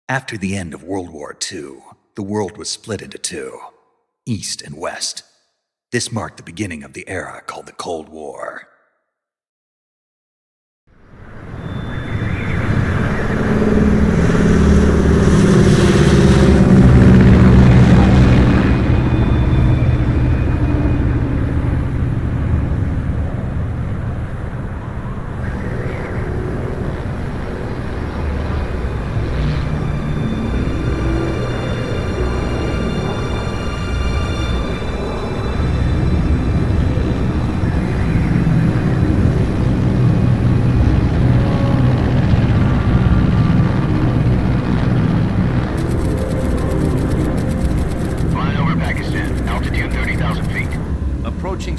After the end of World War II, the world was split into two, East and West. This marked the beginning of the era called the Cold War.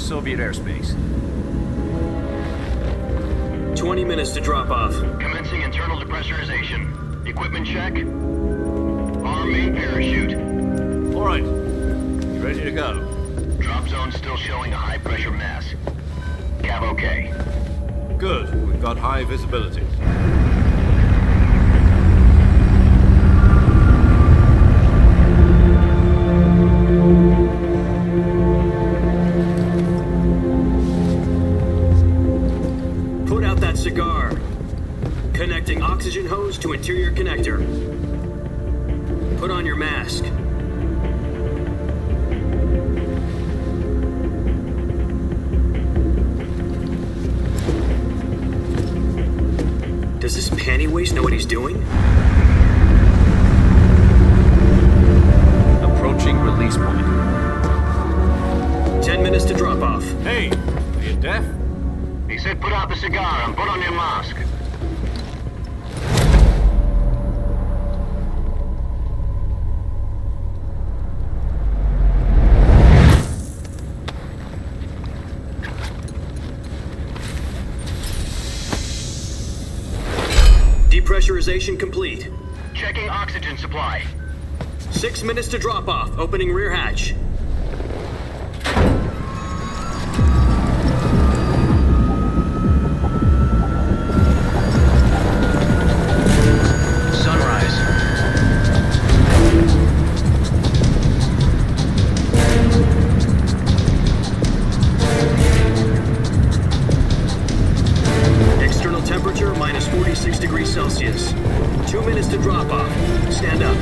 Soviet airspace. 20 minutes to drop off. Commencing internal depressurization. Equipment check. Arm main parachute. All right. You ready to go? Drop zone still showing a high pressure mass. Cav okay. Good. We've got high visibility. Cigar. Connecting oxygen hose to interior connector. Put on your mask. Does this panty waste know what he's doing? Approaching release point. 10 minutes to drop off. Hey, are you deaf? He said put out the cigar and put on your mask. Depressurization complete. Checking oxygen supply. 6 minutes to drop off. Opening rear hatch. Temperature minus 46 degrees Celsius. 2 minutes to drop off. Stand up.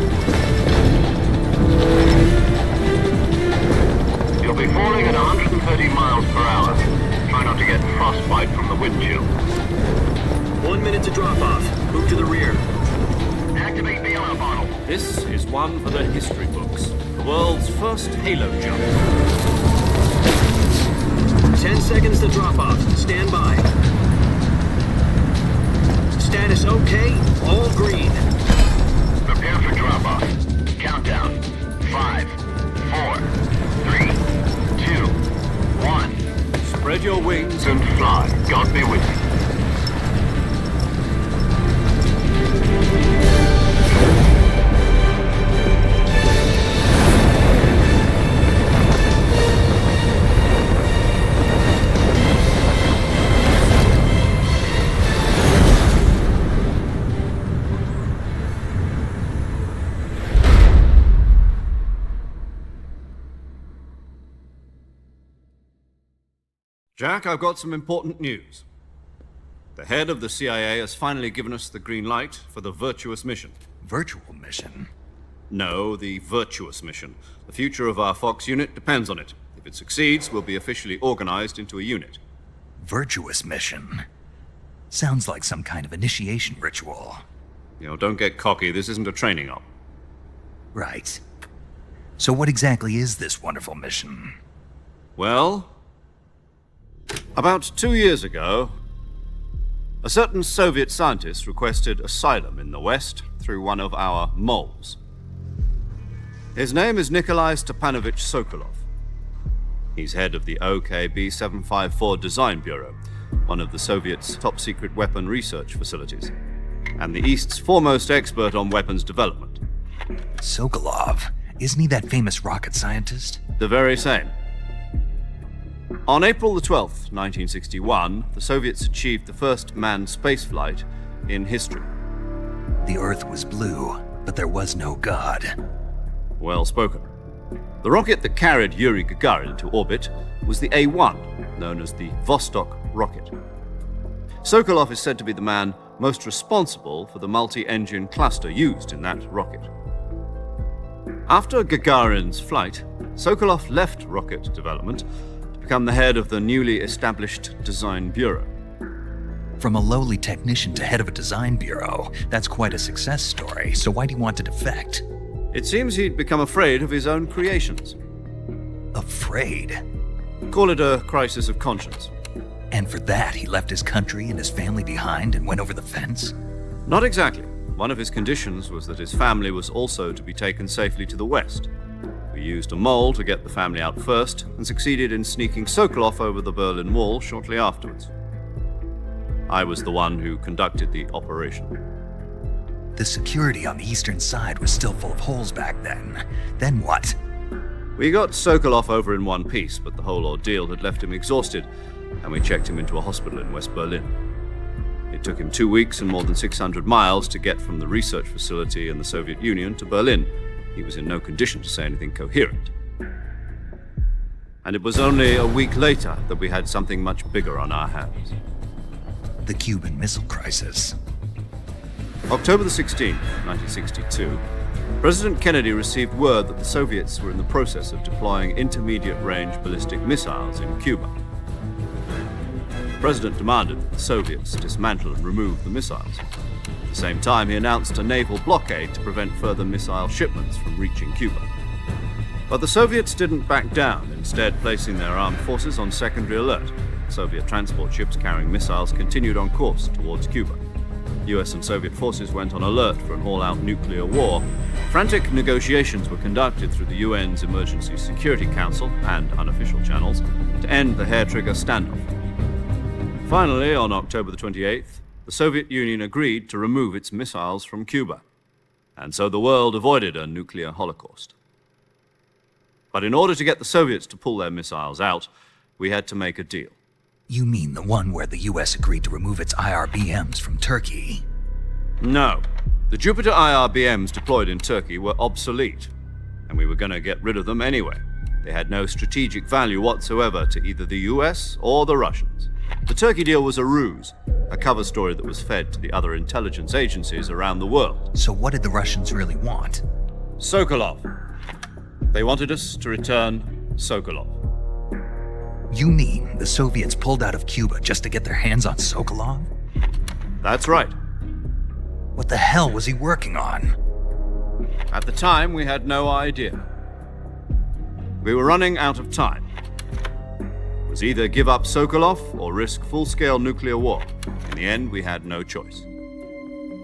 You'll be falling at 130 miles per hour. Try not to get frostbite from the wind chill. 1 minute to drop off. Move to the rear. Activate the oil bottle. This is one for the history books. The world's first halo jump. 10 seconds to drop off. Stand by. Status okay, all green. Prepare for drop-off. Countdown. 5, 4, 3, 2, 1. Spread your wings And fly. God be with you. Jack, I've got some important news. The head of the CIA has finally given us the green light for the Virtuous Mission. Virtual Mission? No, the Virtuous Mission. The future of our Fox unit depends on it. If it succeeds, we'll be officially organized into a unit. Virtuous Mission? Sounds like some kind of initiation ritual. You know, don't get cocky. This isn't a training op. Right. So what exactly is this wonderful mission? Well, about 2 years ago, a certain Soviet scientist requested asylum in the West through one of our moles. His name is Nikolai Stepanovich Sokolov. He's head of the OKB-754 Design Bureau, one of the Soviets' top-secret weapon research facilities, and the East's foremost expert on weapons development. Sokolov? Isn't he that famous rocket scientist? The very same. On April the 12th, 1961, the Soviets achieved the first manned spaceflight in history. The Earth was blue, but there was no God. Well spoken. The rocket that carried Yuri Gagarin into orbit was the A-1, known as the Vostok rocket. Sokolov is said to be the man most responsible for the multi-engine cluster used in that rocket. After Gagarin's flight, Sokolov left rocket development to become the head of the newly established Design Bureau. From a lowly technician to head of a design bureau, that's quite a success story, so why do you want to defect? It seems he'd become afraid of his own creations. Afraid? Call it a crisis of conscience. And for that, he left his country and his family behind and went over the fence? Not exactly. One of his conditions was that his family was also to be taken safely to the west. We used a mole to get the family out first and succeeded in sneaking Sokolov over the Berlin Wall shortly afterwards. I was the one who conducted the operation. The security on the eastern side was still full of holes back then. Then what? We got Sokolov over in one piece, but the whole ordeal had left him exhausted, and we checked him into a hospital in West Berlin. It took him 2 weeks and more than 600 miles to get from the research facility in the Soviet Union to Berlin. He was in no condition to say anything coherent. And it was only a week later that we had something much bigger on our hands. The Cuban Missile Crisis. October the 16th, 1962, President Kennedy received word that the Soviets were in the process of deploying intermediate-range ballistic missiles in Cuba. The President demanded that the Soviets dismantle and remove the missiles. At the same time, he announced a naval blockade to prevent further missile shipments from reaching Cuba. But the Soviets didn't back down, instead placing their armed forces on secondary alert. Soviet transport ships carrying missiles continued on course towards Cuba. US and Soviet forces went on alert for an all-out nuclear war. Frantic negotiations were conducted through the UN's Emergency Security Council and unofficial channels to end the hair-trigger standoff. Finally, on October the 28th, the Soviet Union agreed to remove its missiles from Cuba, and so the world avoided a nuclear holocaust. But in order to get the Soviets to pull their missiles out, we had to make a deal. You mean the one where the US agreed to remove its IRBMs from Turkey? No. The Jupiter IRBMs deployed in Turkey were obsolete, and we were going to get rid of them anyway. They had no strategic value whatsoever to either the US or the Russians. The Turkey deal was a ruse, a cover story that was fed to the other intelligence agencies around the world. So what did the Russians really want? Sokolov. They wanted us to return Sokolov. You mean the Soviets pulled out of Cuba just to get their hands on Sokolov? That's right. What the hell was he working on? At the time, we had no idea. We were running out of time. It was either give up Sokolov or risk full-scale nuclear war. In the end, we had no choice.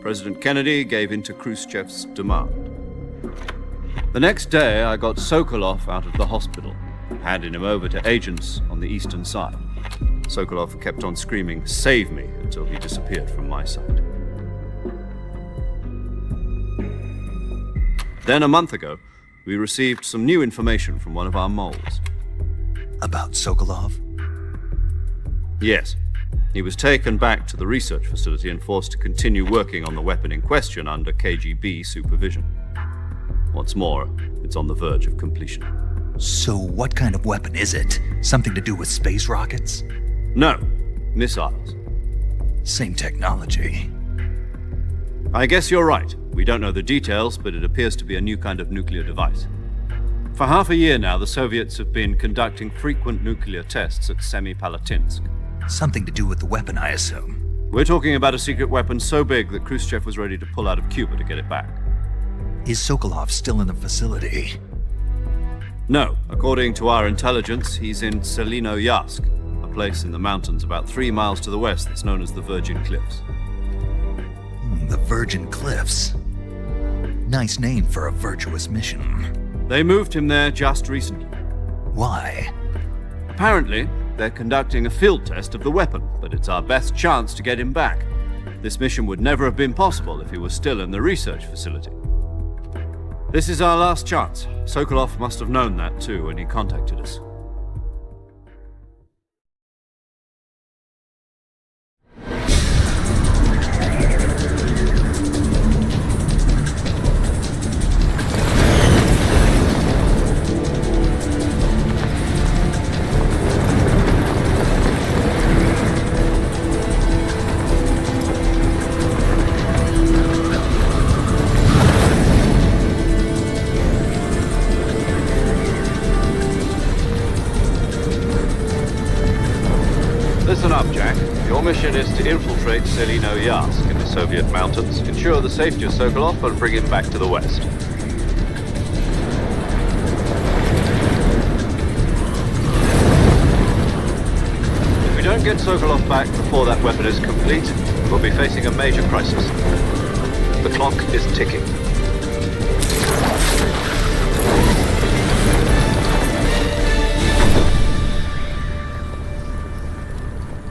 President Kennedy gave in to Khrushchev's demand. The next day, I got Sokolov out of the hospital, handing him over to agents on the eastern side. Sokolov kept on screaming, "Save me," until he disappeared from my sight. Then a month ago, we received some new information from one of our moles. About Sokolov? Yes. He was taken back to the research facility and forced to continue working on the weapon in question under KGB supervision. What's more, it's on the verge of completion. So what kind of weapon is it? Something to do with space rockets? No, missiles. Same technology. I guess you're right. We don't know the details, but it appears to be a new kind of nuclear device. For half a year now, the Soviets have been conducting frequent nuclear tests at Semipalatinsk. Something to do with the weapon, I assume. We're talking about a secret weapon so big that Khrushchev was ready to pull out of Cuba to get it back. Is Sokolov still in the facility? No. According to our intelligence, he's in Selinoyarsk, a place in the mountains about 3 miles to the west that's known as the Virgin Cliffs. The Virgin Cliffs. Nice name for a virtuous mission. They moved him there just recently. Why? Apparently, they're conducting a field test of the weapon, but it's our best chance to get him back. This mission would never have been possible if he was still in the research facility. This is our last chance. Sokolov must have known that too when he contacted us. mission is to infiltrate Selino Yask in the Soviet mountains, ensure the safety of Sokolov, and bring him back to the West. If we don't get Sokolov back before that weapon is complete, we'll be facing a major crisis. The clock is ticking.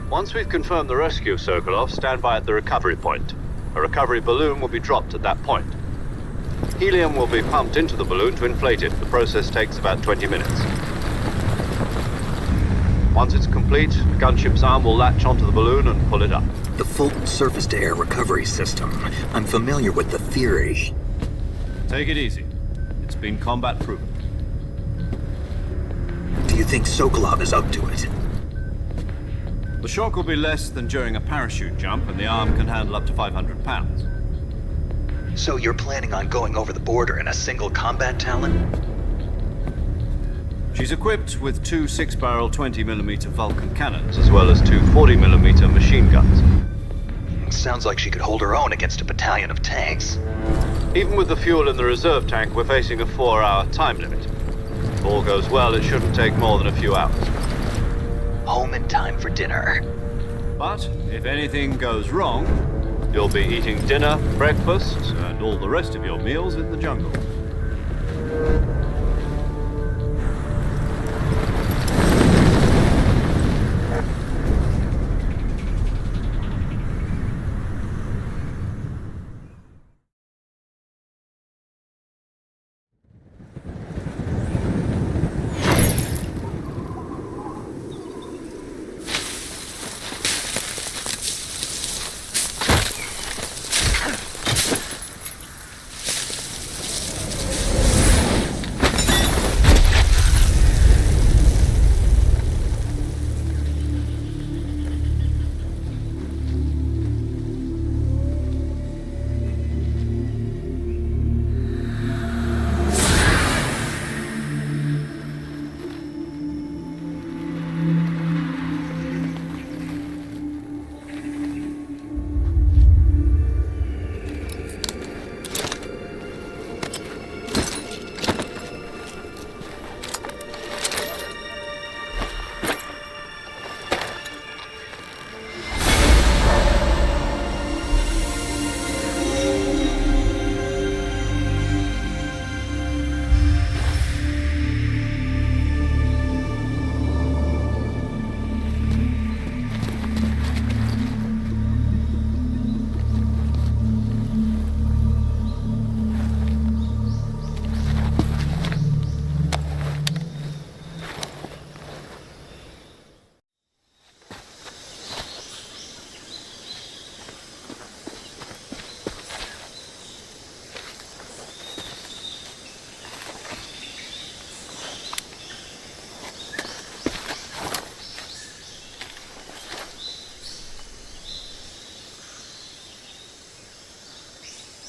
Once we've confirmed the rescue of Sokolov, stand by at the recovery point. A recovery balloon will be dropped at that point. Helium will be pumped into the balloon to inflate it. The process takes about 20 minutes. Once it's complete, the gunship's arm will latch onto the balloon and pull it up. The Fulton surface-to-air recovery system. I'm familiar with the theory. Take it easy. It's been combat-proven. Do you think Sokolov is up to it? The shock will be less than during a parachute jump, and the arm can handle up to 500 pounds. So you're planning on going over the border in a single combat Talon? She's equipped with two 6-barrel 20mm Vulcan cannons, as well as two 40mm machine guns. Sounds like she could hold her own against a battalion of tanks. Even with the fuel in the reserve tank, we're facing a 4-hour time limit. If all goes well, it shouldn't take more than a few hours. Home in time for dinner. But if anything goes wrong, you'll be eating dinner, breakfast, and all the rest of your meals in the jungle.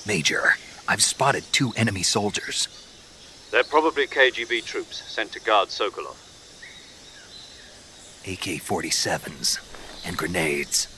Major, I've spotted 2 enemy soldiers. They're probably KGB troops sent to guard Sokolov. AK-47s and grenades.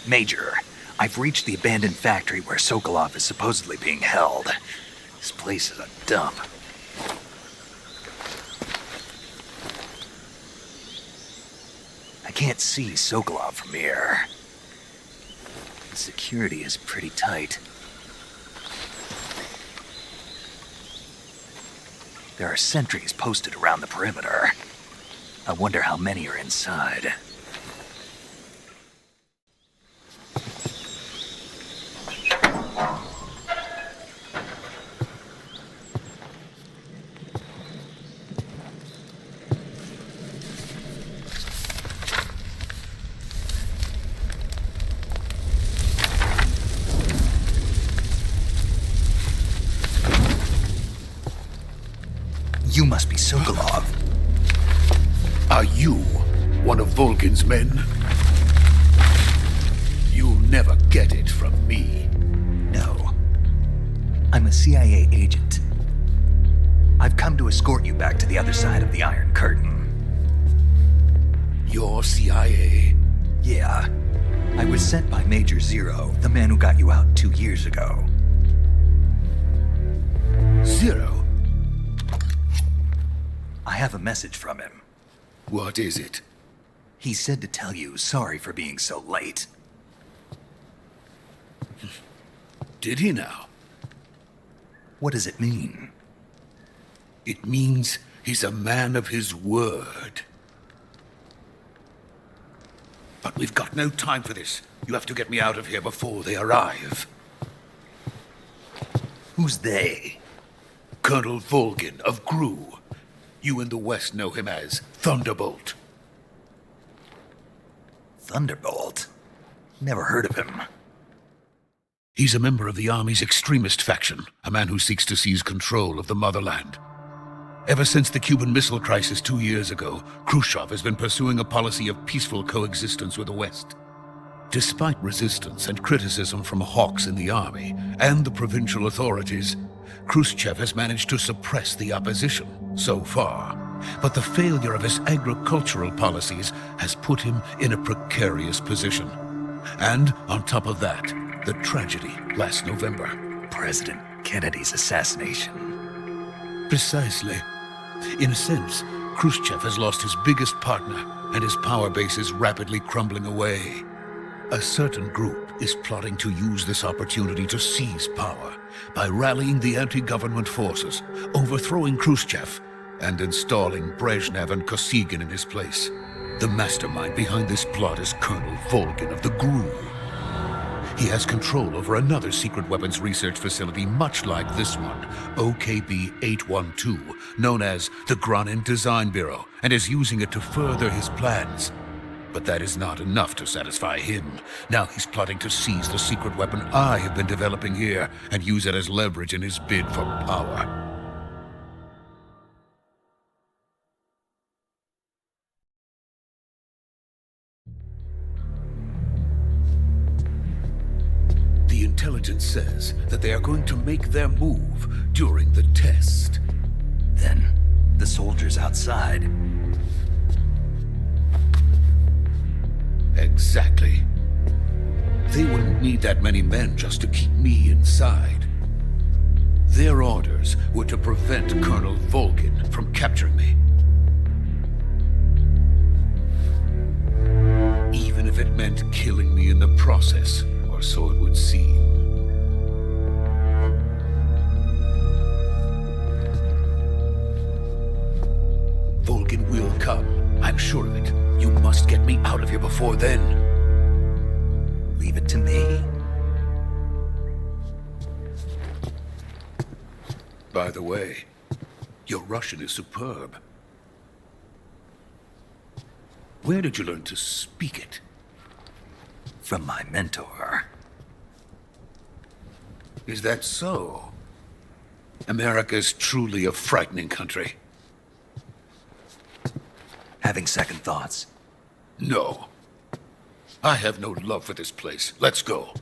Major, I've reached the abandoned factory where Sokolov is supposedly being held. This place is a dump. I can't see Sokolov from here. The security is pretty tight. There are sentries posted around the perimeter. I wonder how many are inside. You must be Sokolov. Are you one of Volgin's men? You'll never get it from me. No. I'm a CIA agent. I've come to escort you back to the other side of the Iron Curtain. You're CIA? Yeah. I was sent by Major Zero, the man who got you out 2 years ago. Zero? I have a message from him. What is it? He said to tell you sorry for being so late. Did he now? What does it mean? It means he's a man of his word. But we've got no time for this. You have to get me out of here before they arrive. Who's they? Colonel Volgin of Grad. You in the West know him as Thunderbolt. Thunderbolt? Never heard of him. He's a member of the Army's extremist faction, a man who seeks to seize control of the motherland. Ever since the Cuban Missile Crisis 2 years ago, Khrushchev has been pursuing a policy of peaceful coexistence with the West. Despite resistance and criticism from hawks in the army and the provincial authorities, Khrushchev has managed to suppress the opposition so far. But the failure of his agricultural policies has put him in a precarious position. And on top of that, the tragedy last November. President Kennedy's assassination. Precisely. In a sense, Khrushchev has lost his biggest partner, and his power base is rapidly crumbling away. A certain group is plotting to use this opportunity to seize power by rallying the anti-government forces, overthrowing Khrushchev, and installing Brezhnev and Kosygin in his place. The mastermind behind this plot is Colonel Volgin of the Grad. He has control over another secret weapons research facility much like this one, OKB-812, known as the Granin Design Bureau, and is using it to further his plans. But that is not enough to satisfy him. Now he's plotting to seize the secret weapon I have been developing here and use it as leverage in his bid for power. The intelligence says that they are going to make their move during the test. Then, the soldiers outside. Exactly. They wouldn't need that many men just to keep me inside. Their orders were to prevent Colonel Volgin from capturing me. Even if it meant killing me in the process, or so it would seem. Volgin will come. I'm sure of it. You must get me out of here before then. Leave it to me. By the way, your Russian is superb. Where did you learn to speak it? From my mentor. Is that so? America is truly a frightening country. Having second thoughts. No. I have no love for this place. Let's go.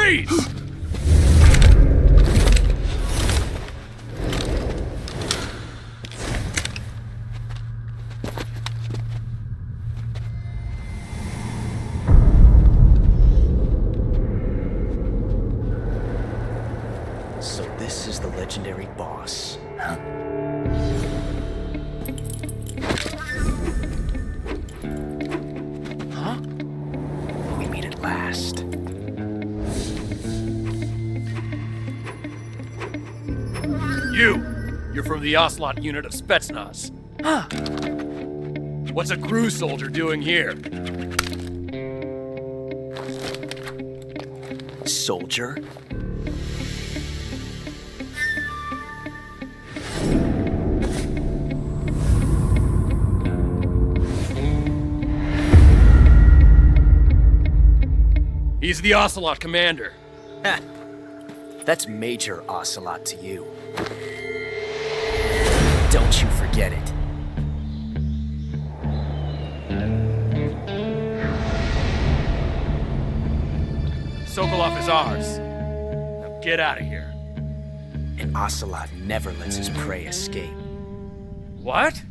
Freeze! So this is the legendary boss. Huh? We meet at last. You're from the Ocelot unit of Spetsnaz. Huh. What's a crew soldier doing here? Soldier? He's the Ocelot commander. Heh. That's Major Ocelot to you. Don't you forget it. Sokolov is ours. Now get out of here. And Ocelot never lets his prey escape. What?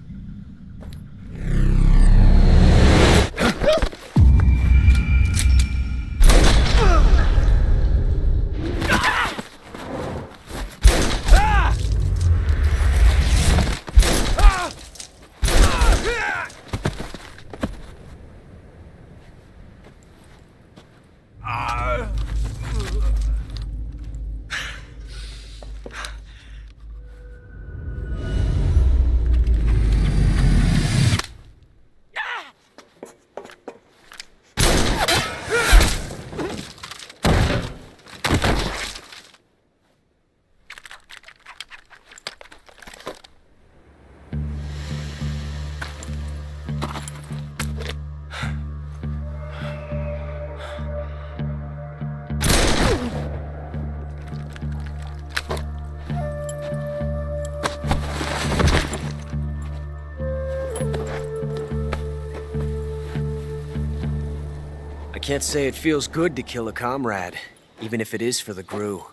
I can't say it feels good to kill a comrade, even if it is for the Gru.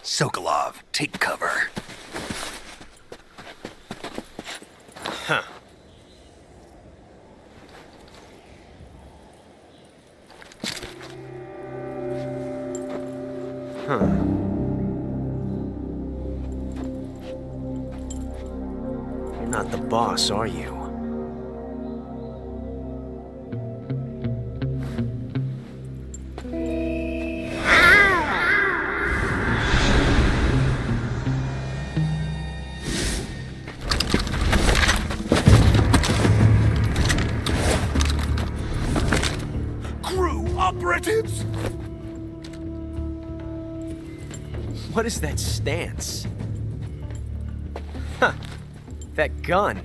Sokolov, take cover. Huh. Huh. You're not the boss, are you? Operatives! What is that stance? Huh. That gun.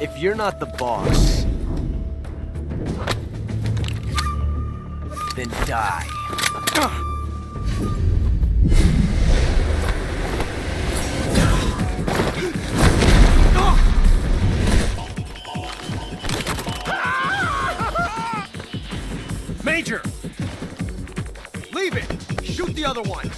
If you're not the boss, then die. Major! Leave it! Shoot the other one!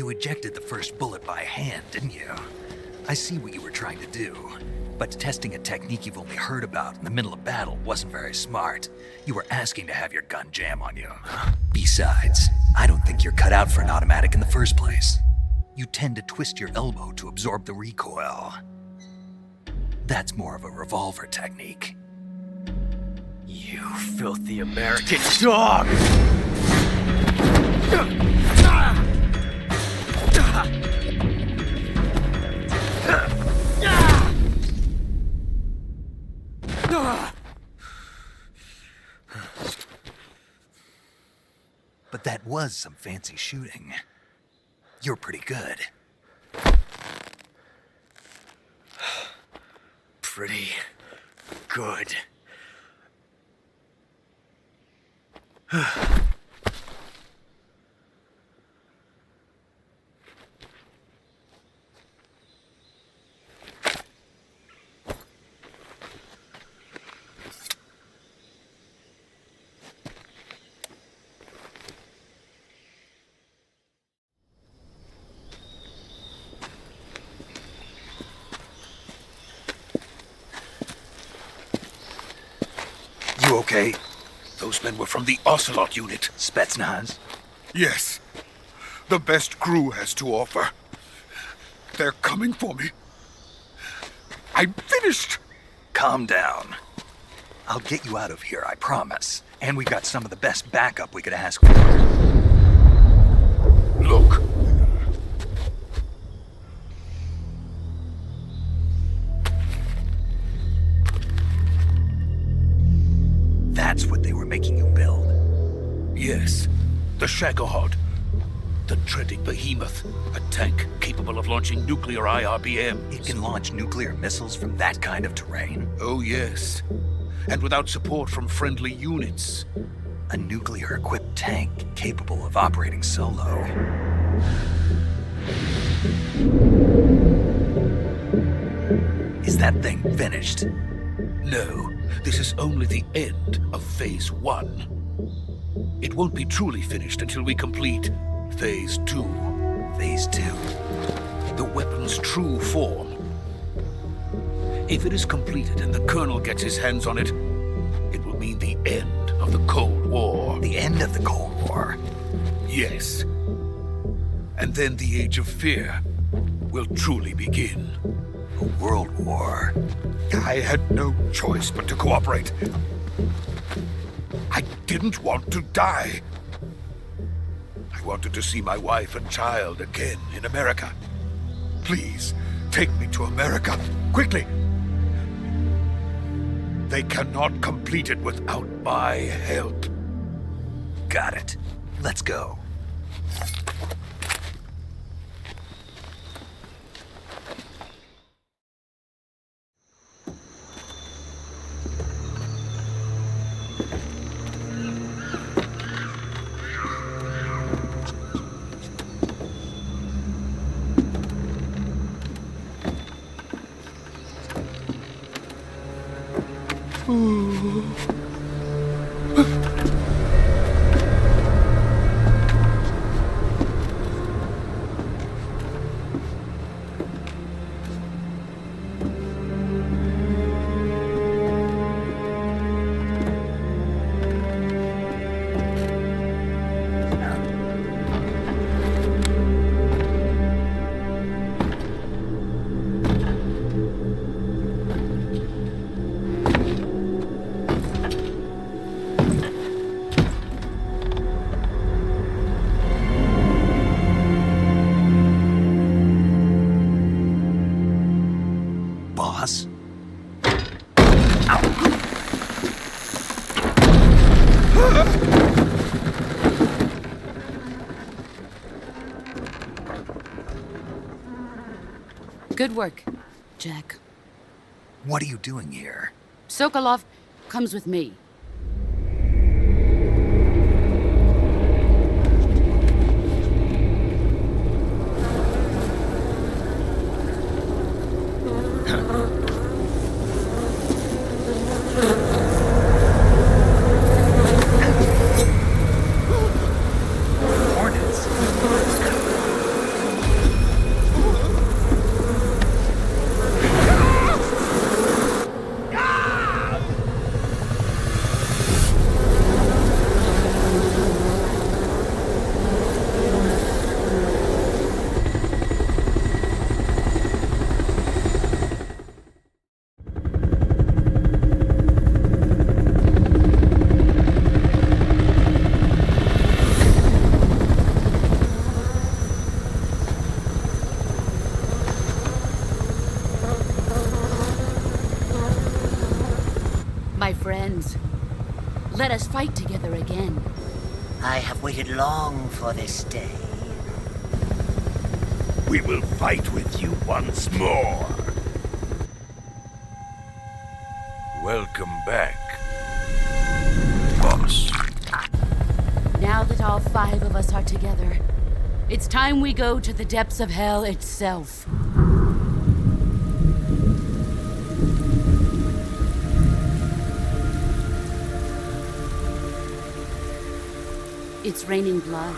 You ejected the first bullet by hand, didn't you? I see what you were trying to do, but testing a technique you've only heard about in the middle of battle wasn't very smart. You were asking to have your gun jam on you. Besides, I don't think you're cut out for an automatic in the first place. You tend to twist your elbow to absorb the recoil. That's more of a revolver technique. You filthy American dog! But that was some fancy shooting. You're pretty good. Pretty good. You okay? Those men were from the Ocelot Unit. Spetsnaz? Yes. The best crew has to offer. They're coming for me. I'm finished. Calm down. I'll get you out of here, I promise. And we got some of the best backup we could ask for. Look. That's what they were making you build. Yes. The Shagohod. The dreaded behemoth. A tank capable of launching nuclear IRBMs. It can launch nuclear missiles from that kind of terrain. Oh, yes. And without support from friendly units. A nuclear-equipped tank capable of operating solo. Is that thing finished? No, this is only the end of Phase 1. It won't be truly finished until we complete Phase 2. Phase 2? The weapon's true form. If it is completed and the Colonel gets his hands on it, it will mean the end of the Cold War. The end of the Cold War? Yes. And then the Age of Fear will truly begin. A world war? I had no choice but to cooperate. I didn't want to die. I wanted to see my wife and child again in America. Please, take me to America, quickly. They cannot complete it without my help. Got it. Let's go. Boss? Good work, Jack. What are you doing here? Sokolov comes with me. Let us fight together again. I have waited long for this day. We will fight with you once more. Welcome back, boss. Now that all 5 of us are together, it's time we go to the depths of hell itself. It's raining blood.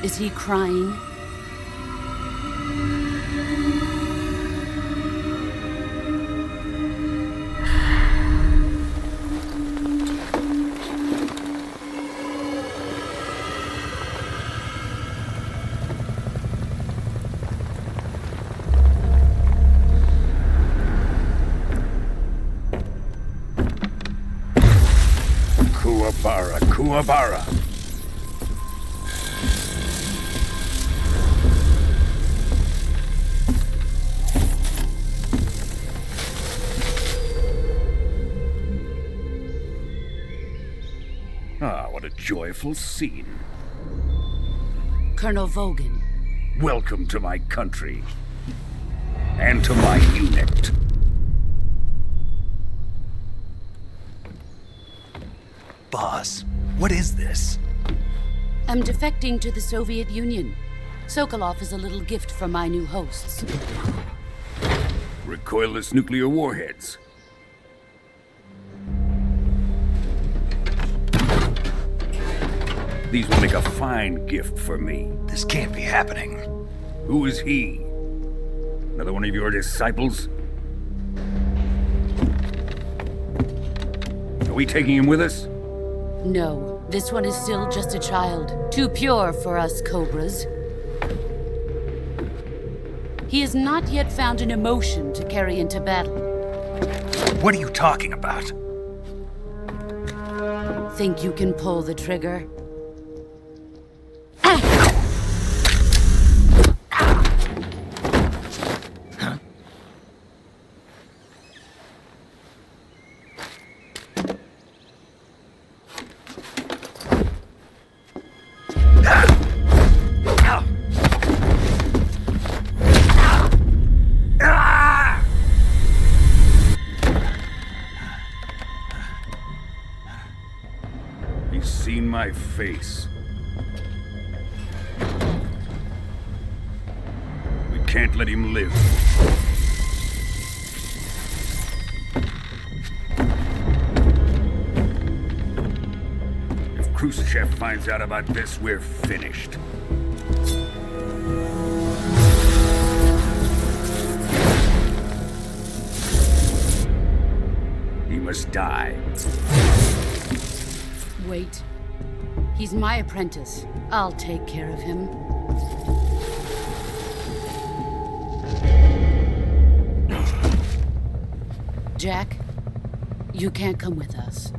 Is he crying? Kuwabara. Ah, what a joyful scene. Colonel Volgin. Welcome to my country. And to my unit. Boss, what is this? I'm defecting to the Soviet Union. Sokolov is a little gift from my new hosts. Recoilless nuclear warheads. These will make a fine gift for me. This can't be happening. Who is he? Another one of your disciples? Are we taking him with us? No, this one is still just a child. Too pure for us Cobras. He has not yet found an emotion to carry into battle. What are you talking about? Think you can pull the trigger? He's seen my face. We can't let him live. If Khrushchev finds out about this, we're finished. He must die. Wait. He's my apprentice. I'll take care of him. Jack, you can't come with us.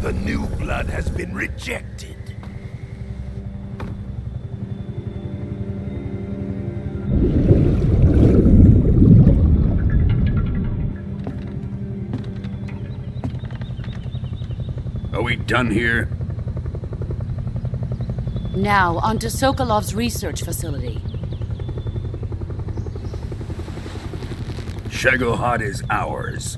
The new blood has been rejected. Are we done here? Now, onto Sokolov's research facility. Shagohod is ours.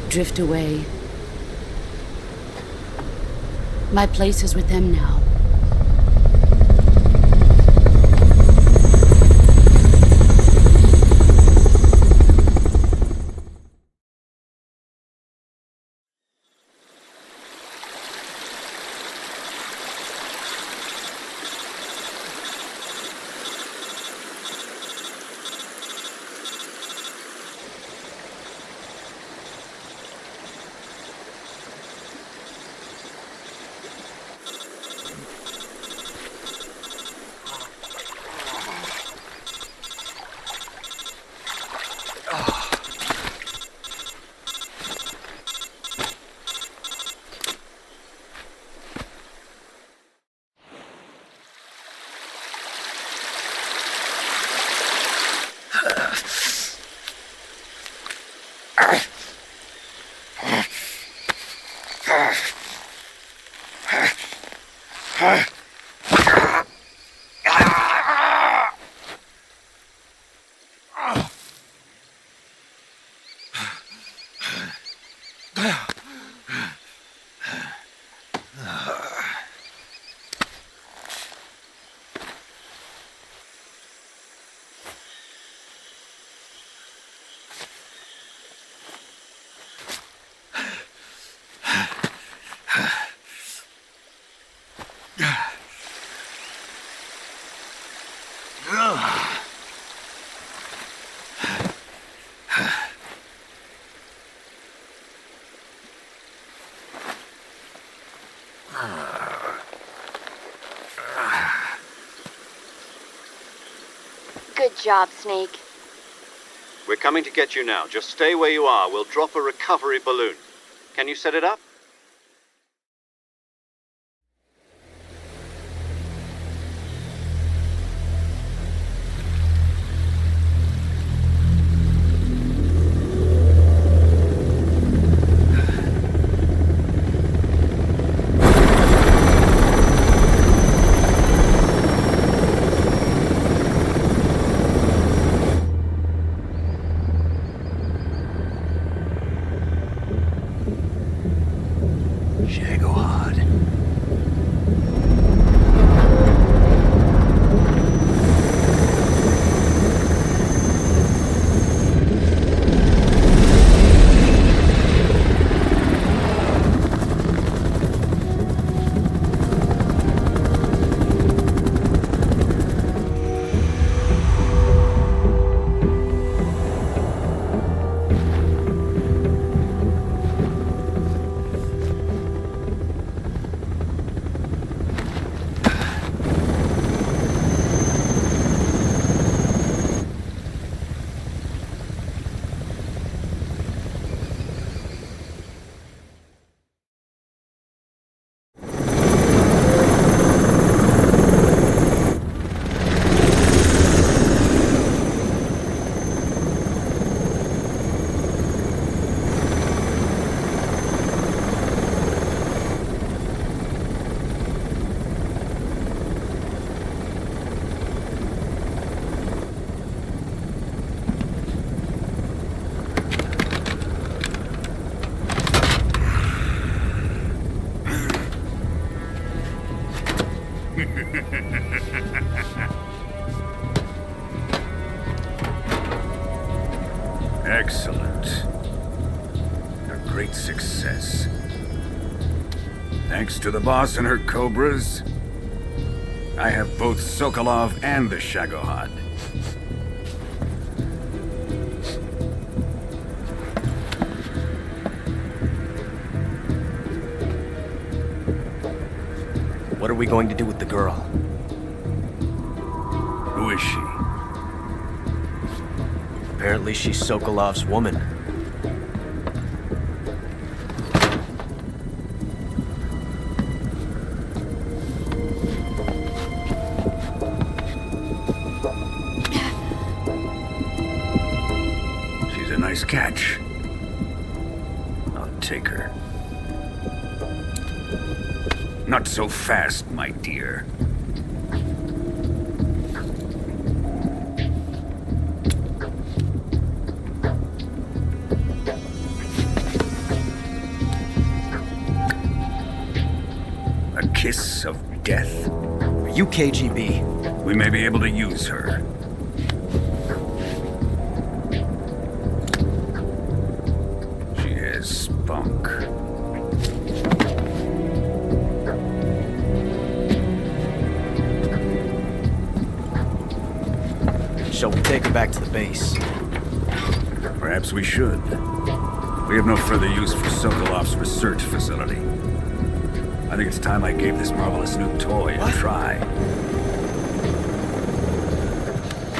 Drift away. My place is with them now. Good job, Snake. We're coming to get you now. Just stay where you are. We'll drop a recovery balloon. Can you set it up? Shagohod. Excellent. A great success. Thanks to the boss and her Cobras, I have both Sokolov and the Shagohod. What are we going to do with the girl? Who is she? Apparently she's Sokolov's woman. She's a nice catch. I'll take her. Not so fast, my dear. goddess of death. Are you KGB? We may be able to use her. She has spunk. Shall we take her back to the base? Perhaps we should. We have no further use for Sokolov's research facility. I think it's time I gave this marvelous new toy a try.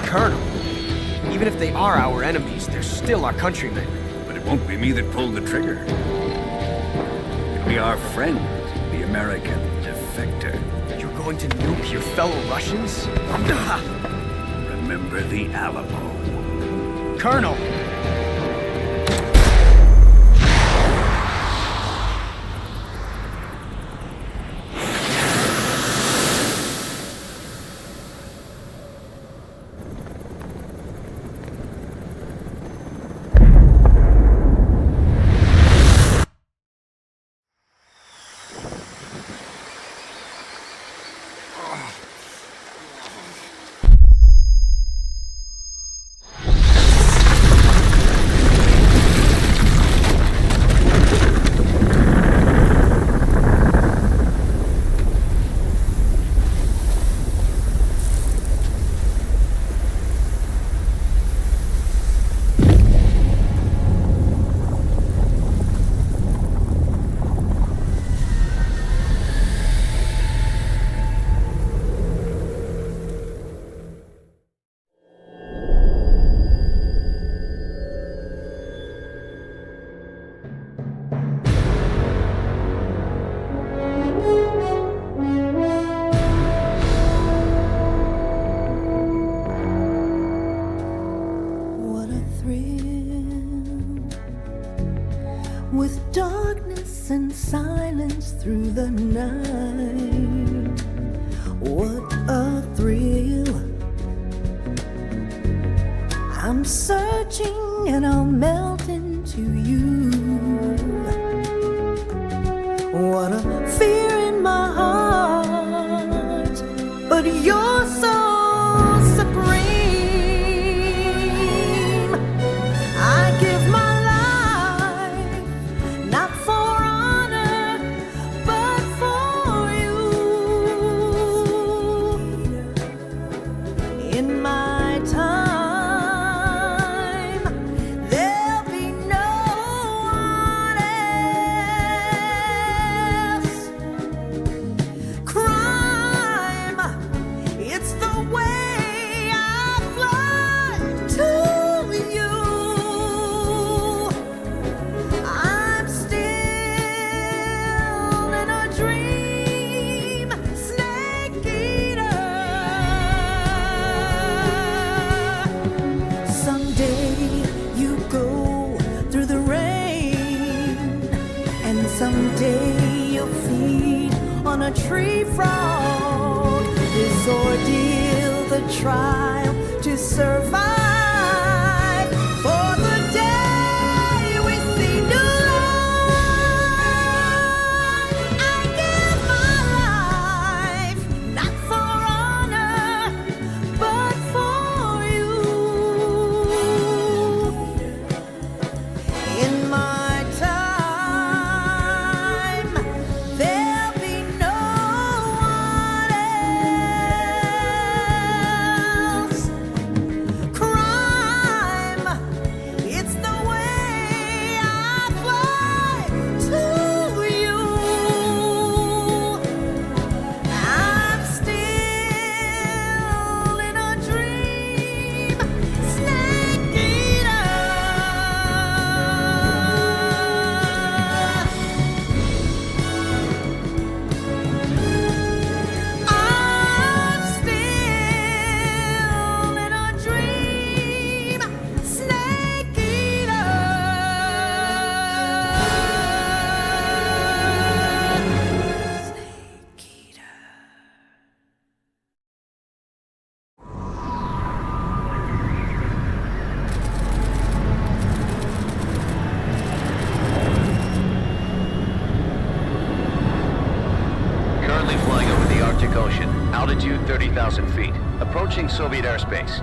Colonel, even if they are our enemies, they're still our countrymen. But it won't be me that pulled the trigger. It'll be our friend, the American defector. You're going to nuke your fellow Russians? Remember the Alamo. Colonel! With darkness and silence through the night. What a thrill. I'm searching and I'll melt into you. What a fear in my heart, but you're so supreme. I give my a tree frog. This ordeal, the trial to survive. For the day we see new life, I give my life, not for honor, but for you. In my cry. 3,000 feet, approaching Soviet airspace.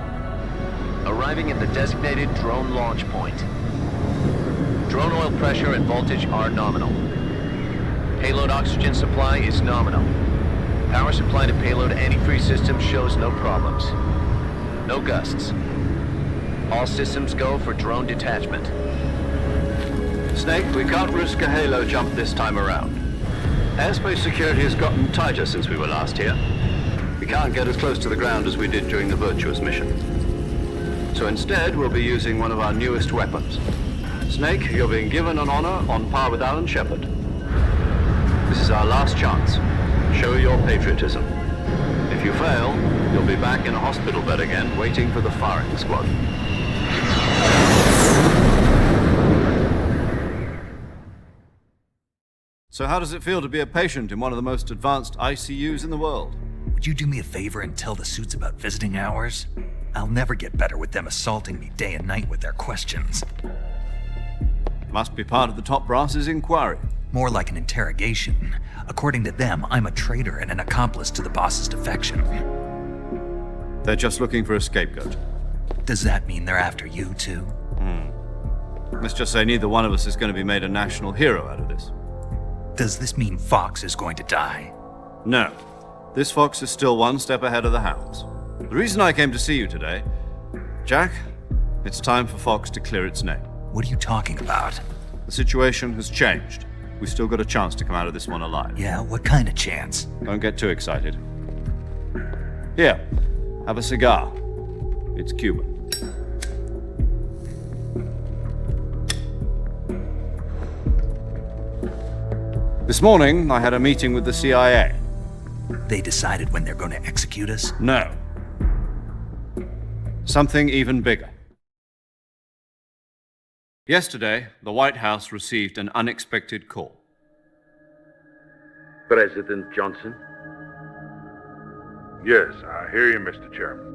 Arriving at the designated drone launch point. Drone oil pressure and voltage are nominal. Payload oxygen supply is nominal. Power supply to payload antifreeze system shows no problems. No gusts. All systems go for drone detachment. Snake, we can't risk a halo jump this time around. Airspace security has gotten tighter since we were last here. We can't get as close to the ground as we did during the Virtuous Mission. So instead, we'll be using one of our newest weapons. Snake, you're being given an honor on par with Alan Shepard. This is our last chance. Show your patriotism. If you fail, you'll be back in a hospital bed again, waiting for the firing squad. So how does it feel to be a patient in one of the most advanced ICUs in the world? Would you do me a favor and tell the suits about visiting hours? I'll never get better with them assaulting me day and night with their questions. Must be part of the top brass's inquiry. More like an interrogation. According to them, I'm a traitor and an accomplice to the boss's defection. They're just looking for a scapegoat. Does that mean they're after you, too? Let's just say neither one of us is going to be made a national hero out of this. Does this mean Fox is going to die? No. This Fox is still one step ahead of the hounds. The reason I came to see you today, Jack, it's time for Fox to clear its name. What are you talking about? The situation has changed. We've still got a chance to come out of this one alive. Yeah, what kind of chance? Don't get too excited. Here, have a cigar. It's Cuban. This morning, I had a meeting with the CIA. They decided when they're going to execute us? No. Something even bigger. Yesterday, the White House received an unexpected call. President Johnson? Yes, I hear you, Mr. Chairman.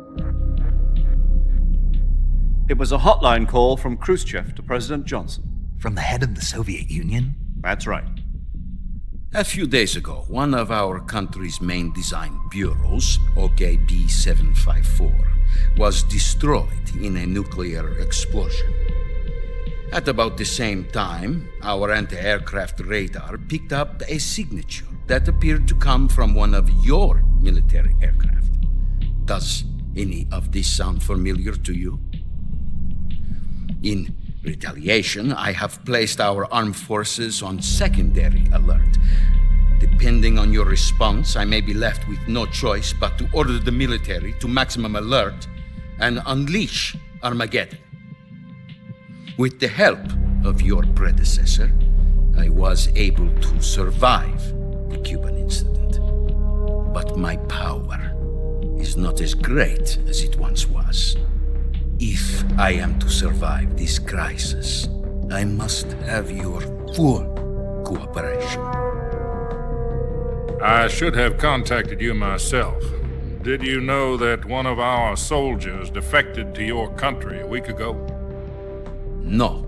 It was a hotline call from Khrushchev to President Johnson. From the head of the Soviet Union? That's right. A few days ago, one of our country's main design bureaus, OKB 754, was destroyed in a nuclear explosion. At about the same time, our anti-aircraft radar picked up a signature that appeared to come from one of your military aircraft. Does any of this sound familiar to you? In retaliation, I have placed our armed forces on secondary alert. Depending on your response, I may be left with no choice but to order the military to maximum alert and unleash Armageddon. With the help of your predecessor, I was able to survive the Cuban incident. But my power is not as great as it once was. If I am to survive this crisis, I must have your full cooperation. I should have contacted you myself. Did you know that one of our soldiers defected to your country a week ago? No.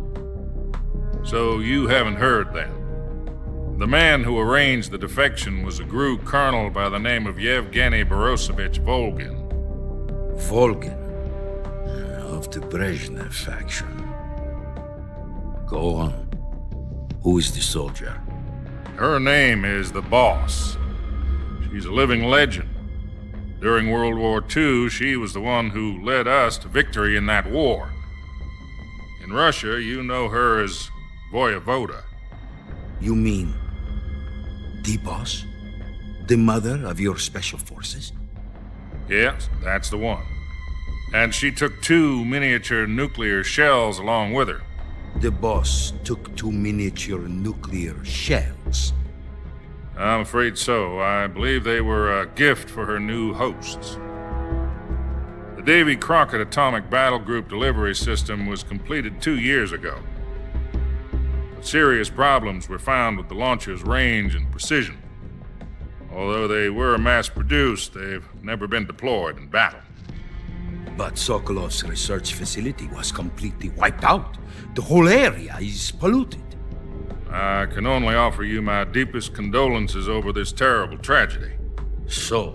So you haven't heard then? The man who arranged the defection was a GRU colonel by the name of Yevgeny Borisovich Volgin. Volgin? Of the Groznyj faction. Go on. Who is the soldier? Her name is the Boss. She's a living legend. During World War II, she was the one who led us to victory in that war. In Russia, you know her as Voyevoda. You mean the Boss? The mother of your special forces? Yes, that's the one. And she took 2 miniature nuclear shells along with her. The Boss took 2 miniature nuclear shells? I'm afraid so. I believe they were a gift for her new hosts. The Davy Crockett Atomic Battle Group delivery system was completed 2 years ago. But serious problems were found with the launcher's range and precision. Although they were mass-produced, they've never been deployed in battle. But Sokolov's research facility was completely wiped out. The whole area is polluted. I can only offer you my deepest condolences over this terrible tragedy. So,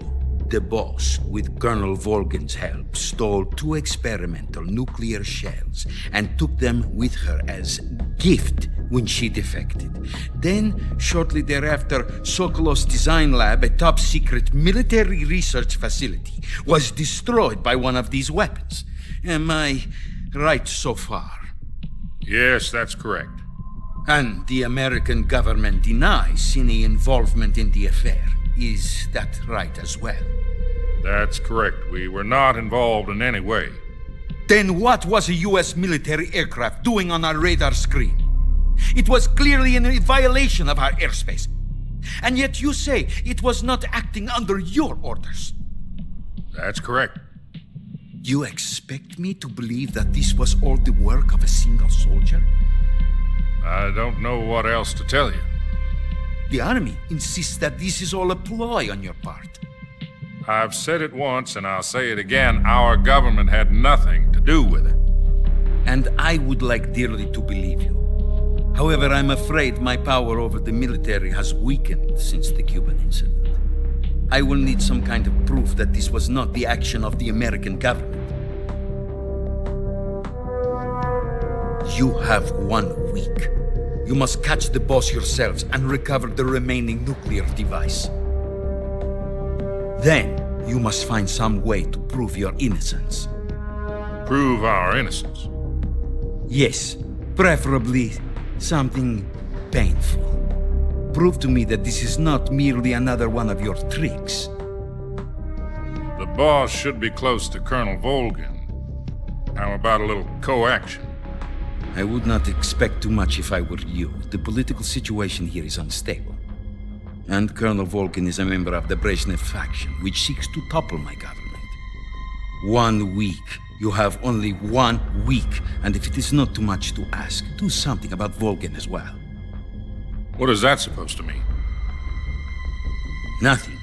the boss, with Colonel Volgin's help, stole 2 experimental nuclear shells and took them with her as gift when she defected. Then, shortly thereafter, Sokolov's design lab, a top-secret military research facility, was destroyed by one of these weapons. Am I right so far? Yes, that's correct. And the American government denies any involvement in the affair. Is that right as well? That's correct. We were not involved in any way. Then what was a U.S. military aircraft doing on our radar screen? It was clearly in violation of our airspace. And yet you say it was not acting under your orders. That's correct. You expect me to believe that this was all the work of a single soldier? I don't know what else to tell you. The Army insists that this is all a ploy on your part. I've said it once, and I'll say it again. Our government had nothing to do with it. And I would like dearly to believe you. However, I'm afraid my power over the military has weakened since the Cuban incident. I will need some kind of proof that this was not the action of the American government. You have 1 week. You must catch the boss yourselves and recover the remaining nuclear device. Then, you must find some way to prove your innocence. Prove our innocence? Yes, preferably something painful. Prove to me that this is not merely another one of your tricks. The boss should be close to Colonel Volgin. How about a little co-action? I would not expect too much if I were you. The political situation here is unstable. And Colonel Volgin is a member of the Groznyj faction, which seeks to topple my government. 1 week. You have only 1 week, and if it is not too much to ask, do something about Volgin as well. What is that supposed to mean? Nothing.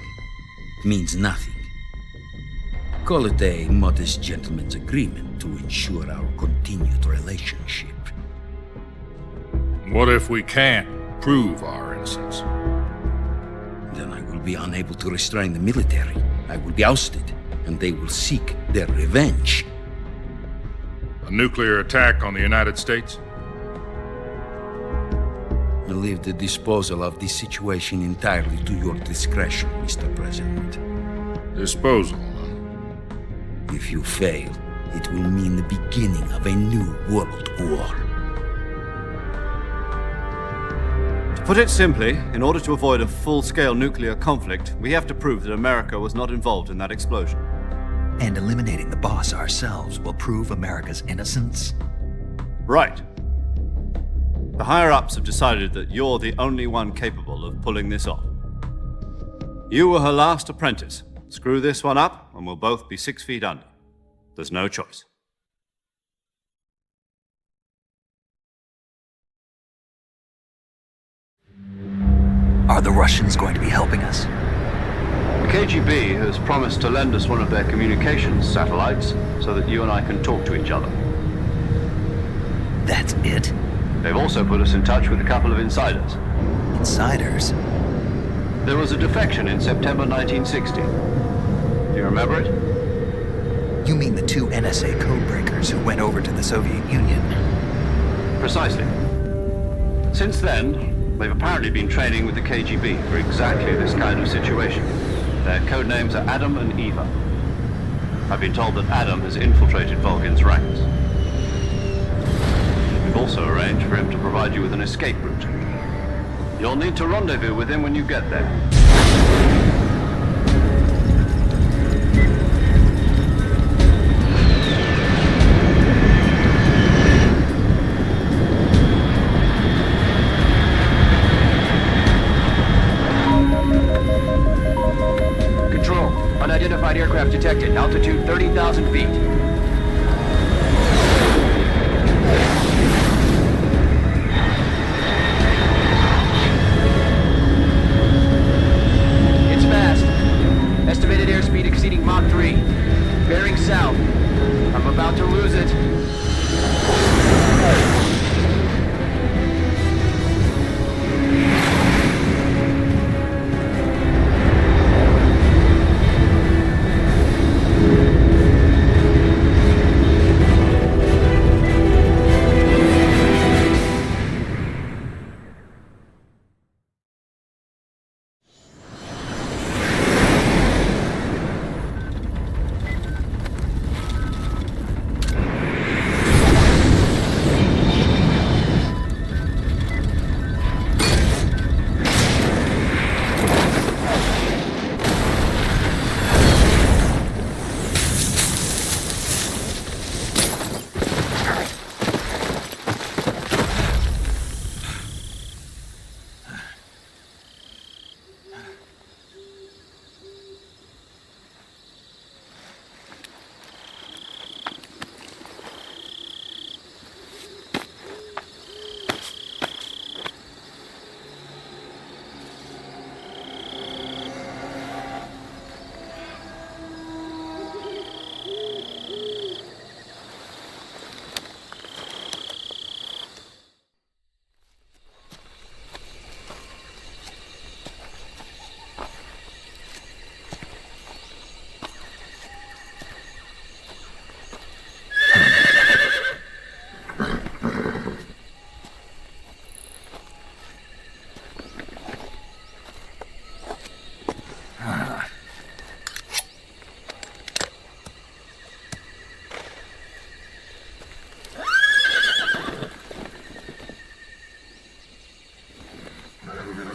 It means nothing. Call it a modest gentleman's agreement to ensure our continued relationship. What if we can't prove our innocence? Then I will be unable to restrain the military. I will be ousted, and they will seek their revenge. A nuclear attack on the United States? I leave the disposal of this situation entirely to your discretion, Mr. President. Disposal? If you fail, it will mean the beginning of a new world war. To put it simply, in order to avoid a full-scale nuclear conflict, we have to prove that America was not involved in that explosion. And eliminating the boss ourselves will prove America's innocence? Right. The higher-ups have decided that you're the only one capable of pulling this off. You were her last apprentice. Screw this one up, and we'll both be 6 feet under. There's no choice. Are the Russians going to be helping us? The KGB has promised to lend us one of their communications satellites so that you and I can talk to each other. That's it? They've also put us in touch with a couple of insiders. Insiders? There was a defection in September 1960. Do you remember it? You mean the 2 NSA codebreakers who went over to the Soviet Union? Precisely. Since then, they've apparently been training with the KGB for exactly this kind of situation. Their codenames are Adam and Eva. I've been told that Adam has infiltrated Volgin's ranks. We've also arranged for him to provide you with an escape route. You'll need to rendezvous with him when you get there. Control, unidentified aircraft detected. Altitude 30,000 feet. Estimated airspeed exceeding Mach 3. Bearing south. I'm about to lose it.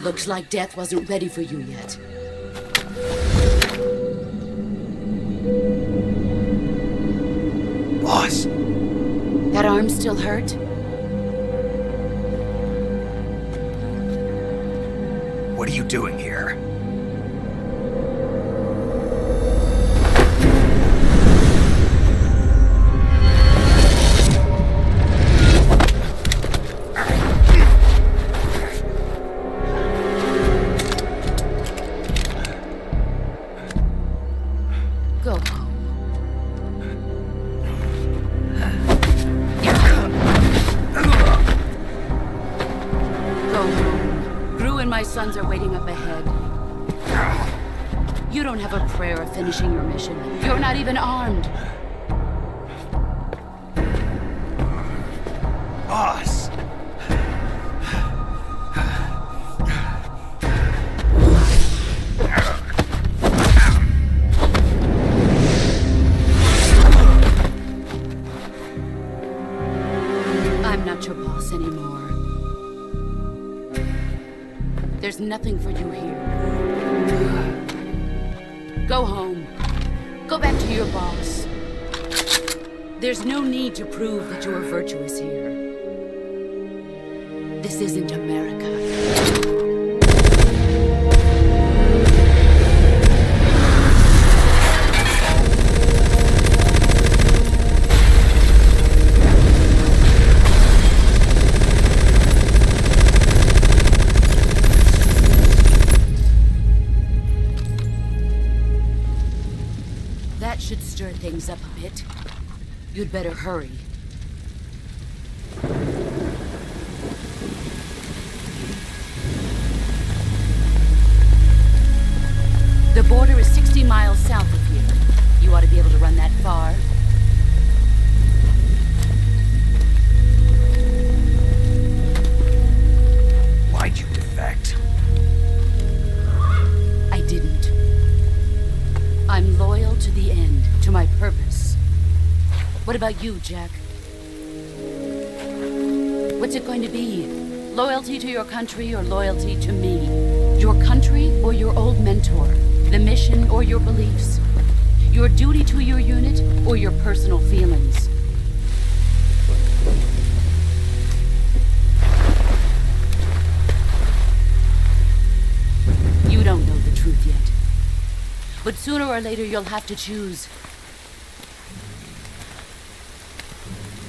Looks like death wasn't ready for you yet. Boss. That arm still hurt? What are you doing here? Go home. Go home. Gru and my sons are waiting up ahead. You don't have a prayer of finishing your mission. You're not even armed. Boss! I'm not your boss anymore. There's nothing for you here. Go home. Go back to your boss. There's no need to prove that you are virtuous here. This isn't America. That should stir things up a bit. You'd better hurry. The border is 60 miles south of here. You ought to be able to run that far. Why'd you defect? I didn't. I'm loyal to the end, to my purpose. What about you, Jack? What's it going to be? Loyalty to your country or loyalty to me? Your country or your old mentor? The mission or your beliefs? Your duty to your unit or your personal feelings? You don't know the truth yet. But sooner or later you'll have to choose.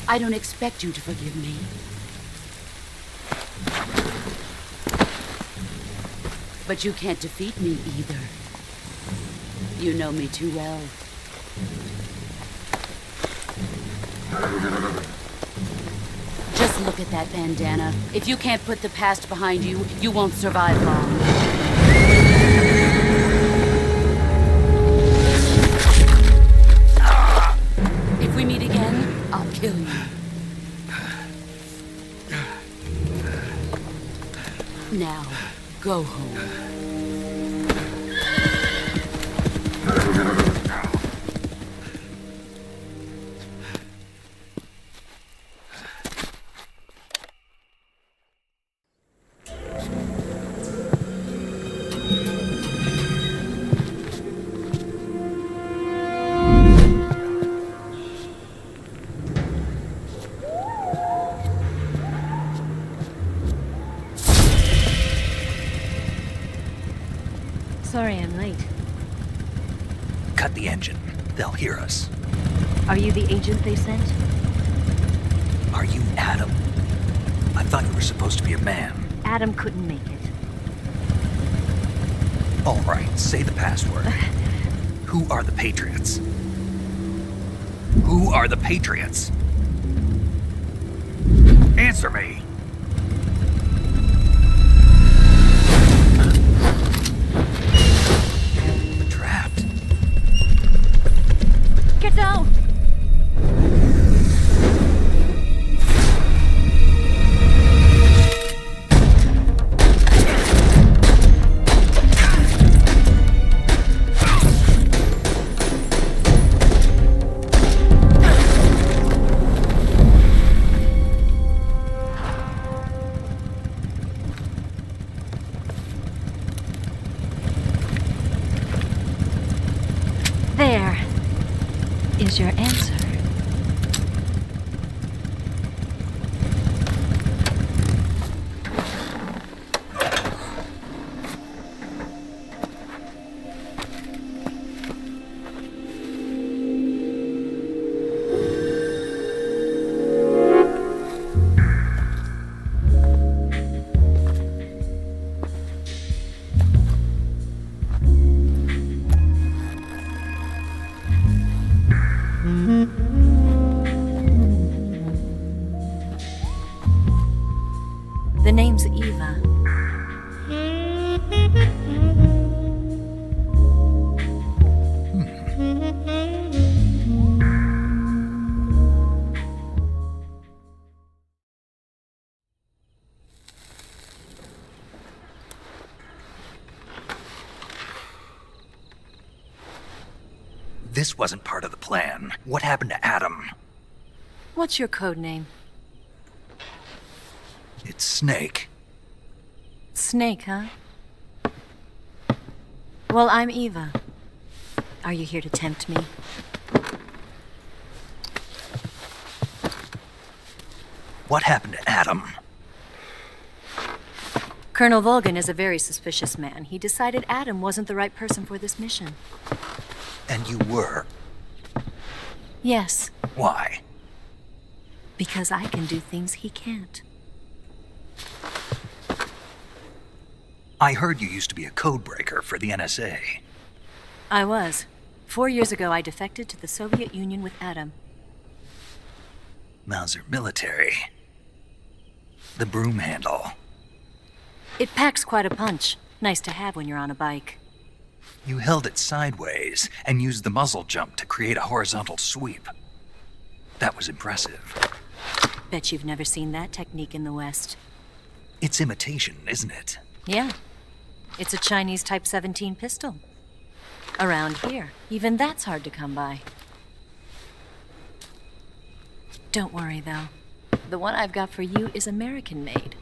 I don't expect you to forgive me. But you can't defeat me either. You know me too well. Just look at that bandana. If you can't put the past behind you, you won't survive long. If we meet again, I'll kill you. Now, go home. Sorry I'm late. Cut the engine. They'll hear us. Are you the agent they sent? Are you Adam? I thought you were supposed to be a man. Adam couldn't make it. All right, say the password. Who are the Patriots? Who are the Patriots? Answer me! Trapped. Get down! is your answer? The name's Eva. This wasn't part of the plan. What happened to Adam? What's your code name? It's Snake. Snake, huh? Well, I'm Eva. Are you here to tempt me? What happened to Adam? Colonel Volgin is a very suspicious man. He decided Adam wasn't the right person for this mission. And you were? Yes. Why? Because I can do things he can't. I heard you used to be a codebreaker for the NSA. I was. 4 years ago, I defected to the Soviet Union with Adam. Mauser military. The broom handle. It packs quite a punch. Nice to have when you're on a bike. You held it sideways and used the muzzle jump to create a horizontal sweep. That was impressive. Bet you've never seen that technique in the West. It's imitation, isn't it? Yeah. It's a Chinese Type 17 pistol. Around here, even that's hard to come by. Don't worry, though. The one I've got for you is American-made.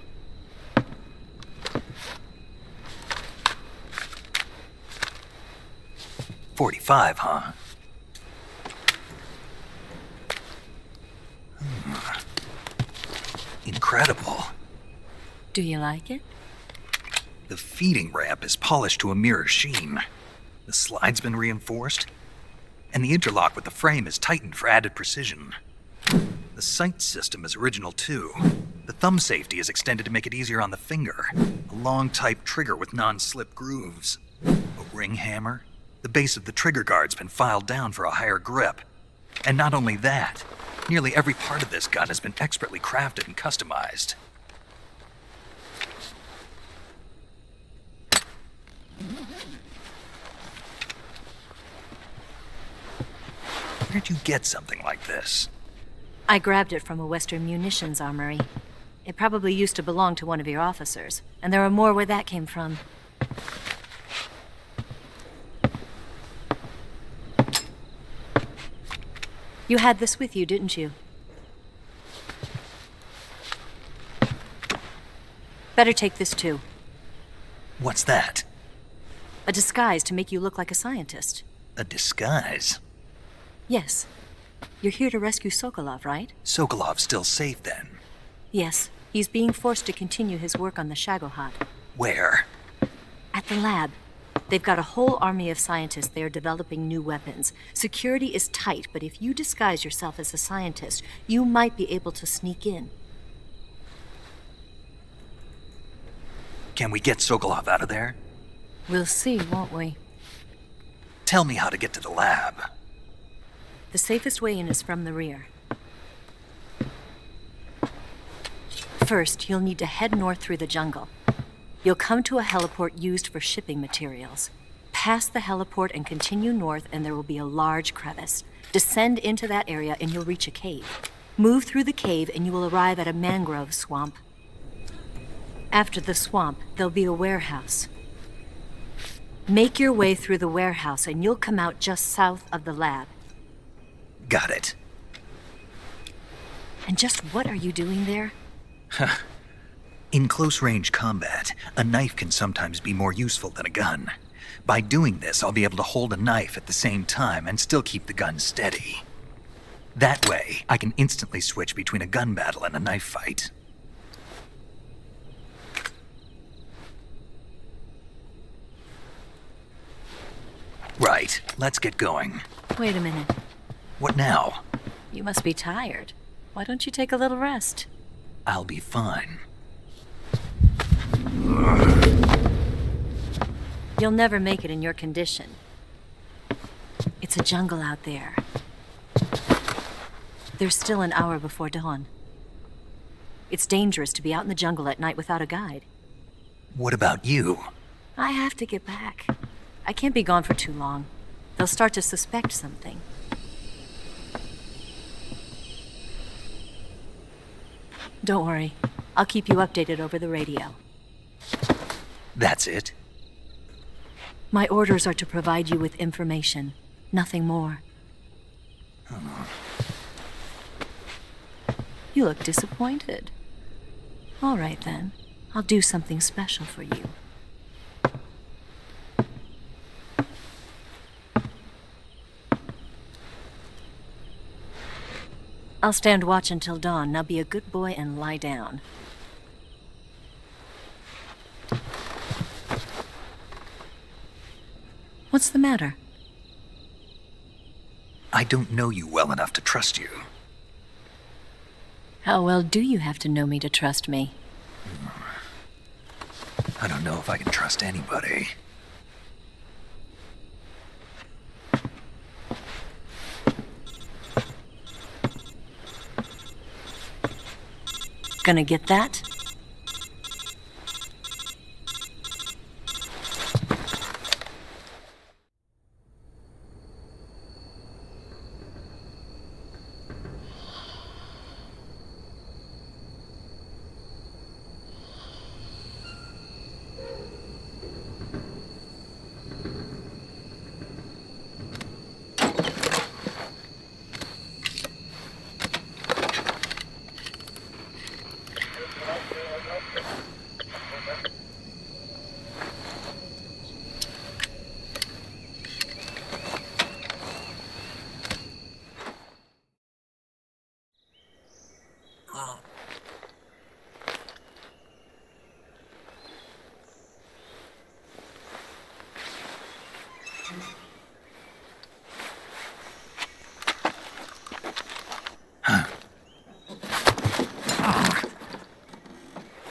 .45, huh? Incredible. Do you like it? The feeding ramp is polished to a mirror sheen. The slide's been reinforced, and the interlock with the frame is tightened for added precision. The sight system is original too. The thumb safety is extended to make it easier on the finger. A long type trigger with non-slip grooves. A ring hammer. The base of the trigger guard's been filed down for a higher grip. And not only that, nearly every part of this gun has been expertly crafted and customized. Where'd you get something like this? I grabbed it from a Western munitions armory. It probably used to belong to one of your officers, and there are more where that came from. You had this with you, didn't you? Better take this too. What's that? A disguise to make you look like a scientist. A disguise? Yes. You're here to rescue Sokolov, right? Sokolov's still safe then? Yes. He's being forced to continue his work on the Shagohod. Where? At the lab. They've got a whole army of scientists there developing new weapons. Security is tight, but if you disguise yourself as a scientist, you might be able to sneak in. Can we get Sokolov out of there? We'll see, won't we? Tell me how to get to the lab. The safest way in is from the rear. First, you'll need to head north through the jungle. You'll come to a heliport used for shipping materials. Pass the heliport and continue north, and there will be a large crevice. Descend into that area and you'll reach a cave. Move through the cave and you will arrive at a mangrove swamp. After the swamp, there'll be a warehouse. Make your way through the warehouse and you'll come out just south of the lab. Got it. And just what are you doing there? In close-range combat, a knife can sometimes be more useful than a gun. By doing this, I'll be able to hold a knife at the same time and still keep the gun steady. That way, I can instantly switch between a gun battle and a knife fight. Right, let's get going. Wait a minute. What now? You must be tired. Why don't you take a little rest? I'll be fine. You'll never make it in your condition. It's a jungle out there. There's still an hour before dawn. It's dangerous to be out in the jungle at night without a guide. What about you? I have to get back. I can't be gone for too long. They'll start to suspect something. Don't worry. I'll keep you updated over the radio. That's it? My orders are to provide you with information. Nothing more. You look disappointed. All right, then. I'll do something special for you. I'll stand watch until dawn. Now be a good boy and lie down. What's the matter? I don't know you well enough to trust you. How well do you have to know me to trust me? I don't know if I can trust anybody. Gonna get that?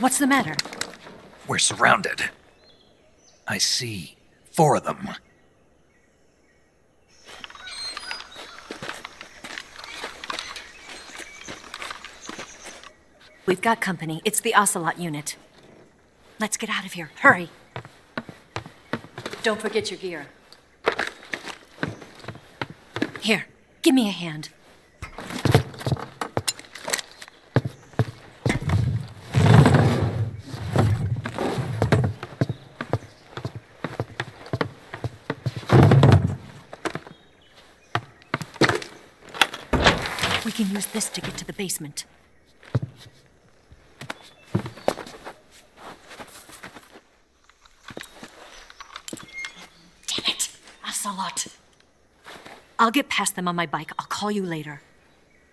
What's the matter? We're surrounded. I see 4 of them. We've got company. It's the Ocelot unit. Let's get out of here. Hurry. Don't forget your gear. Here, give me a hand. We can use this to get to the basement. Damn it! Ocelot. I'll get past them on my bike. I'll call you later.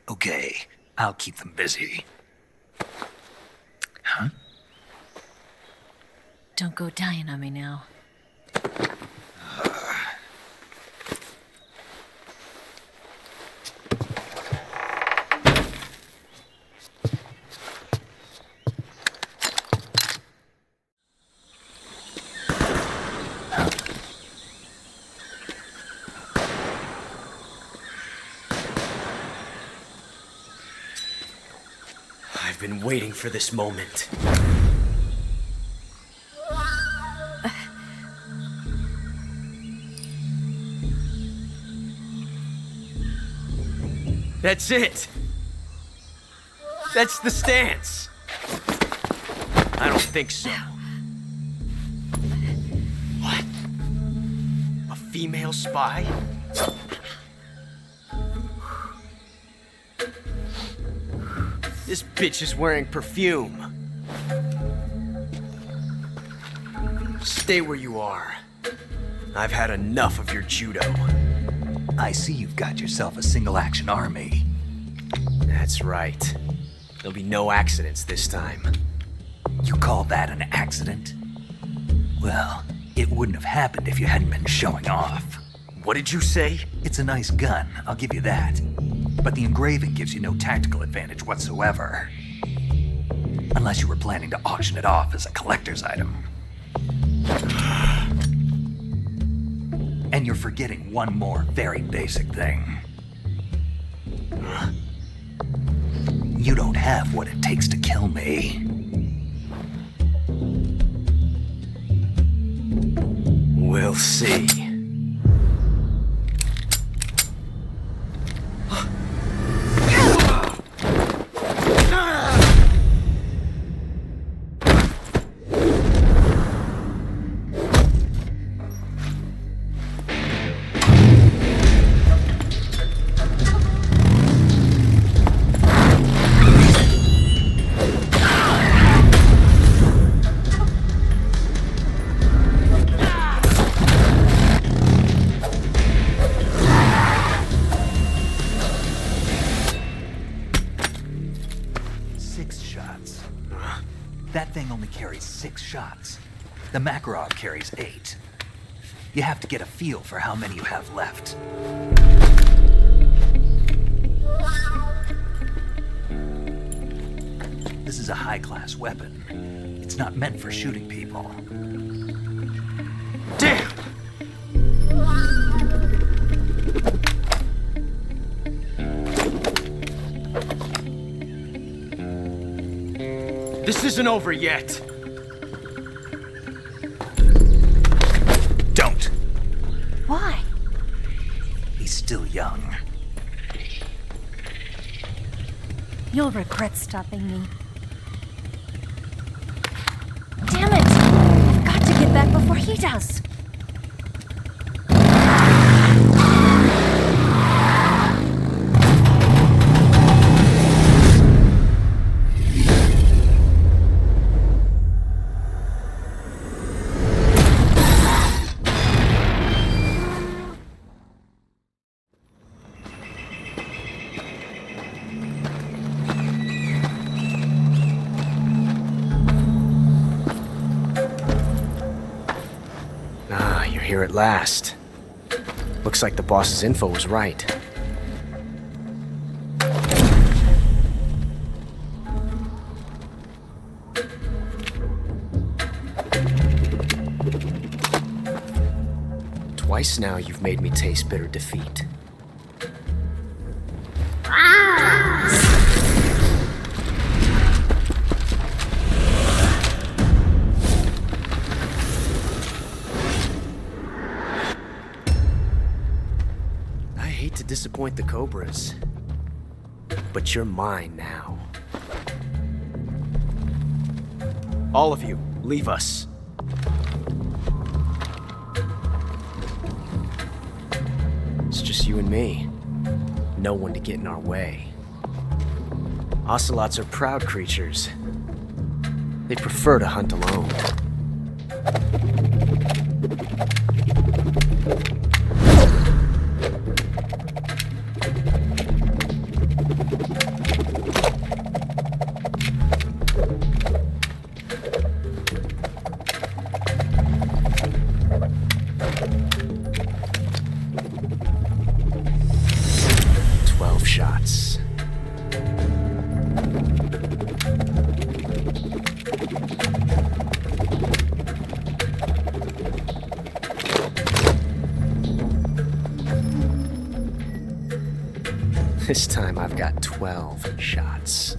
Okay, I'll keep them busy. Huh? Don't go dying on me now. I've been waiting for this moment. That's it. That's the stance. I don't think so. What? A female spy? This bitch is wearing perfume. Stay where you are. I've had enough of your judo. I see you've got yourself a single-action army. That's right. There'll be no accidents this time. You call that an accident? Well, it wouldn't have happened if you hadn't been showing off. What did you say? It's a nice gun, I'll give you that. But the engraving gives you no tactical advantage whatsoever. Unless you were planning to auction it off as a collector's item. And you're forgetting one more very basic thing. You don't have what it takes to kill me. We'll see. That thing only carries 6 shots. The Makarov carries 8. You have to get a feel for how many you have left. This is a high-class weapon. It's not meant for shooting people. Damn! This isn't over yet. Don't. Why? He's still young. You'll regret stopping me. Damn it! I've got to get back before he does. Here at last. Looks like the boss's info was right. Twice now you've made me taste bitter defeat. Disappoint the Cobras, but you're mine now. All of you, leave us. It's just you and me. No one to get in our way. Ocelots are proud creatures. They prefer to hunt alone. Shots. This time I've got 12 shots.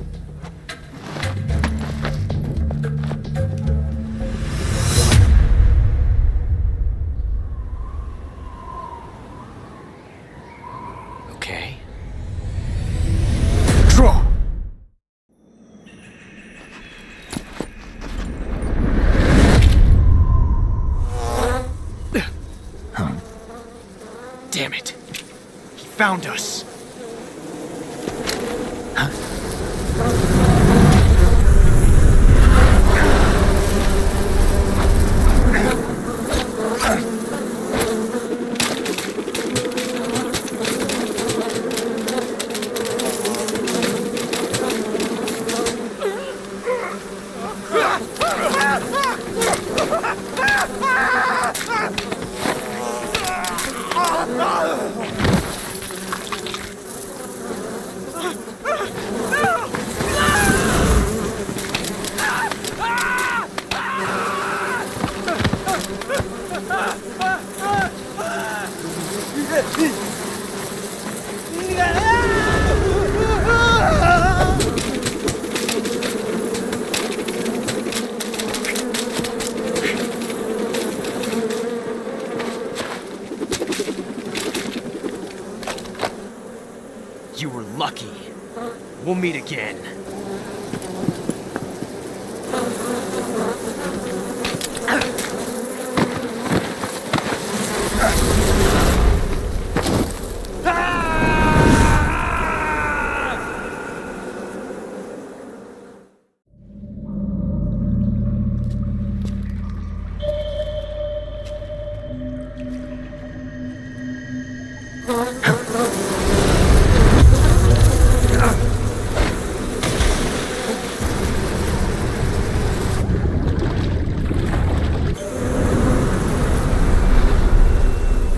Okay. Draw! Damn it. He found us. You were lucky. We'll meet again.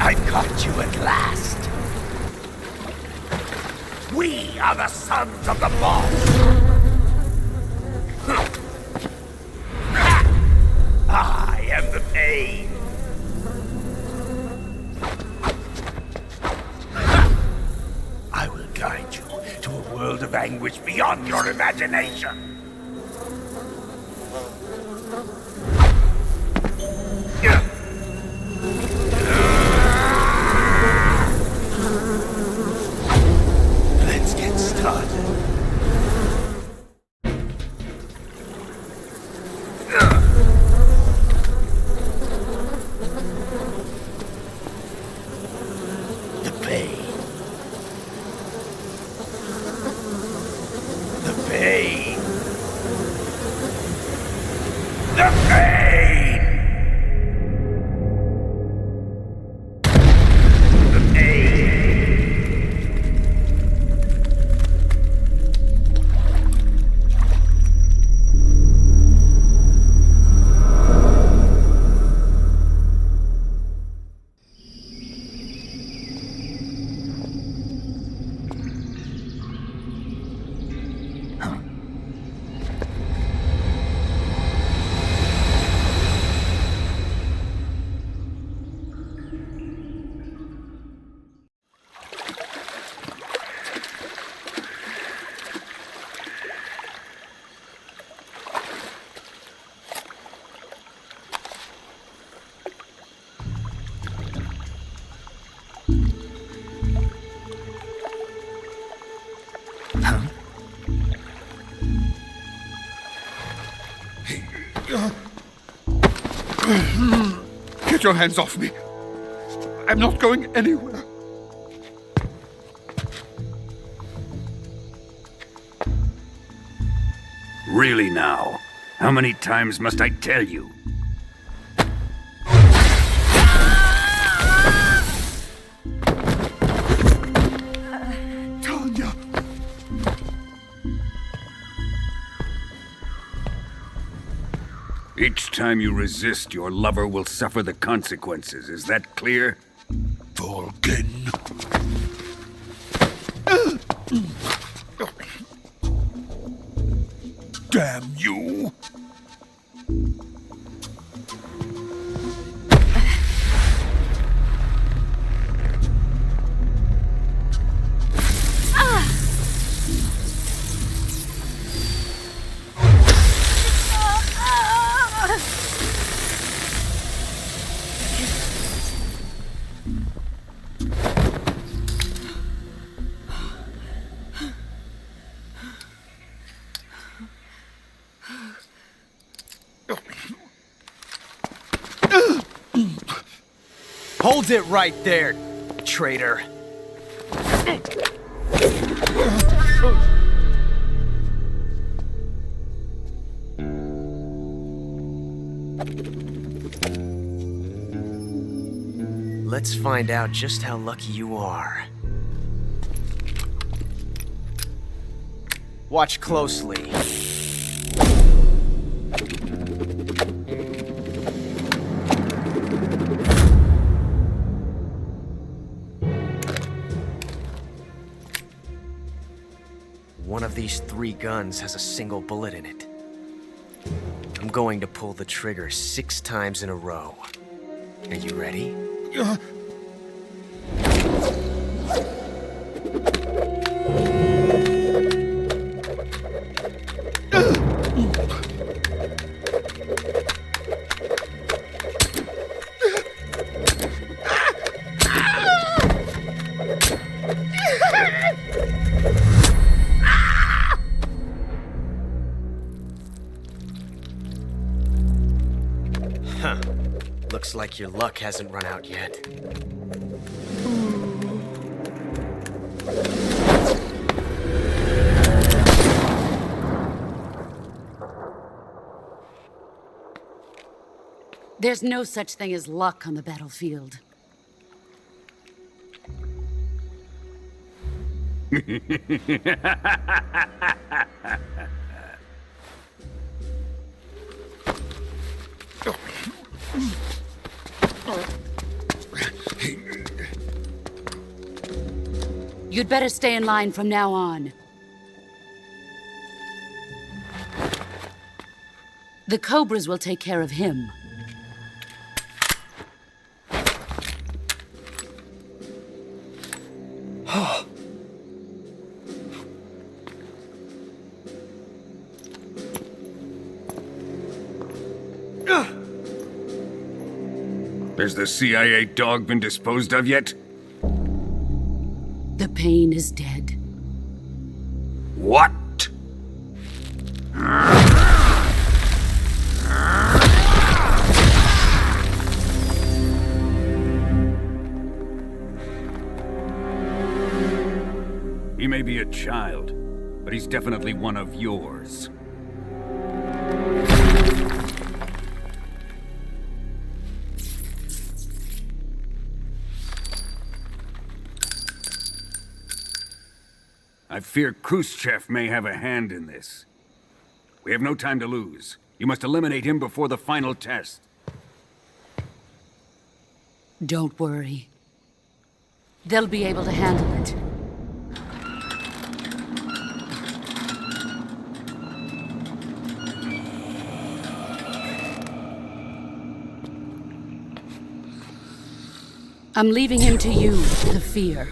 I've caught you at last. We are the sons of the boss. I am the pain. I will guide you to a world of anguish beyond your imagination. Let's get started. The pain. The pain. The pain. The pain. Get your hands off me. I'm not going anywhere. Really now? How many times must I tell you? Tanya. Each time you resist, your lover will suffer the consequences. Is that clear? Volgin. Damn you! Hold it right there, traitor. Let's find out just how lucky you are. Watch closely. One of these 3 guns has a single bullet in it. I'm going to pull the trigger 6 times in a row. Are you ready? Looks like your luck hasn't run out yet. There's no such thing as luck on the battlefield. You'd better stay in line from now on. The Cobras will take care of him. Has the CIA dog been disposed of yet? The pain is dead. What? He may be a child, but he's definitely one of yours. I fear Khrushchev may have a hand in this. We have no time to lose. You must eliminate him before the final test. Don't worry. They'll be able to handle it. I'm leaving him to you, the fear.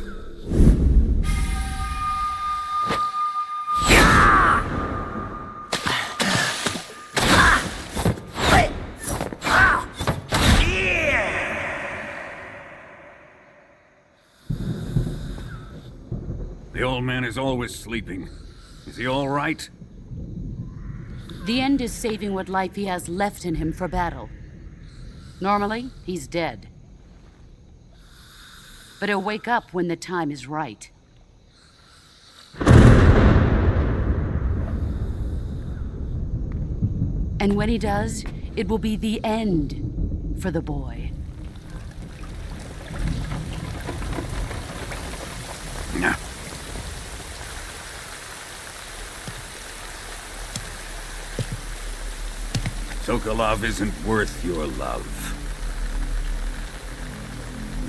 The old man is always sleeping. Is he all right? The end is saving what life he has left in him for battle. Normally, he's dead. But he'll wake up when the time is right. And when he does, it will be the end for the boy. No. Sokolov isn't worth your love.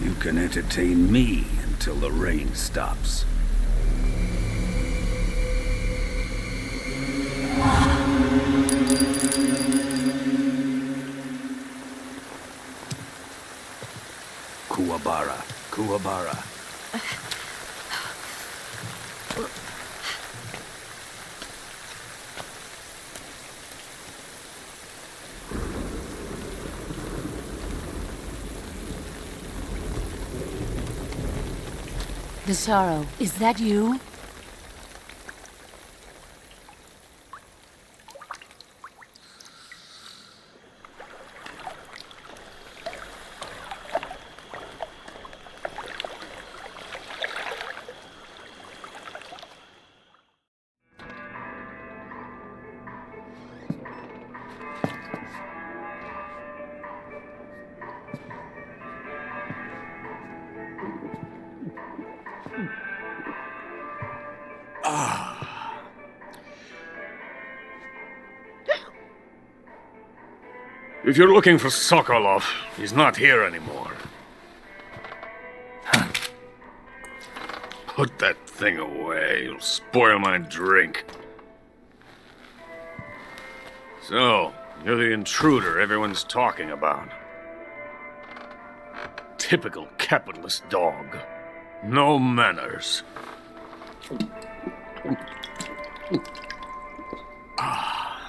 You can entertain me until the rain stops. Kuwabara, Kuwabara. The Sorrow, is that you? If you're looking for Sokolov, he's not here anymore. Put that thing away, you'll spoil my drink. So, you're the intruder everyone's talking about. Typical capitalist dog. No manners.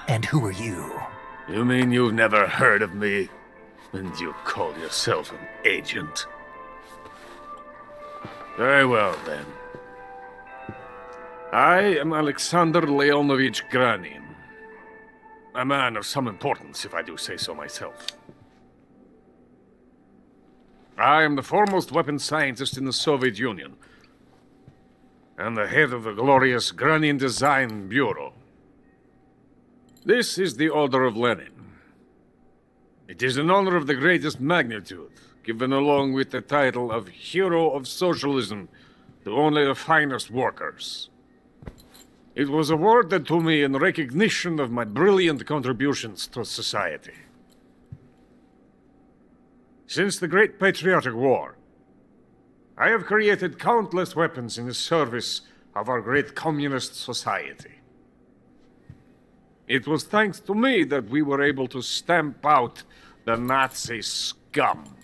And who are you? You mean you've never heard of me? And you call yourself an agent? Very well, then. I am Alexander Leonovich Granin. A man of some importance, if I do say so myself. I am the foremost weapons scientist in the Soviet Union, and the head of the glorious Granin Design Bureau. This is the Order of Lenin. It is an honor of the greatest magnitude, given along with the title of Hero of Socialism to only the finest workers. It was awarded to me in recognition of my brilliant contributions to society. Since the Great Patriotic War, I have created countless weapons in the service of our great communist society. It was thanks to me that we were able to stamp out the Nazi scum.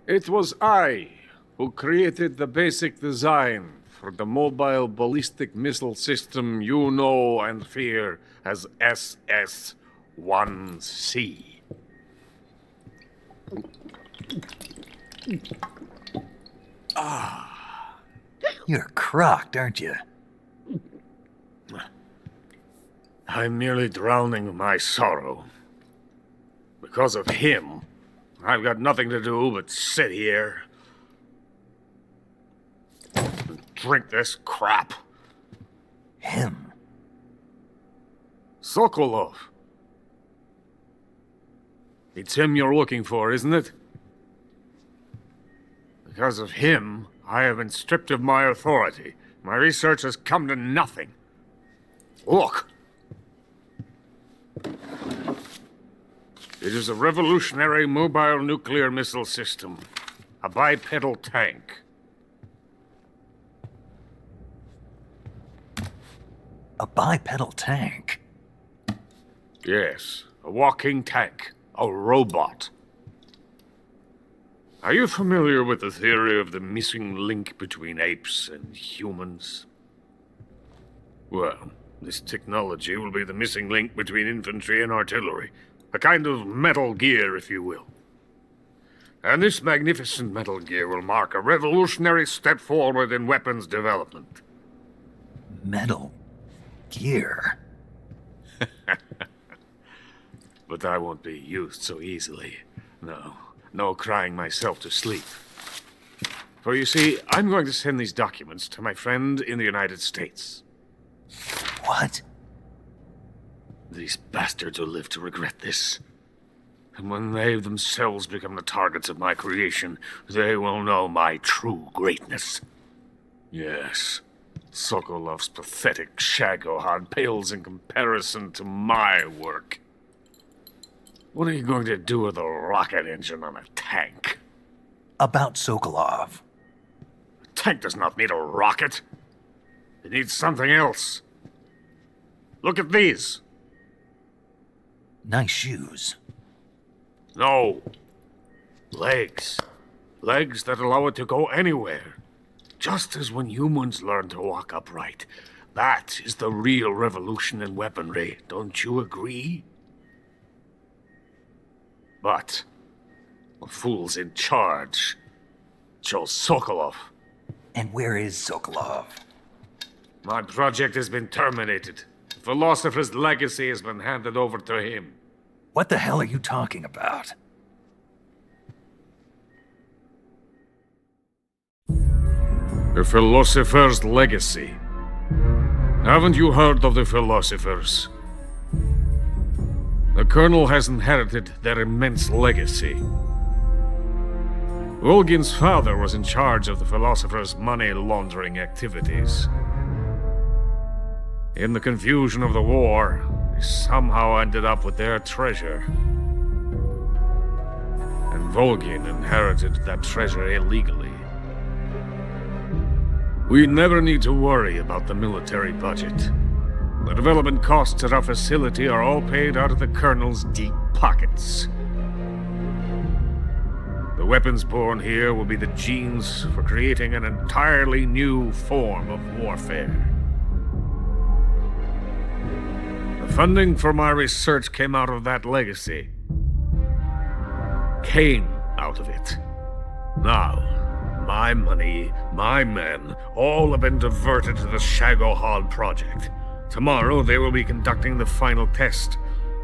It was I who created the basic design for the mobile ballistic missile system you know and fear as SS-1C. You're crocked, aren't you? I'm merely drowning my sorrow. Because of him, I've got nothing to do but sit here and drink this crap. Him? Sokolov. It's him you're looking for, isn't it? Because of him, I have been stripped of my authority. My research has come to nothing. Look. It is a revolutionary mobile nuclear missile system. A bipedal tank. A bipedal tank? Yes, a walking tank. A robot. Are you familiar with the theory of the missing link between apes and humans? Well, this technology will be the missing link between infantry and artillery. A kind of Metal Gear, if you will. And this magnificent Metal Gear will mark a revolutionary step forward in weapons development. Metal Gear? But I won't be used so easily. No crying myself to sleep. For you see, I'm going to send these documents to my friend in the United States. What? These bastards will live to regret this. And when they themselves become the targets of my creation, they will know my true greatness. Yes, Sokolov's pathetic Shagohod pales in comparison to my work. What are you going to do with a rocket engine on a tank? About Sokolov. A tank does not need a rocket. It needs something else. Look at these. Nice shoes. No. Legs. Legs that allow it to go anywhere. Just as when humans learn to walk upright. That is the real revolution in weaponry. Don't you agree? But the fool's in charge. Joe Sokolov. And where is Sokolov? My project has been terminated. The philosopher's legacy has been handed over to him. What the hell are you talking about? The philosopher's legacy. Haven't you heard of the philosophers? The Colonel has inherited their immense legacy. Volgin's father was in charge of the philosophers' money laundering activities. In the confusion of the war, he somehow ended up with their treasure. And Volgin inherited that treasure illegally. We never need to worry about the military budget. The development costs at our facility are all paid out of the Colonel's deep pockets. The weapons born here will be the genes for creating an entirely new form of warfare. The funding for my research came out of that legacy. Came out of it. Now, my money, my men, all have been diverted to the Shagohod project. Tomorrow, they will be conducting the final test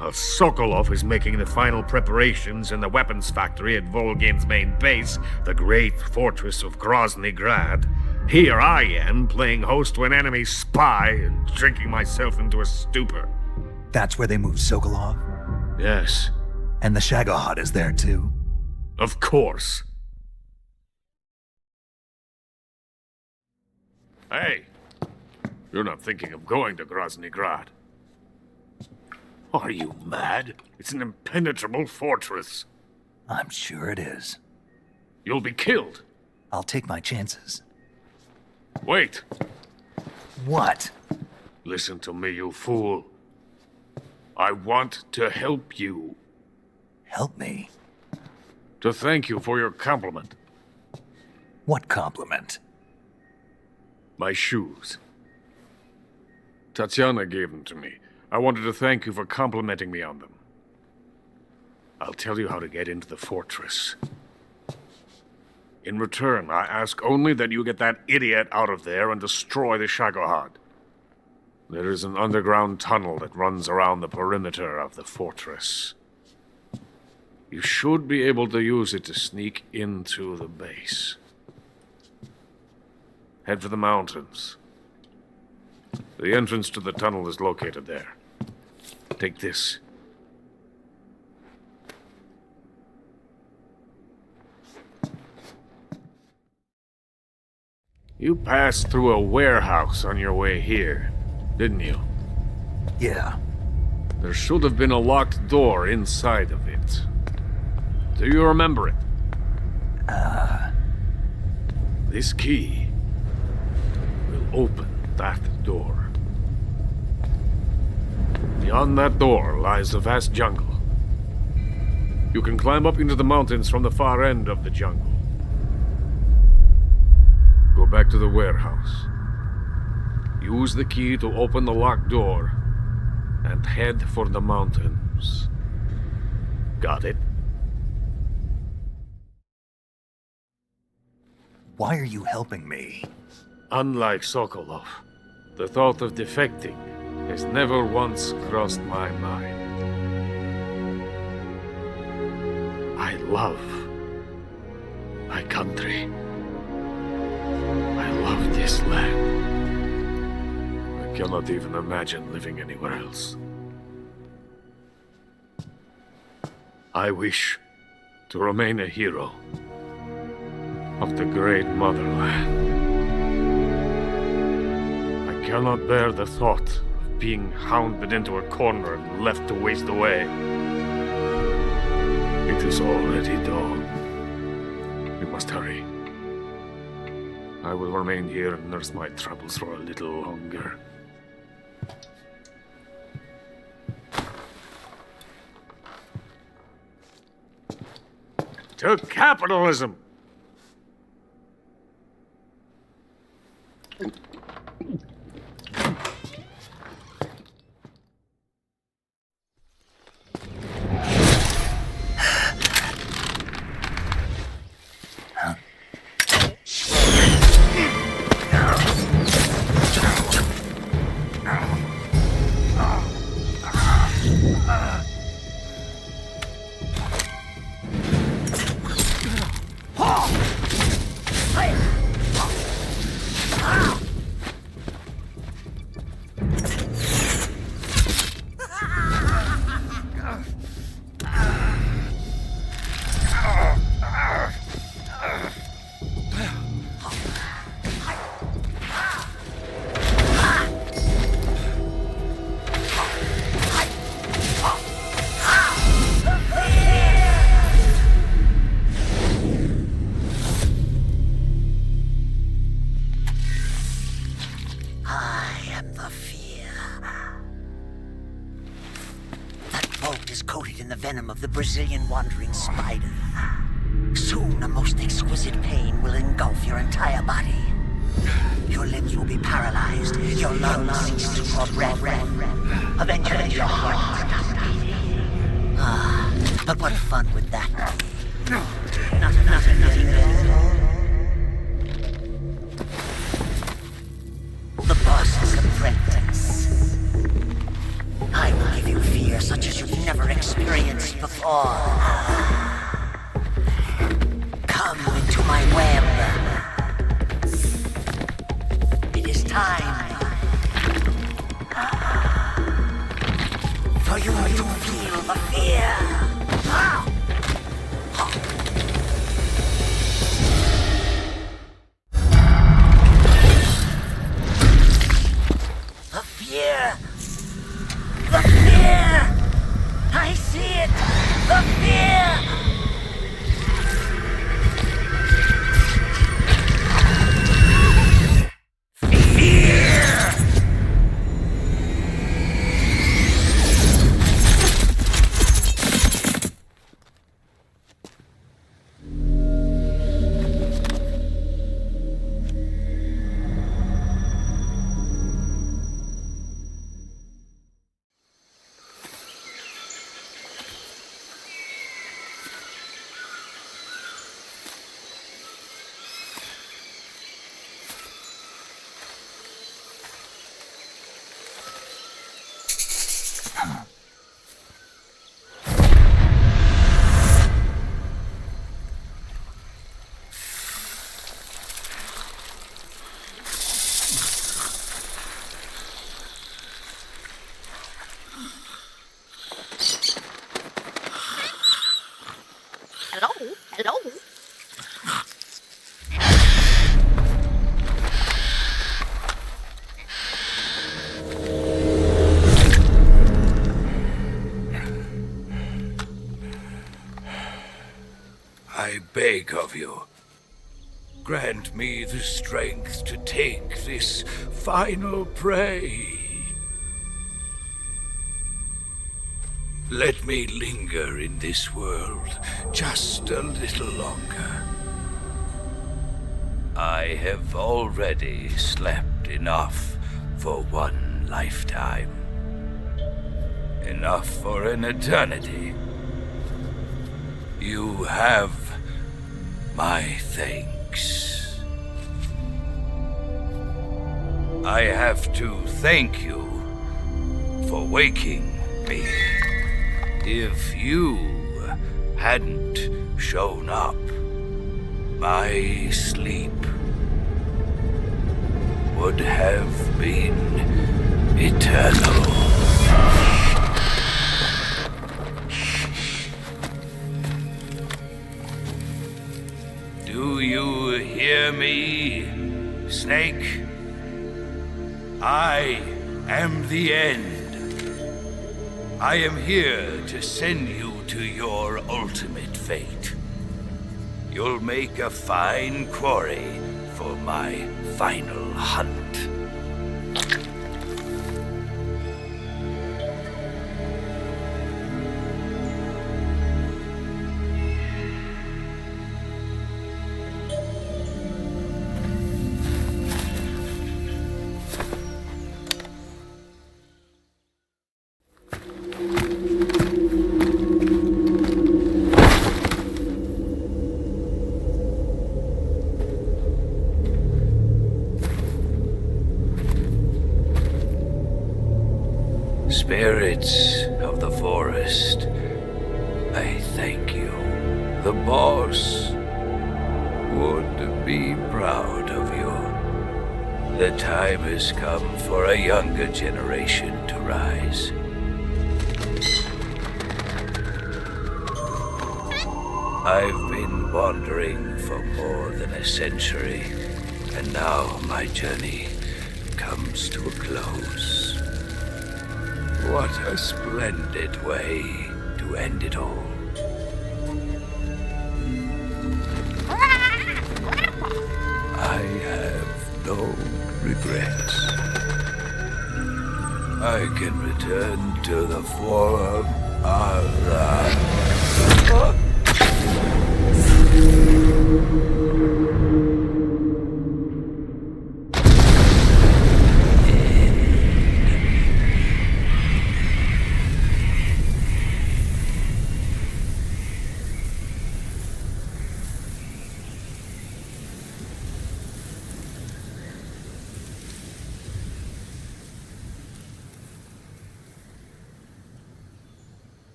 While Sokolov is making the final preparations in the weapons factory at Volgin's main base, the great fortress of Groznyj Grad, here I am playing host to an enemy spy and drinking myself into a stupor. That's where they moved Sokolov? Yes. And the Shagohod is there too? Of course. Hey, you're not thinking of going to Groznyj Grad. Are you mad? It's an impenetrable fortress. I'm sure it is. You'll be killed. I'll take my chances. Wait. What? Listen to me, you fool. I want to help you. Help me? To thank you for your compliment. What compliment? My shoes. Tatiana gave them to me. I wanted to thank you for complimenting me on them. I'll tell you how to get into the fortress. In return, I ask only that you get that idiot out of there and destroy the Shagohod. There is an underground tunnel that runs around the perimeter of the fortress. You should be able to use it to sneak into the base. Head for the mountains. The entrance to the tunnel is located there. Take this. You passed through a warehouse on your way here, didn't you? Yeah. There should have been a locked door inside of it. Do you remember it? This key will open that door. Beyond that door lies a vast jungle. You can climb up into the mountains from the far end of the jungle. Go back to the warehouse. Use the key to open the locked door and head for the mountains. Got it? Why are you helping me? Unlike Sokolov, the thought of defecting has never once crossed my mind. I love my country. I love this land. I cannot even imagine living anywhere else. I wish to remain a hero of the great motherland. I cannot bear the thought of being hounded into a corner and left to waste away. It is already dawn. We must hurry. I will remain here and nurse my troubles for a little longer. To capitalism! Of the Brazilian wandering spider. Soon a most exquisite pain will engulf your entire body. Your limbs will be paralyzed, your lungs cease to draw breath. Eventually your heart stops beating. But what fun would that be? Not the boss's apprentice. I will give you fierce such as you've never experienced before. Come into my web. It is time for you to feel the fear. The fear! The fear! I see it! The fear! Hello? I beg of you, grant me the strength to take this final prey. Let me linger in this world just a little longer. I have already slept enough for one lifetime. Enough for an eternity. You have my thanks. I have to thank you for waking me. If you hadn't shown up, my sleep would have been eternal. Do you hear me, Snake? I am the end. I am here to send you to your ultimate fate. You'll make a fine quarry for my final hunt. Spirits of the forest, I thank you. The boss would be proud of you. The time has come for a younger generation to rise. I've been wandering for more than a century, and now my journey comes to a close. What a splendid way to end it all. I have no regrets. I can return to the Forum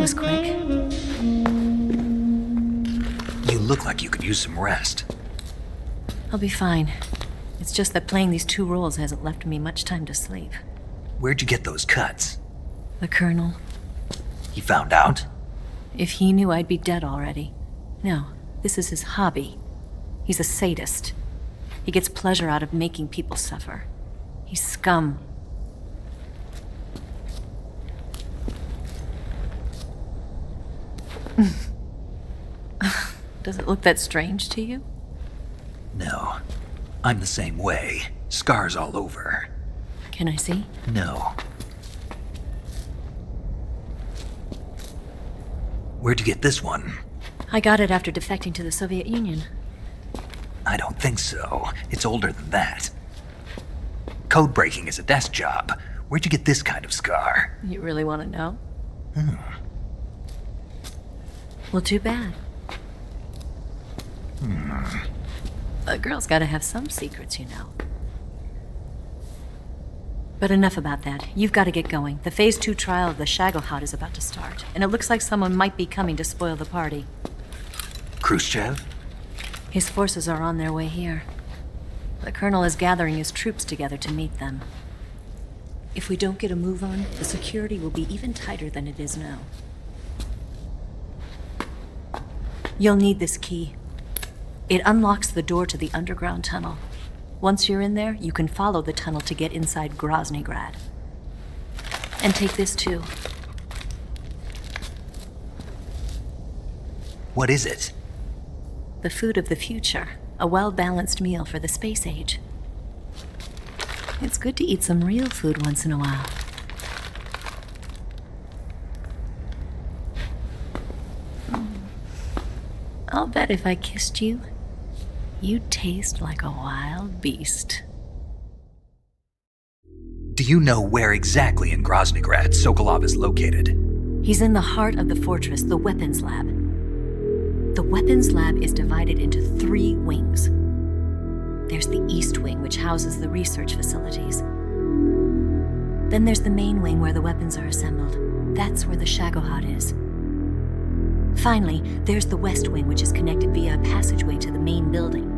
was quick. You look like you could use some rest. I'll be fine. It's just that playing these 2 roles hasn't left me much time to sleep. Where'd you get those cuts? The Colonel. He found out? If he knew, I'd be dead already. No, this is his hobby. He's a sadist. He gets pleasure out of making people suffer. He's scum. Does it look that strange to you? No. I'm the same way. Scars all over. Can I see? No. Where'd you get this one? I got it after defecting to the Soviet Union. I don't think so. It's older than that. Code breaking is a desk job. Where'd you get this kind of scar? You really want to know? Well, too bad. A girl's gotta have some secrets, you know. But enough about that. You've got to get going. The Phase 2 trial of the Shagohod is about to start, and it looks like someone might be coming to spoil the party. Khrushchev? His forces are on their way here. The Colonel is gathering his troops together to meet them. If we don't get a move on, the security will be even tighter than it is now. You'll need this key. It unlocks the door to the underground tunnel. Once you're in there, you can follow the tunnel to get inside Groznyj. And take this too. What is it? The food of the future. A well-balanced meal for the space age. It's good to eat some real food once in a while. I'll bet if I kissed you, you'd taste like a wild beast. Do you know where exactly in Groznyj Sokolov is located? He's in the heart of the fortress, the weapons lab. The weapons lab is divided into 3 wings. There's the East Wing, which houses the research facilities. Then there's the main wing where the weapons are assembled. That's where the Shagohod is. Finally, there's the West Wing, which is connected via a passageway to the main building.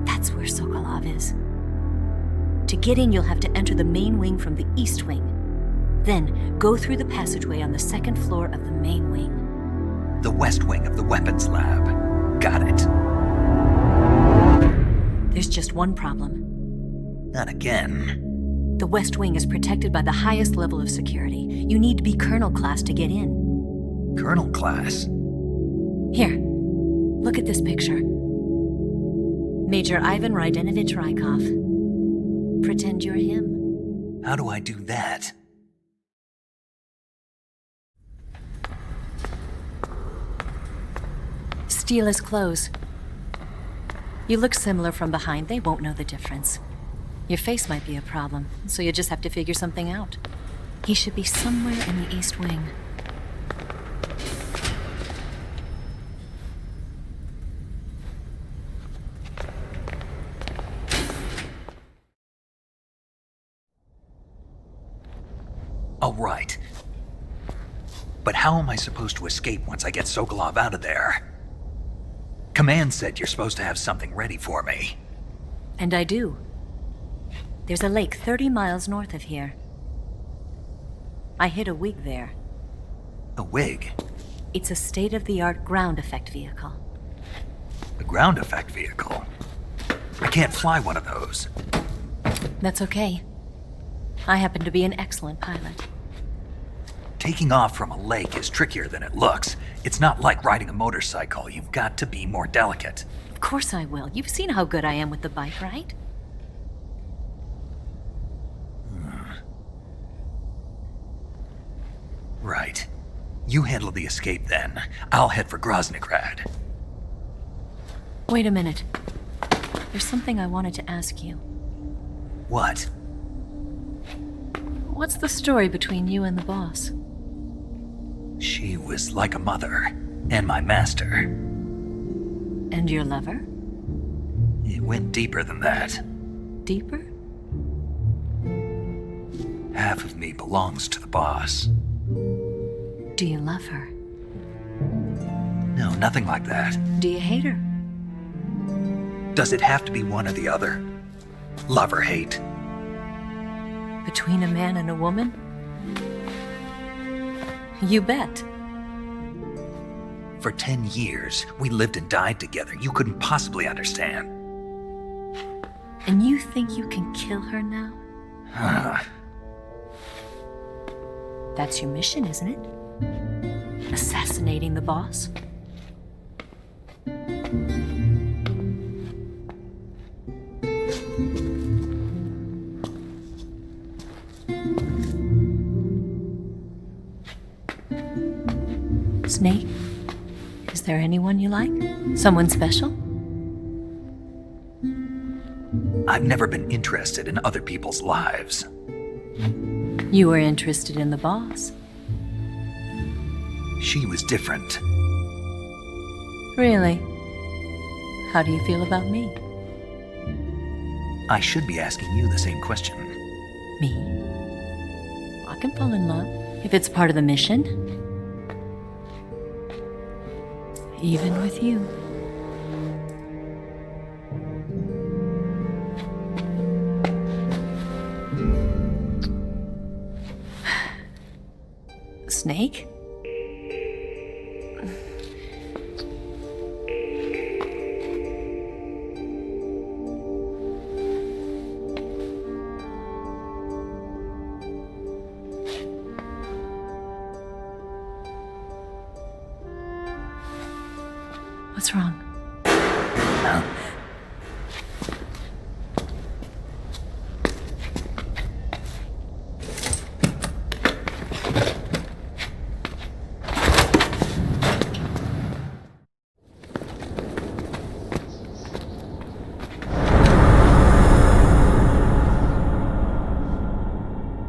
That's where Sokolov is. To get in, you'll have to enter the main wing from the East Wing. Then, go through the passageway on the 2nd floor of the main wing. The West Wing of the weapons lab. Got it. There's just one problem. Not again. The West Wing is protected by the highest level of security. You need to be Colonel class to get in. Colonel class? Here, look at this picture. Major Ivan Rydenovich Rykov. Pretend you're him. How do I do that? Steal his clothes. You look similar from behind. They won't know the difference. Your face might be a problem, so you just have to figure something out. He should be somewhere in the East Wing. All right. But how am I supposed to escape once I get Sokolov out of there? Command said you're supposed to have something ready for me. And I do. There's a lake 30 miles north of here. I hid a wig there. A wig? It's a state-of-the-art ground effect vehicle. A ground effect vehicle? I can't fly one of those. That's okay. I happen to be an excellent pilot. Taking off from a lake is trickier than it looks. It's not like riding a motorcycle. You've got to be more delicate. Of course I will. You've seen how good I am with the bike, right? Right. You handle the escape then. I'll head for Groznyj. Wait a minute. There's something I wanted to ask you. What? What's the story between you and the boss? She was like a mother, and my master. And your lover? It went deeper than that. Deeper? Half of me belongs to the boss. Do you love her? No, nothing like that. Do you hate her? Does it have to be one or the other? Love or hate? Between a man and a woman? You bet. For 10 years, we lived and died together. You couldn't possibly understand. And you think you can kill her now? That's your mission, isn't it? Assassinating the boss? Snake? Is there anyone you like? Someone special? I've never been interested in other people's lives. You were interested in the boss. She was different. Really? How do you feel about me? I should be asking you the same question. Me? I can fall in love if it's part of the mission. Even with you. Snake? What's wrong?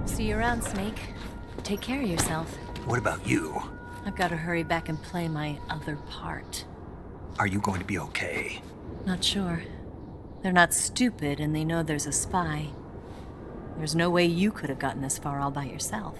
See you around, Snake. Take care of yourself. What about you? I've got to hurry back and play my other part. Are you going to be okay? Not sure. They're not stupid, and they know there's a spy. There's no way you could have gotten this far all by yourself.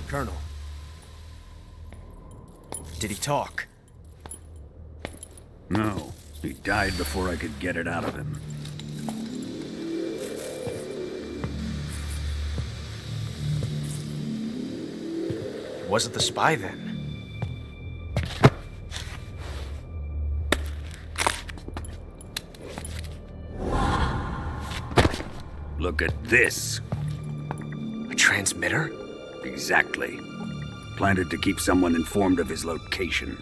Colonel. Did he talk? No. He died before I could get it out of him. Wasn't the spy then? Look at this. A transmitter? Exactly. Planted to keep someone informed of his location.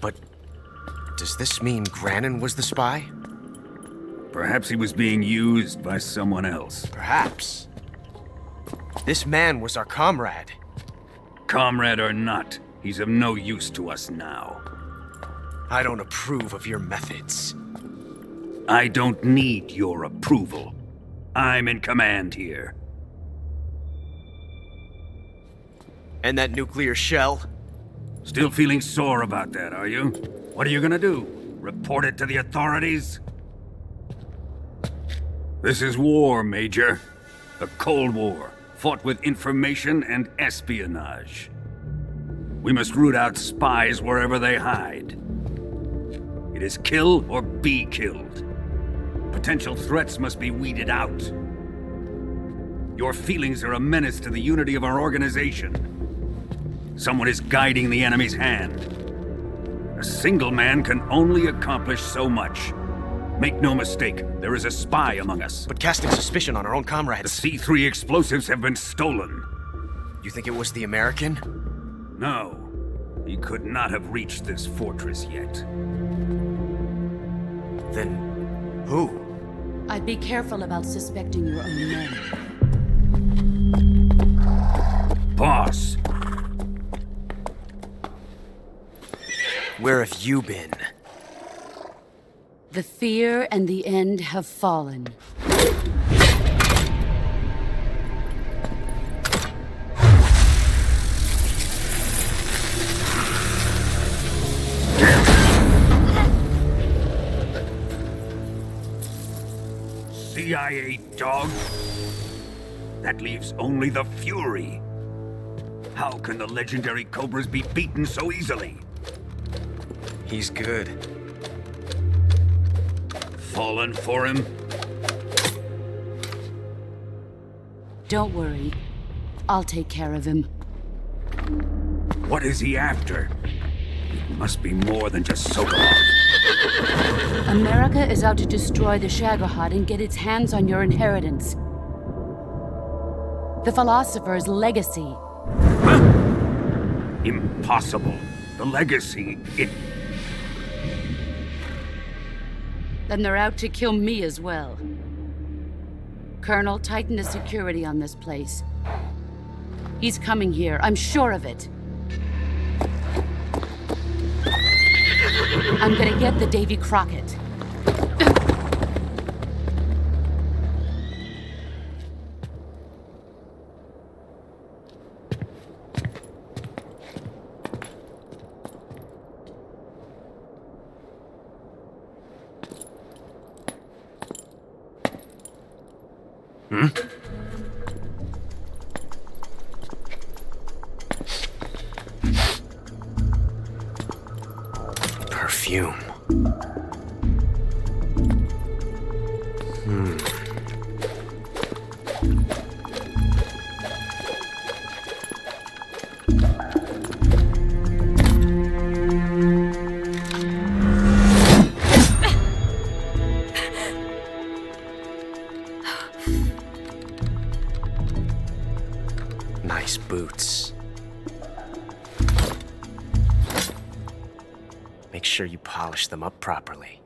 But does this mean Granin was the spy? Perhaps he was being used by someone else. Perhaps. This man was our comrade. Comrade or not, he's of no use to us now. I don't approve of your methods. I don't need your approval. I'm in command here. And that nuclear shell? Still feeling sore about that, are you? What are you gonna do? Report it to the authorities? This is war, Major. A Cold War, fought with information and espionage. We must root out spies wherever they hide. It is kill or be killed. Potential threats must be weeded out. Your feelings are a menace to the unity of our organization. Someone is guiding the enemy's hand. A single man can only accomplish so much. Make no mistake, there is a spy among us. But casting suspicion on our own comrades... The C3 explosives have been stolen. You think it was the American? No. He could not have reached this fortress yet. Then... who? I'd be careful about suspecting your own men. Boss! Where have you been? The fear and the end have fallen. CIA dog? That leaves only the Fury. How can the legendary Cobras be beaten so easily? He's good. Fallen for him? Don't worry. I'll take care of him. What is he after? It must be more than just Sokolov. America is out to destroy the Shagohod and get its hands on your inheritance. The philosopher's legacy. Impossible. The legacy, Then they're out to kill me as well. Colonel, tighten the security on this place. He's coming here, I'm sure of it. I'm gonna get the Davy Crockett. Perfume. Nice boots. Make sure you polish them up properly.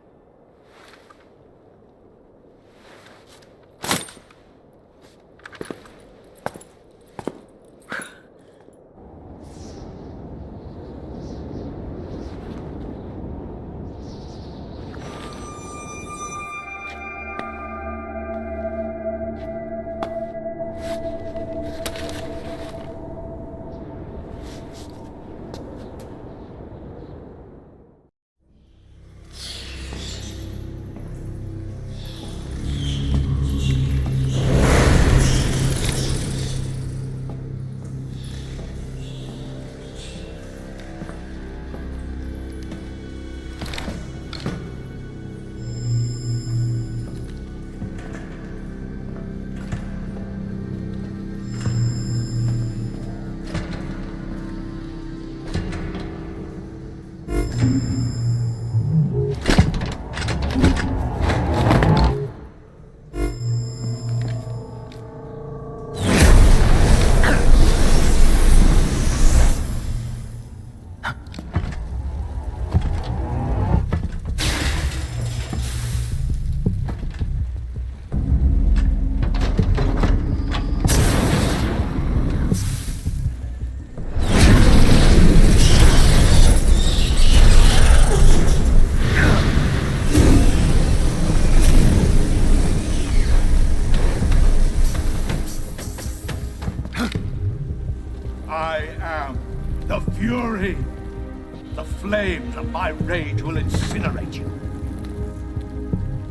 the flames of my rage will incinerate you.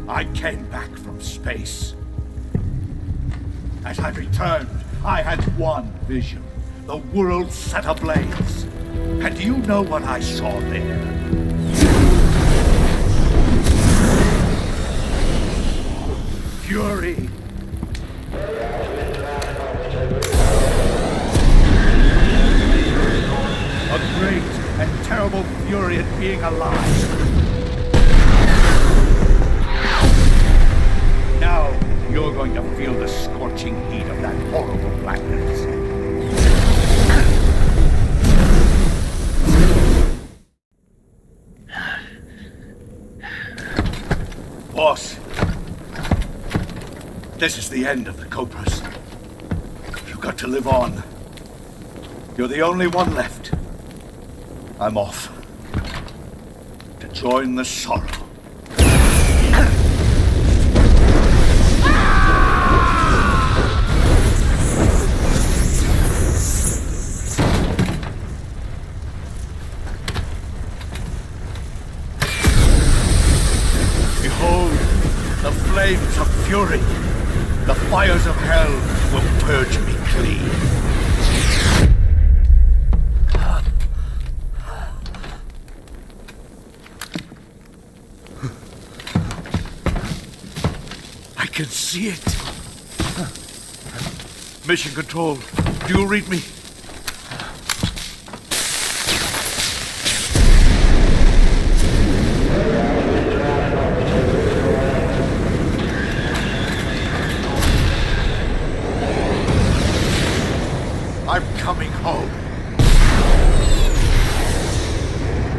I came back from space. As I returned, I had one vision. The world set ablaze. And do you know what I saw there? Fury. A great and terrible fury at being alive. Now you're going to feel the scorching heat of that horrible blackness. Boss, this is the end of the Cobras. You've got to live on. You're the only one left. I'm off to join the sorrow. Behold, the flames of fury. The fires of hell will purge me clean. I can see it. Mission Control, do you read me? I'm coming home.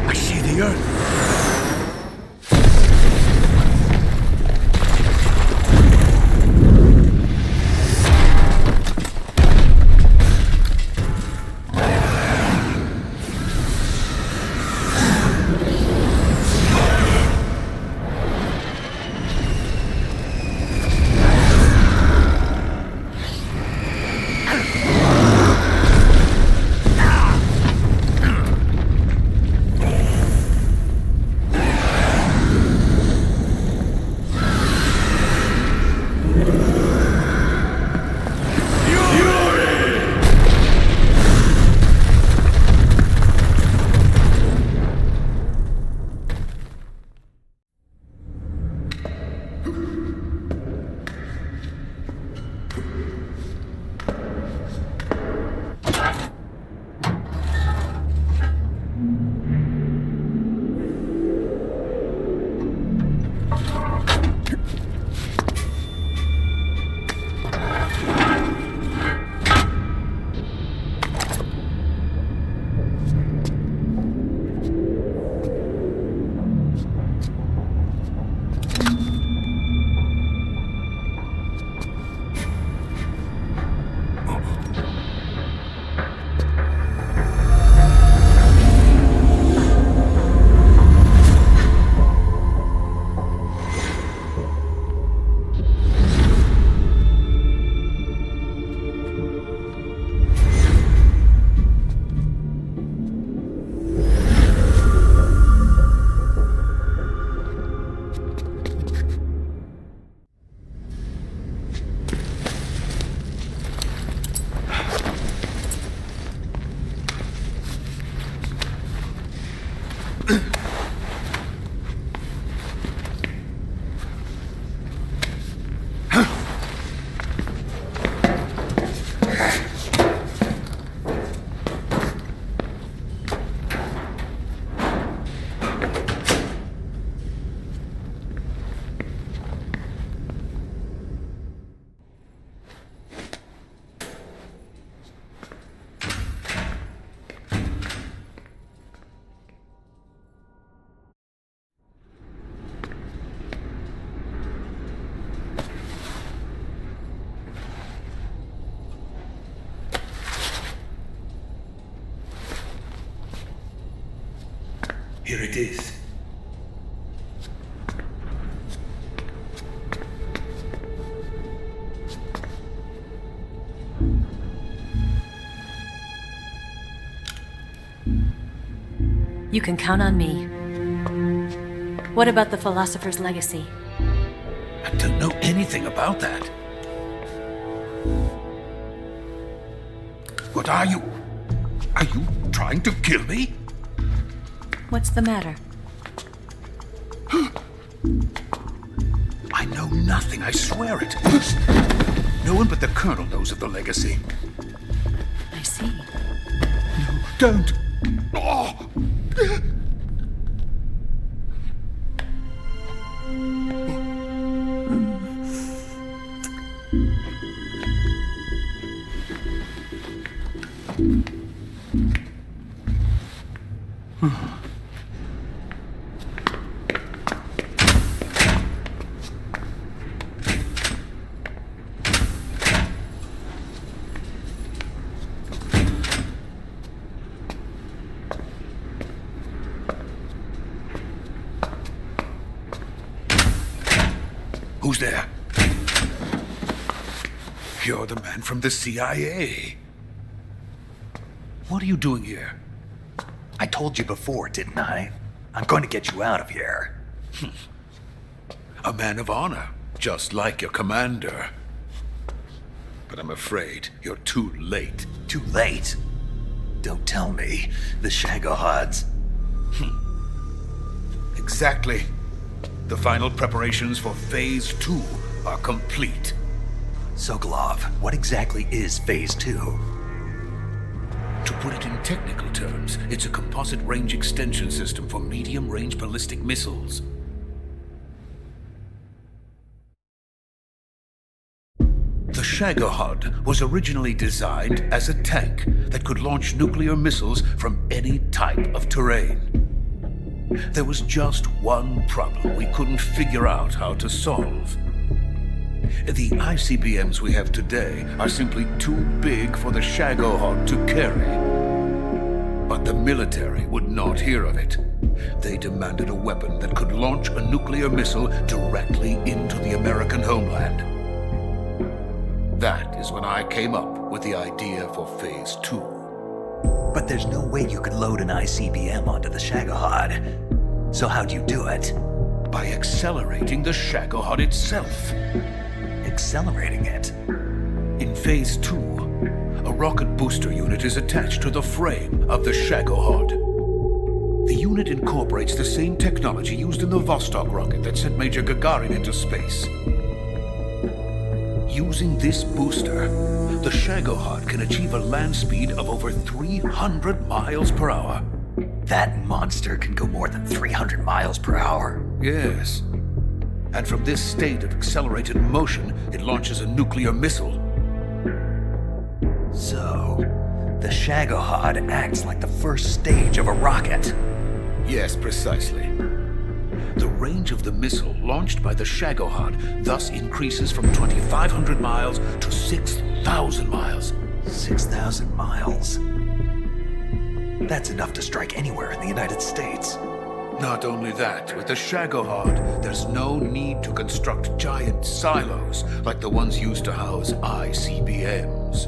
I see the Earth. Here it is. You can count on me. What about the Philosopher's Legacy? I don't know anything about that. What are you? Are you trying to kill me? What's the matter? I know nothing, I swear it. No one but the Colonel knows of the legacy. I see. No, don't. Oh. Who's there? You're the man from the CIA. What are you doing here? I told you before, didn't I? I'm going to get you out of here. A man of honor, just like your commander. But I'm afraid you're too late. Too late? Don't tell me. The Shagohods. Exactly. The final preparations for Phase 2 are complete. Sokolov, what exactly is Phase 2? To put it in technical terms, it's a composite range extension system for medium-range ballistic missiles. The Shagohod was originally designed as a tank that could launch nuclear missiles from any type of terrain. There was just one problem we couldn't figure out how to solve. The ICBMs we have today are simply too big for the Shagohod to carry. But the military would not hear of it. They demanded a weapon that could launch a nuclear missile directly into the American homeland. That is when I came up with the idea for Phase 2. But there's no way you could load an ICBM onto the Shagohod. So how'd you do it? By accelerating the Shagohod itself. Accelerating it? In Phase 2, a rocket booster unit is attached to the frame of the Shagohod. The unit incorporates the same technology used in the Vostok rocket that sent Major Gagarin into space. Using this booster, the Shagohod can achieve a land speed of over 300 miles per hour. That monster can go more than 300 miles per hour? Yes. And from this state of accelerated motion, it launches a nuclear missile. So, the Shagohod acts like the first stage of a rocket. Yes, precisely. The range of the missile launched by the Shagohod thus increases from 2,500 miles to 6,000 miles. 6,000 miles? That's enough to strike anywhere in the United States. Not only that, with the Shagohod, there's no need to construct giant silos like the ones used to house ICBMs.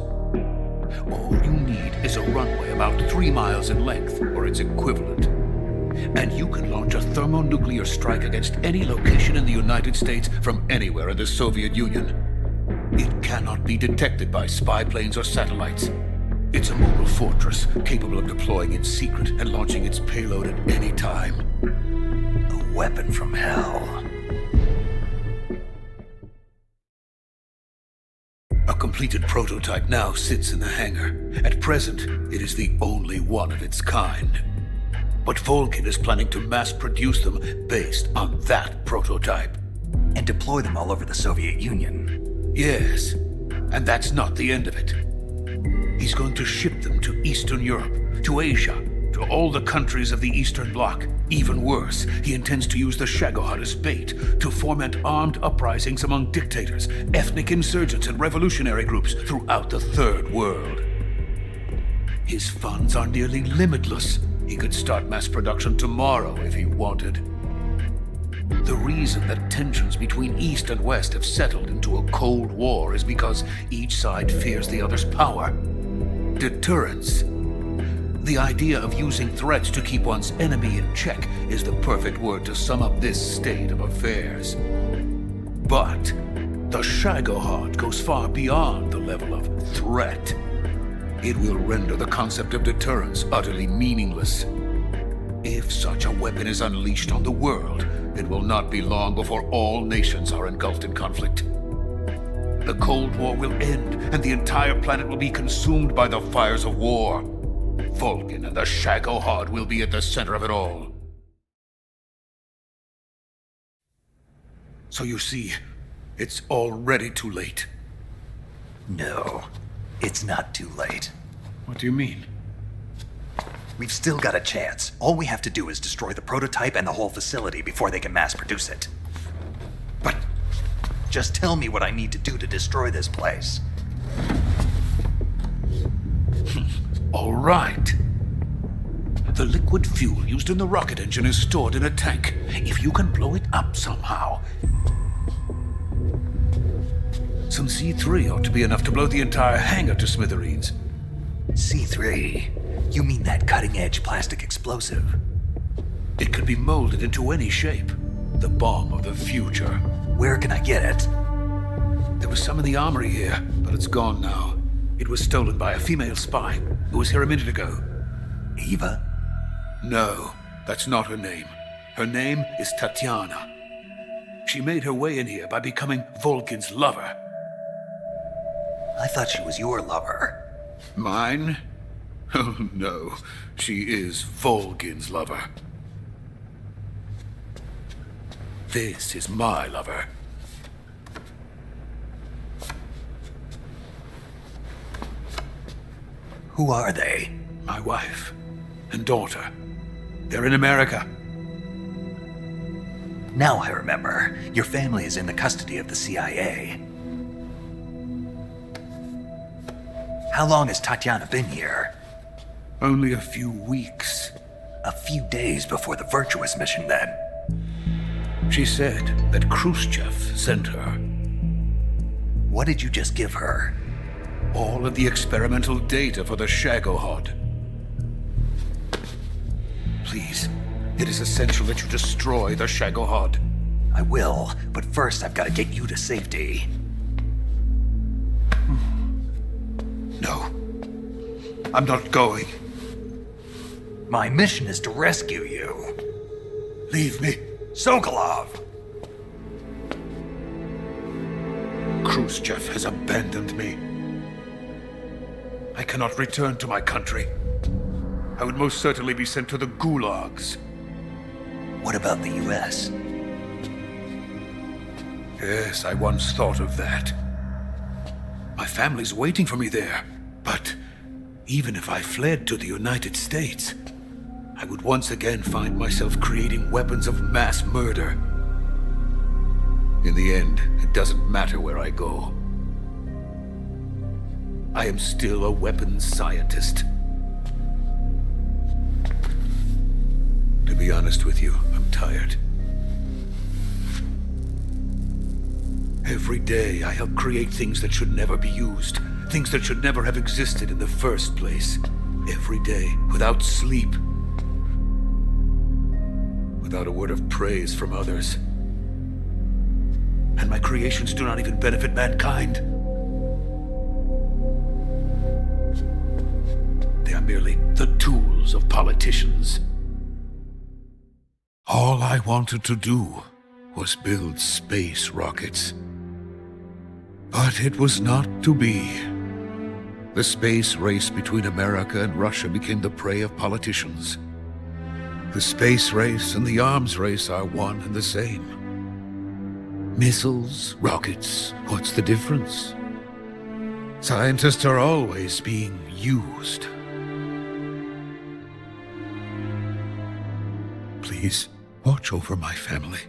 All you need is a runway about 3 miles in length, or its equivalent. And you can launch a thermonuclear strike against any location in the United States from anywhere in the Soviet Union. It cannot be detected by spy planes or satellites. It's a mobile fortress, capable of deploying in secret and launching its payload at any time. A weapon from hell. A completed prototype now sits in the hangar. At present, it is the only one of its kind. But Volgin is planning to mass produce them based on that prototype. And deploy them all over the Soviet Union. Yes, and that's not the end of it. He's going to ship them to Eastern Europe, to Asia, to all the countries of the Eastern Bloc. Even worse, he intends to use the Shagohod as bait to foment armed uprisings among dictators, ethnic insurgents, and revolutionary groups throughout the Third World. His funds are nearly limitless. He could start mass production tomorrow if he wanted. The reason that tensions between East and West have settled into a Cold War is because each side fears the other's power. Deterrence. The idea of using threats to keep one's enemy in check is the perfect word to sum up this state of affairs. But the Shagohod goes far beyond the level of threat. It will render the concept of deterrence utterly meaningless. If such a weapon is unleashed on the world, it will not be long before all nations are engulfed in conflict. The Cold War will end, and the entire planet will be consumed by the fires of war. Volgin and the Shagohod will be at the center of it all. So you see, it's already too late. No, it's not too late. What do you mean? We've still got a chance. All we have to do is destroy the prototype and the whole facility before they can mass produce it. But just tell me what I need to do to destroy this place. All right. The liquid fuel used in the rocket engine is stored in a tank. If you can blow it up somehow. Some C3 ought to be enough to blow the entire hangar to smithereens. C3? You mean that cutting-edge plastic explosive? It could be molded into any shape. The bomb of the future. Where can I get it? There was some in the armory here, but it's gone now. It was stolen by a female spy who was here a minute ago. Eva? No, that's not her name. Her name is Tatiana. She made her way in here by becoming Volgin's lover. I thought she was your lover. Mine? Oh no, she is Volgin's lover. This is my lover. Who are they? My wife and daughter. They're in America. Now I remember. Your family is in the custody of the CIA. How long has Tatiana been here? Only a few weeks. A few days before the Virtuous Mission, then. She said that Khrushchev sent her. What did you just give her? All of the experimental data for the Shagohod. Please, it is essential that you destroy the Shagohod. I will, but first I've got to get you to safety. No. I'm not going. My mission is to rescue you. Leave me. Sokolov! Khrushchev has abandoned me. I cannot return to my country. I would most certainly be sent to the gulags. What about the US? Yes, I once thought of that. My family's waiting for me there. But even if I fled to the United States, I would once again find myself creating weapons of mass murder. In the end, it doesn't matter where I go. I am still a weapons scientist. To be honest with you, I'm tired. Every day, I help create things that should never be used. Things that should never have existed in the first place. Every day, without sleep. Without a word of praise from others. And my creations do not even benefit mankind. They are merely the tools of politicians. All I wanted to do was build space rockets. But it was not to be. The space race between America and Russia became the prey of politicians. The space race and the arms race are one and the same. Missiles, rockets, what's the difference? Scientists are always being used. Please, watch over my family.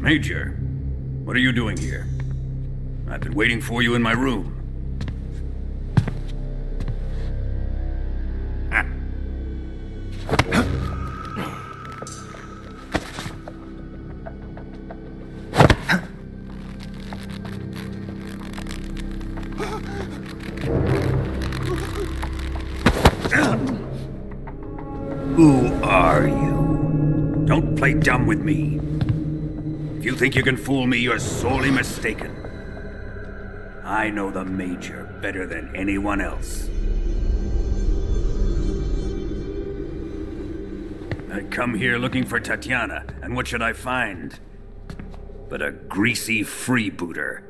Major, what are you doing here? I've been waiting for you in my room. Who are you? Don't play dumb with me. If you think you can fool me, you're sorely mistaken. I know the Major better than anyone else. I come here looking for Tatiana, and what should I find? But a greasy freebooter.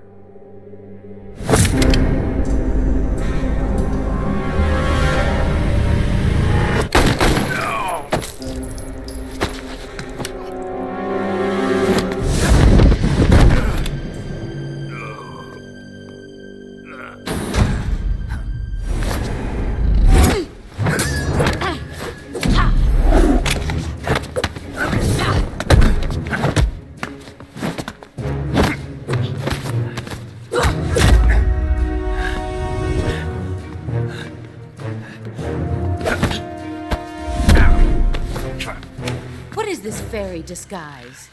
Fairy disguise.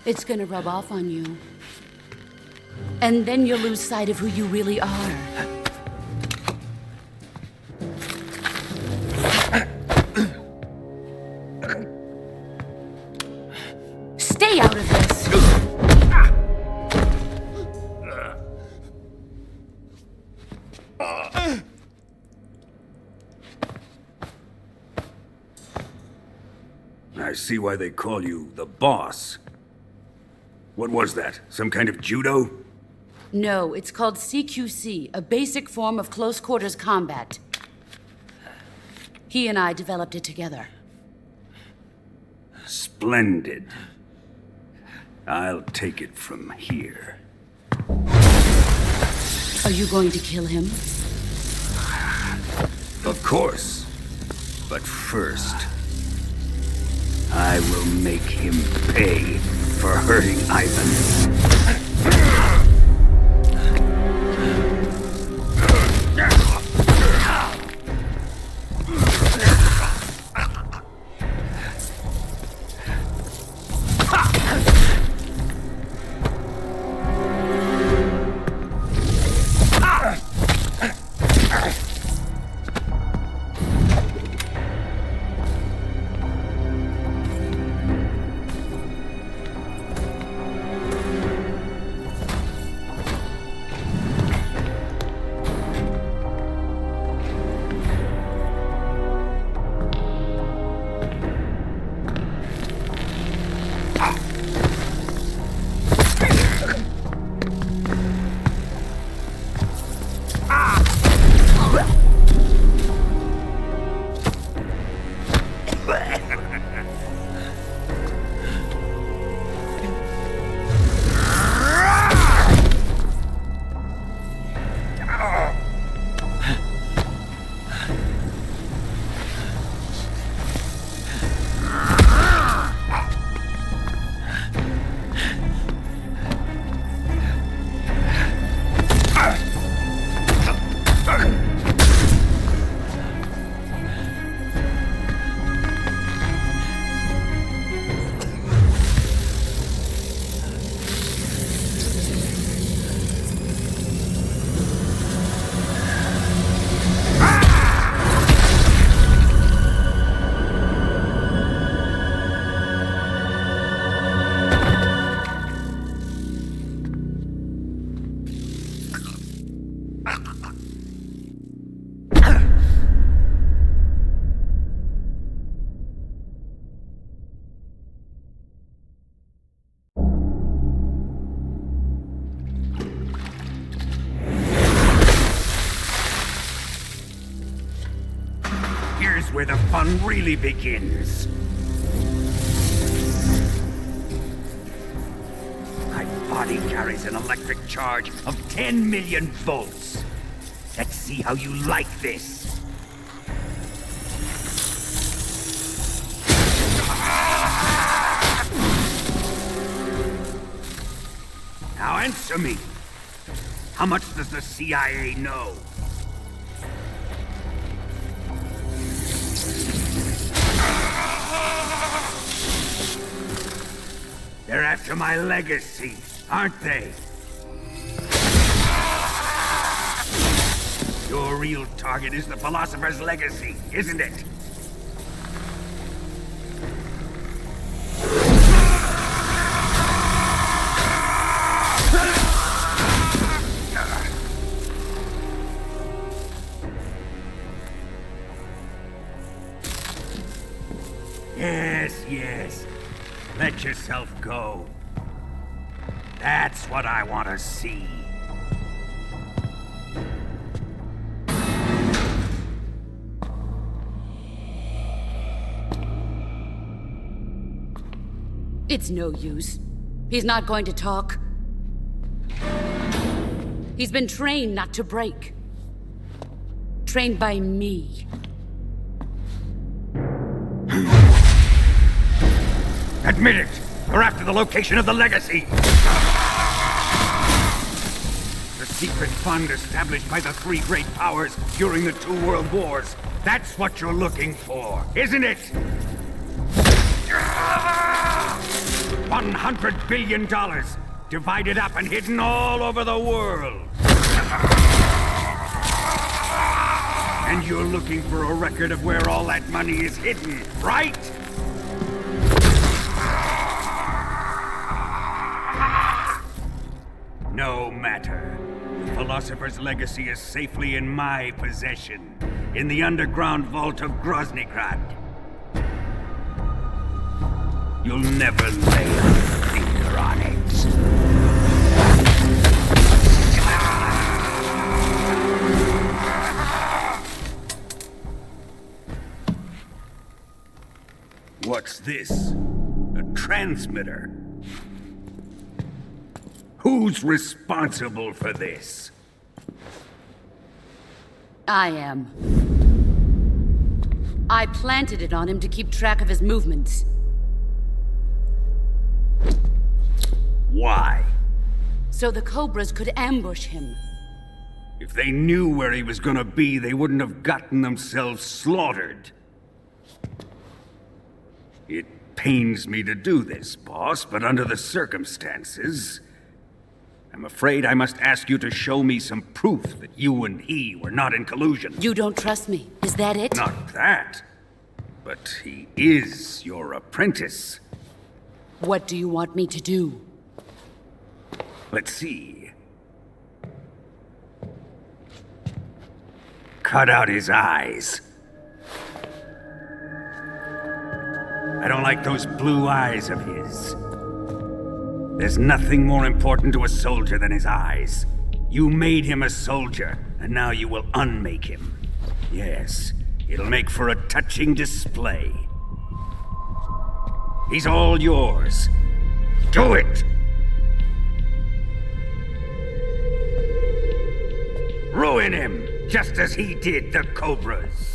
It's gonna rub off on you. And then you'll lose sight of who you really are. Stay out of this! I see why they call you the boss. What was that? Some kind of judo? No, it's called CQC, a basic form of close quarters combat. He and I developed it together. Splendid. I'll take it from here. Are you going to kill him? Of course. But first, I will make him pay for hurting Ivan. Where the fun really begins. My body carries an electric charge of 10 million volts. Let's see how you like this. Now answer me. How much does the CIA know? They're after my legacy, aren't they? Your real target is the Philosopher's legacy, isn't it? Yes. Let yourself go. That's what I want to see. It's no use. He's not going to talk. He's been trained not to break. Trained by me. Admit it! You're after the location of the legacy! The secret fund established by the three great powers during the 2 world wars. That's what you're looking for, isn't it? $100 billion, divided up and hidden all over the world. And you're looking for a record of where all that money is hidden, right? No matter. The Philosopher's legacy is safely in my possession, in the underground vault of Groznyj. You'll never lay a finger on it. What's this? A transmitter? Who's responsible for this? I am. I planted it on him to keep track of his movements. Why? So the Cobras could ambush him. If they knew where he was gonna be, they wouldn't have gotten themselves slaughtered. It pains me to do this, boss, but under the circumstances, I'm afraid I must ask you to show me some proof that you and he were not in collusion. You don't trust me, is that it? Not that. But he is your apprentice. What do you want me to do? Let's see. Cut out his eyes. I don't like those blue eyes of his. There's nothing more important to a soldier than his eyes. You made him a soldier, and now you will unmake him. Yes, it'll make for a touching display. He's all yours. Do it! Ruin him, just as he did the Cobras.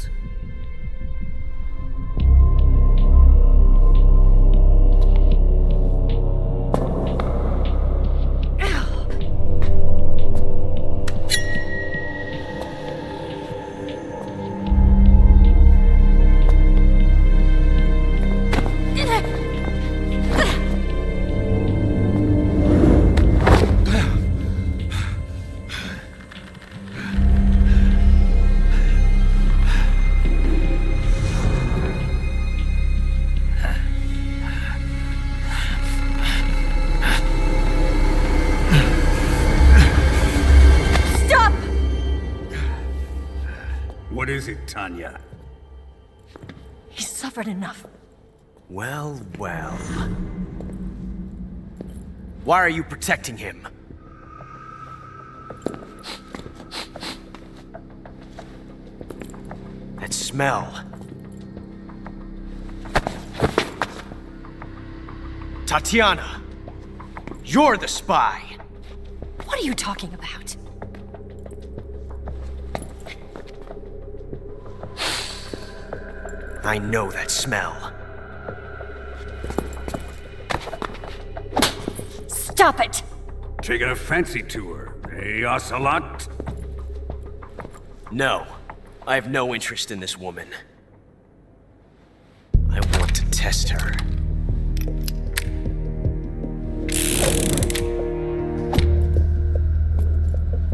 What is it, Tanya? He's suffered enough. Well. Why are you protecting him? That smell. Tatiana! You're the spy! What are you talking about? I know that smell. Stop it! Taking a fancy to her, eh, Ocelot? No. I have no interest in this woman. I want to test her.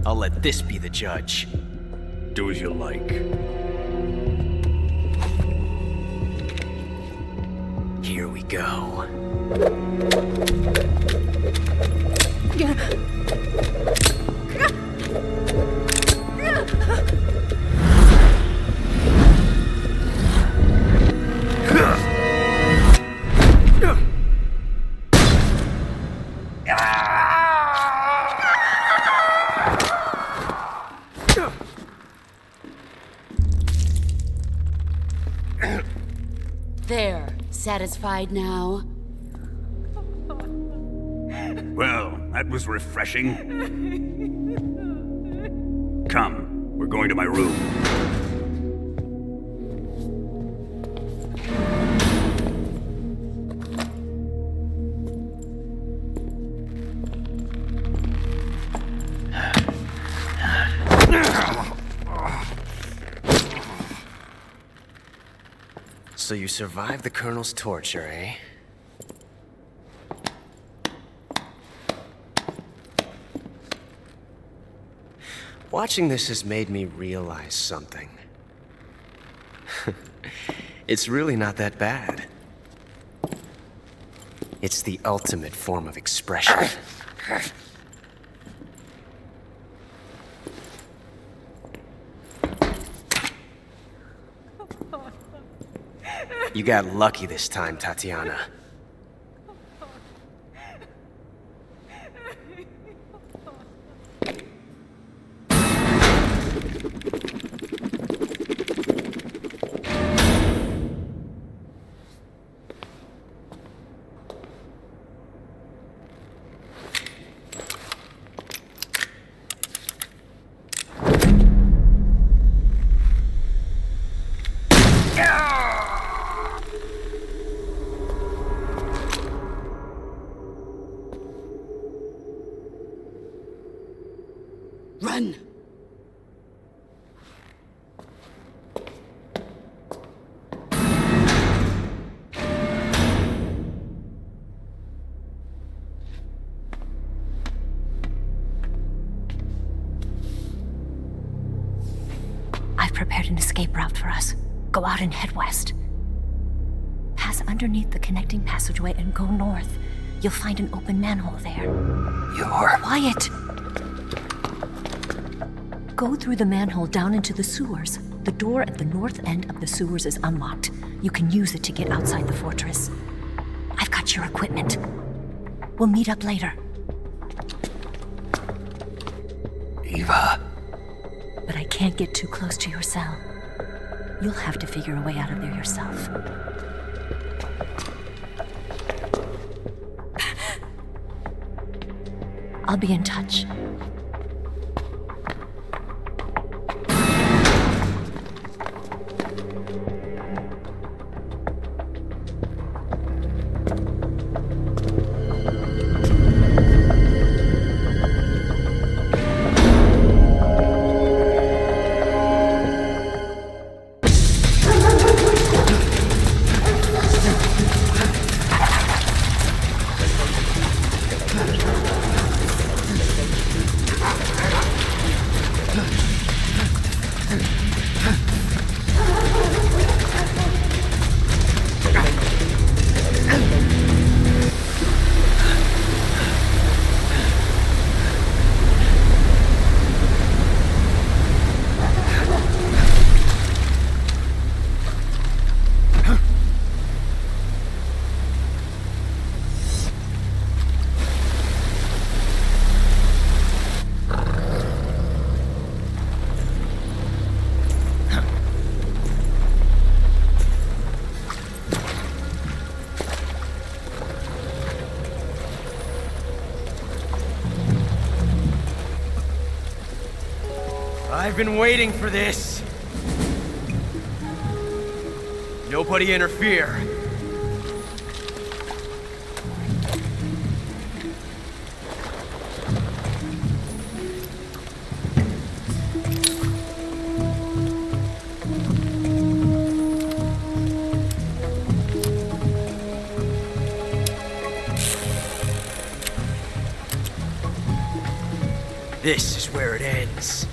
I'll let this be the judge. Do as you like. Here we go. There. Satisfied now? Well, that was refreshing. Come, we're going to my room. So you survived the Colonel's torture, eh? Watching this has made me realize something. It's really not that bad. It's the ultimate form of expression. You got lucky this time, Tatiana. Run! I've prepared an escape route for us. Go out and head west. Pass underneath the connecting passageway and go north. You'll find an open manhole there. You're... Quiet! Go through the manhole down into the sewers. The door at the north end of the sewers is unlocked. You can use it to get outside the fortress. I've got your equipment. We'll meet up later. Eva. But I can't get too close to your cell. You'll have to figure a way out of there yourself. I'll be in touch. I've been waiting for this. Nobody interfere. This is where it ends.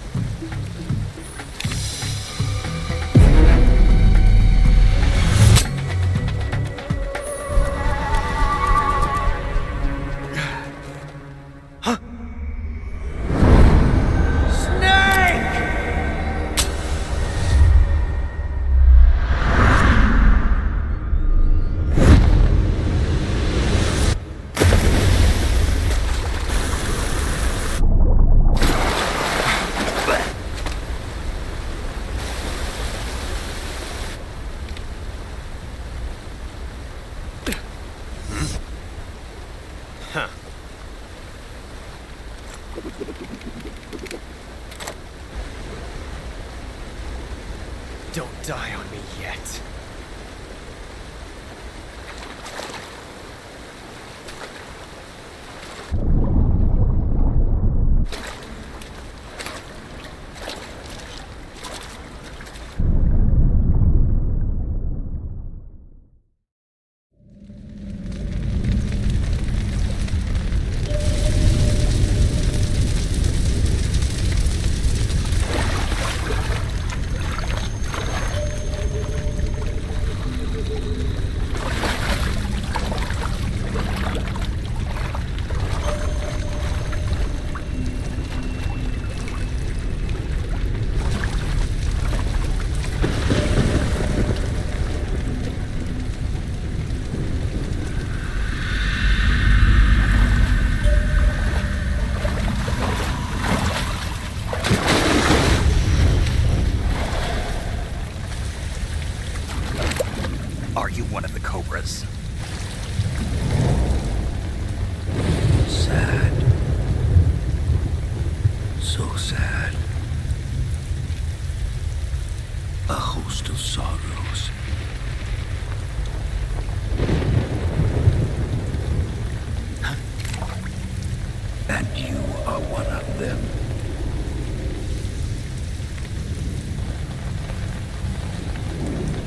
Don't die on me yet. Are you one of the Cobras? Sad. So sad. A host of sorrows. And you are one of them.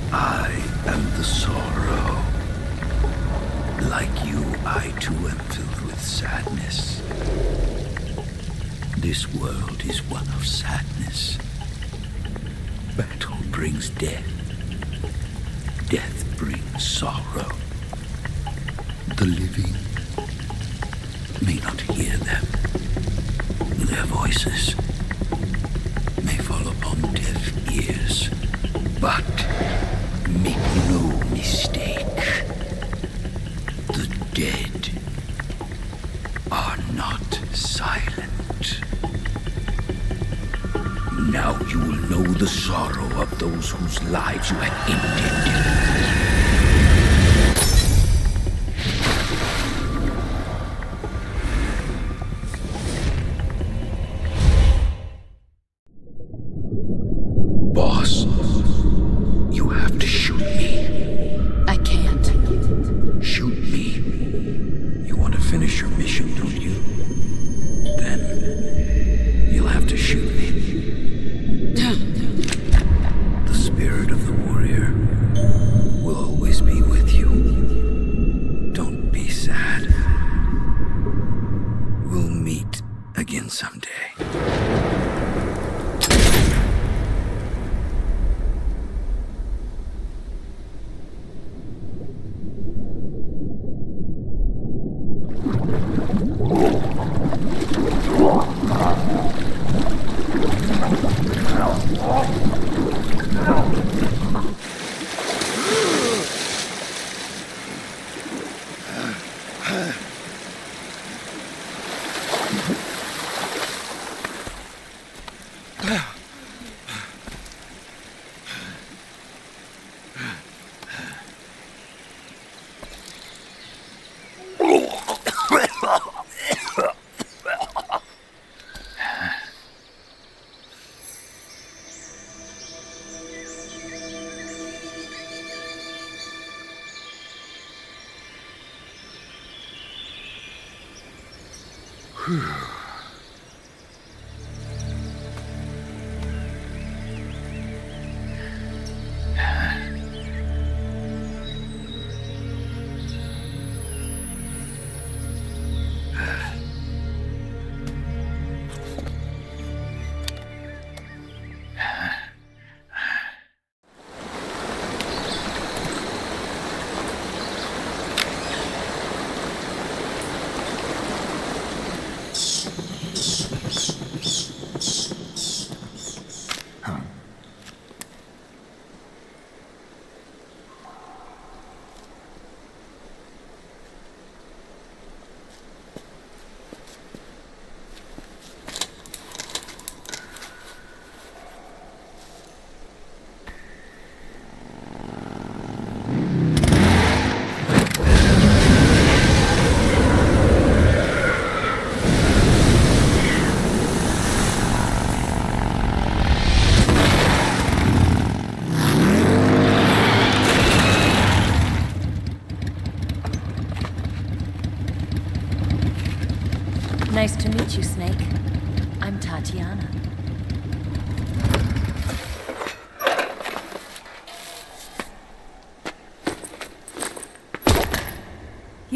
I am the sorrow. Like you, I too am filled with sadness. This world is one of sadness. Battle brings death. Death brings sorrow. The living may not hear them. Their voices may fall upon deaf ears. But make no mistake, the dead are not silent. Now you will know the sorrow of those whose lives you had ended. Boss, you have to shoot me. I can't. Shoot me. You want to finish your mission, don't you? Then you'll have to shoot me. The spirit of the warrior will always be with you. Don't be sad. We'll meet again someday.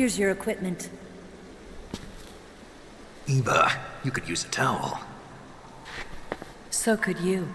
Here's your equipment. Eva, you could use a towel. So could you.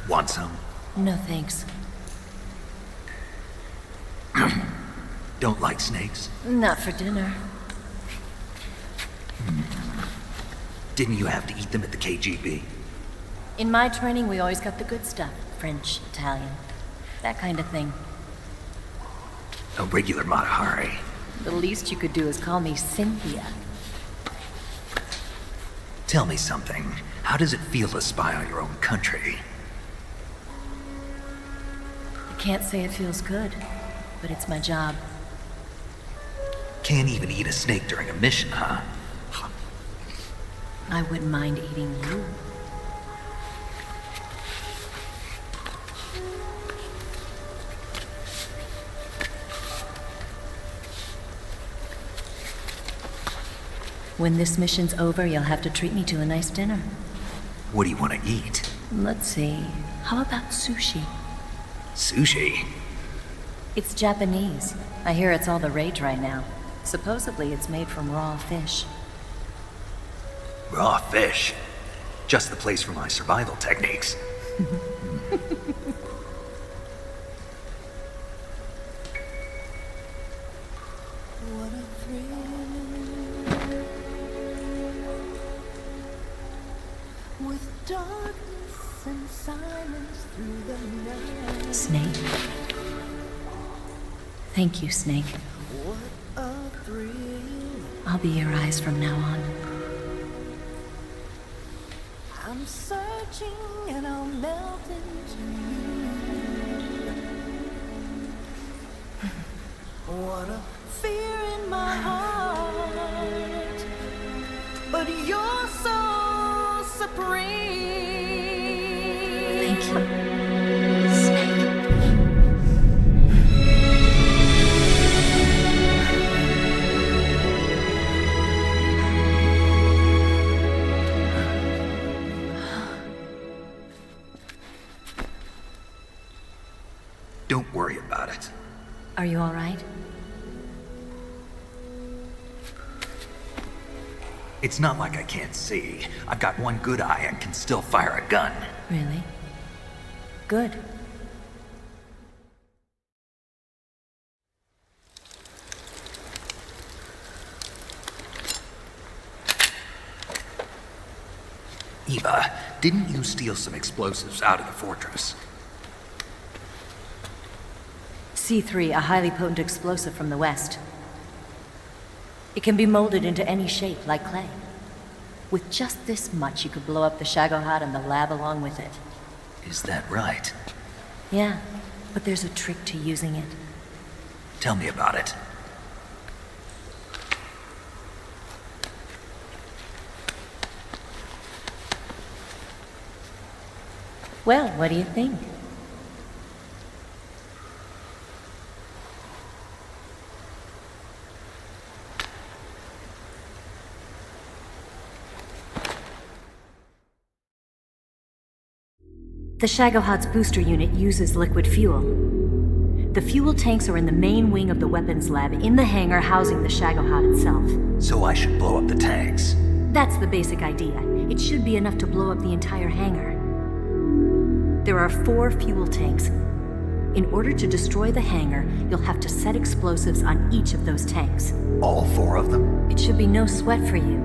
Want some? No thanks. Don't like snakes? Not for dinner. Didn't you have to eat them at the KGB? In my training, we always got the good stuff. French, Italian, that kind of thing. A regular Matahari. The least you could do is call me Cynthia. Tell me something. How does it feel to spy on your own country? I can't say it feels good, but it's my job. Can't even eat a snake during a mission, huh? I wouldn't mind eating you. When this mission's over, you'll have to treat me to a nice dinner. What do you want to eat? Let's see. How about sushi? Sushi? It's Japanese. I hear it's all the rage right now. Supposedly it's made from raw fish. Raw fish? Just the place for my survival techniques. Snake. Thank you, Snake. I'll be your eyes from now on. I'm searching and I'll melt into you. What a fear in my heart, but you're so supreme. Thank you. Don't worry about it. Are you all right? It's not like I can't see. I've got one good eye and can still fire a gun. Really? Good. Eva, didn't you steal some explosives out of the fortress? C3, a highly potent explosive from the west. It can be molded into any shape, like clay. With just this much, you could blow up the Shagohod and the lab along with it. Is that right? Yeah, but there's a trick to using it. Tell me about it. Well, what do you think? The Shagohod's booster unit uses liquid fuel. The fuel tanks are in the main wing of the weapons lab in the hangar housing the Shagohod itself. So I should blow up the tanks? That's the basic idea. It should be enough to blow up the entire hangar. There are 4 fuel tanks. In order to destroy the hangar, you'll have to set explosives on each of those tanks. All 4 of them? It should be no sweat for you.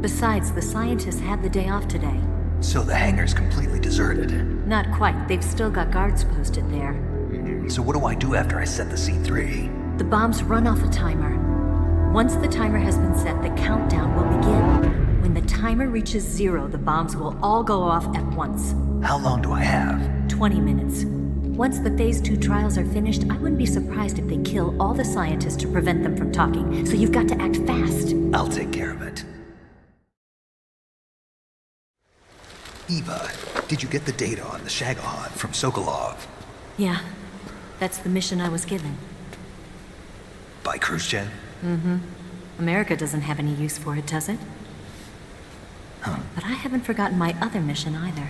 Besides, the scientists had the day off today. So the hangar's completely deserted? Not quite. They've still got guards posted there. So what do I do after I set the C3? The bombs run off a timer. Once the timer has been set, the countdown will begin. When the timer reaches 0, the bombs will all go off at once. How long do I have? 20 minutes. Once the Phase 2 trials are finished, I wouldn't be surprised if they kill all the scientists to prevent them from talking, so you've got to act fast. I'll take care of it. Eva, did you get the data on the Shagohod from Sokolov? Yeah, that's the mission I was given. By Groznyj? Mm-hmm. America doesn't have any use for it, does it? Huh. But I haven't forgotten my other mission either.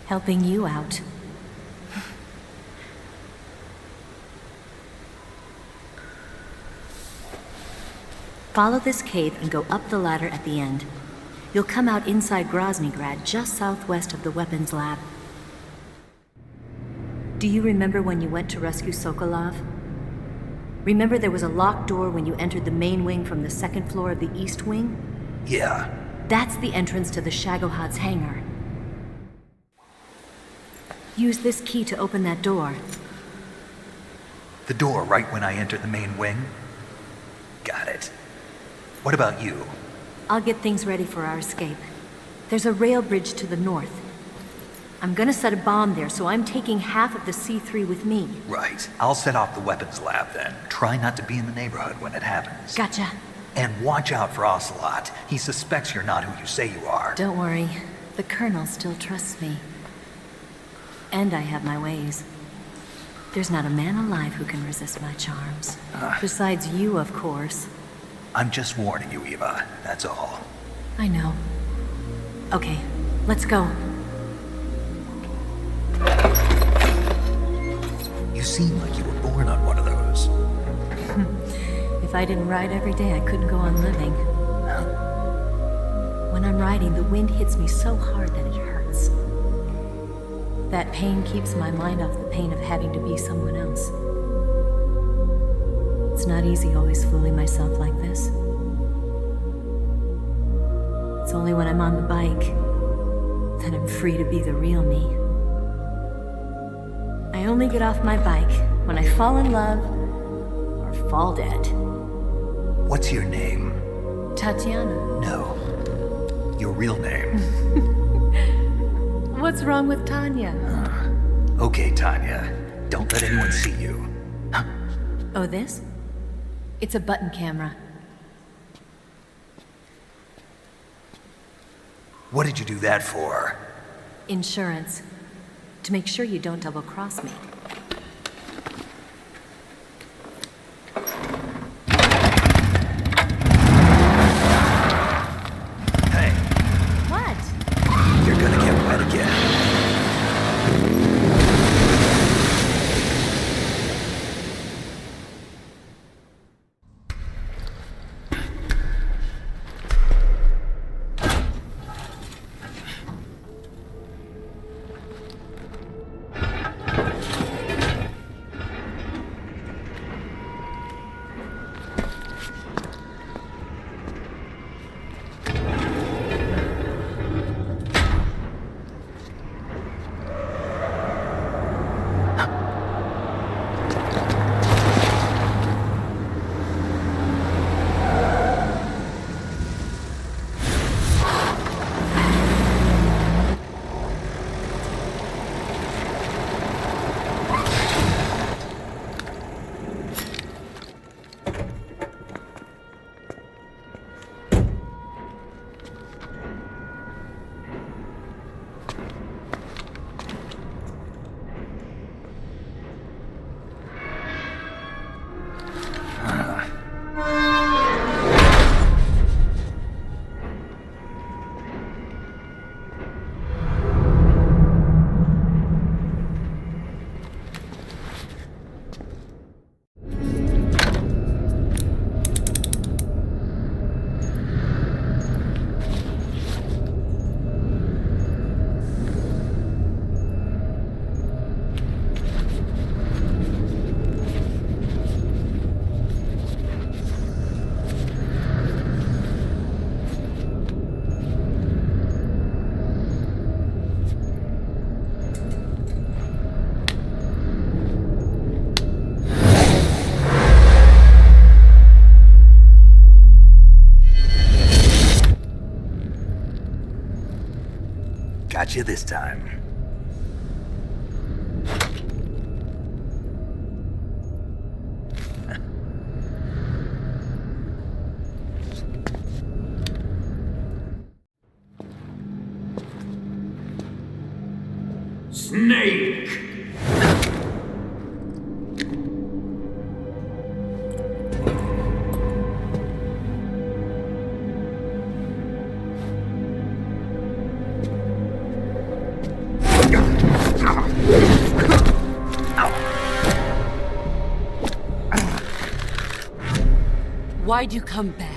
Helping you out. Follow this cave and go up the ladder at the end. You'll come out inside Groznyj, just southwest of the weapons lab. Do you remember when you went to rescue Sokolov? Remember there was a locked door when you entered the main wing from the second floor of the east wing? Yeah. That's the entrance to the Shagohod's hangar. Use this key to open that door. The door right when I entered the main wing? Got it. What about you? I'll get things ready for our escape. There's a rail bridge to the north. I'm gonna set a bomb there, so I'm taking half of the C3 with me. Right. I'll set off the weapons lab then. Try not to be in the neighborhood when it happens. Gotcha. And watch out for Ocelot. He suspects you're not who you say you are. Don't worry. The Colonel still trusts me. And I have my ways. There's not a man alive who can resist my charms. Besides you, of course. I'm just warning you, Eva. That's all. I know. Okay, let's go. You seem like you were born on one of those. If I didn't ride every day, I couldn't go on living. When I'm riding, the wind hits me so hard that it hurts. That pain keeps my mind off the pain of having to be someone else. It's not easy always fooling myself like this. It's only when I'm on the bike that I'm free to be the real me. I only get off my bike when I fall in love or fall dead. What's your name? Tatiana. No. Your real name. What's wrong with Tanya? Okay, Tanya. Don't let anyone see you. Oh, this? It's a button camera. What did you do that for? Insurance. To make sure you don't double-cross me. Hey. What? You're gonna get wet again. Got you this time. Snake! Why'd you come back?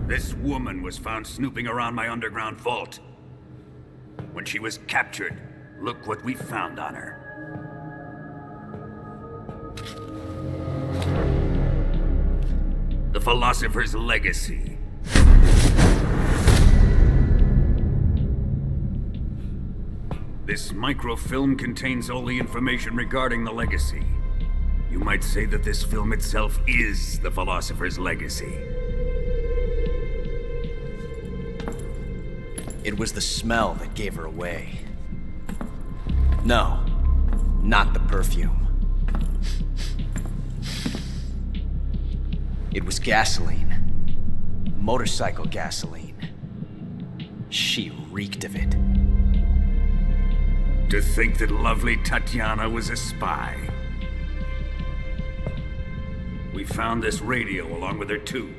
This woman was found snooping around my underground vault. When she was captured, look what we found on her. The Philosopher's Legacy. This microfilm contains all the information regarding the Legacy. You might say that this film itself is the Philosopher's Legacy. It was the smell that gave her away. No, not the perfume. It was gasoline. Motorcycle gasoline. She reeked of it. To think that lovely Tatiana was a spy. We found this radio along with her too.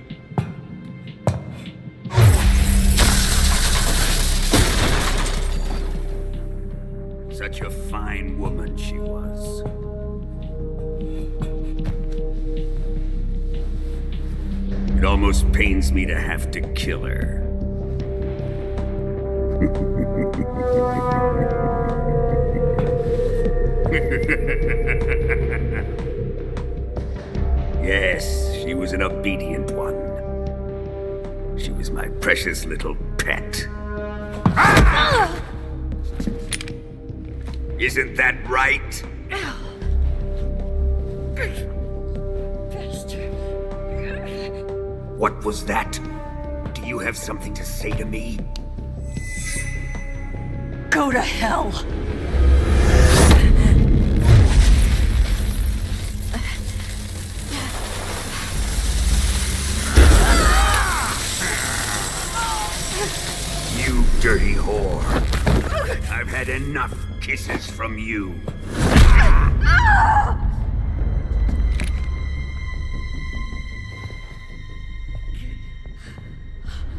Such a fine woman she was. It almost pains me to have to kill her. Yes, she was an obedient one. She was my precious little pet. Ah! Isn't that right? What was that? Do you have something to say to me? Go to hell! You dirty whore. I've had enough kisses from you.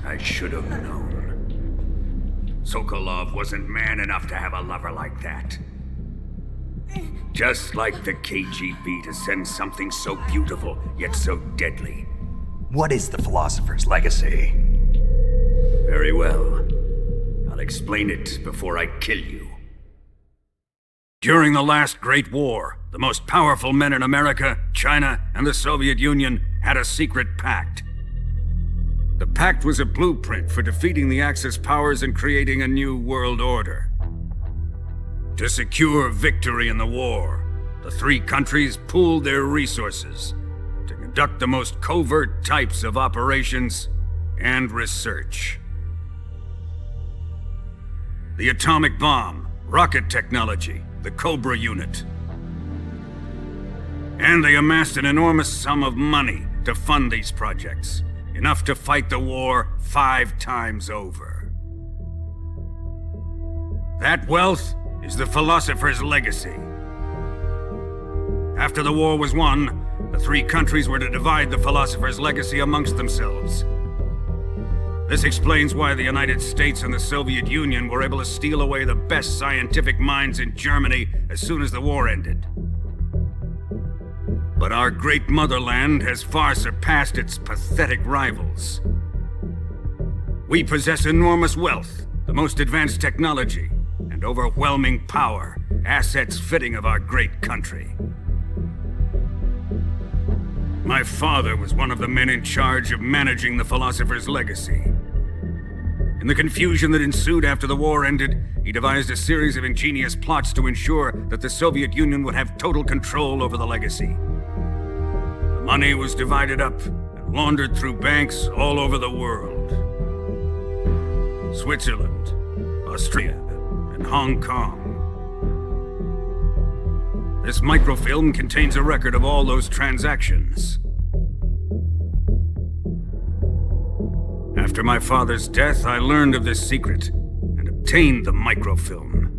I should have known. Sokolov wasn't man enough to have a lover like that. Just like the KGB to send something so beautiful, yet so deadly. What is the Philosopher's Legacy? Very well. I'll explain it before I kill you. During the last Great War, the most powerful men in America, China, and the Soviet Union had a secret pact. The pact was a blueprint for defeating the Axis powers and creating a new world order. To secure victory in the war, the three countries pooled their resources to conduct the most covert types of operations and research. The atomic bomb, rocket technology, the Cobra Unit. And they amassed an enormous sum of money to fund these projects, enough to fight the war 5 times over. That wealth is the Philosopher's Legacy. After the war was won, the three countries were to divide the Philosopher's Legacy amongst themselves. This explains why the United States and the Soviet Union were able to steal away the best scientific minds in Germany as soon as the war ended. But our great motherland has far surpassed its pathetic rivals. We possess enormous wealth, the most advanced technology, and overwhelming power, assets fitting of our great country. My father was one of the men in charge of managing the Philosopher's legacy. In the confusion that ensued after the war ended, he devised a series of ingenious plots to ensure that the Soviet Union would have total control over the legacy. The money was divided up and laundered through banks all over the world. Switzerland, Austria, and Hong Kong. This microfilm contains a record of all those transactions. After my father's death, I learned of this secret and obtained the microfilm.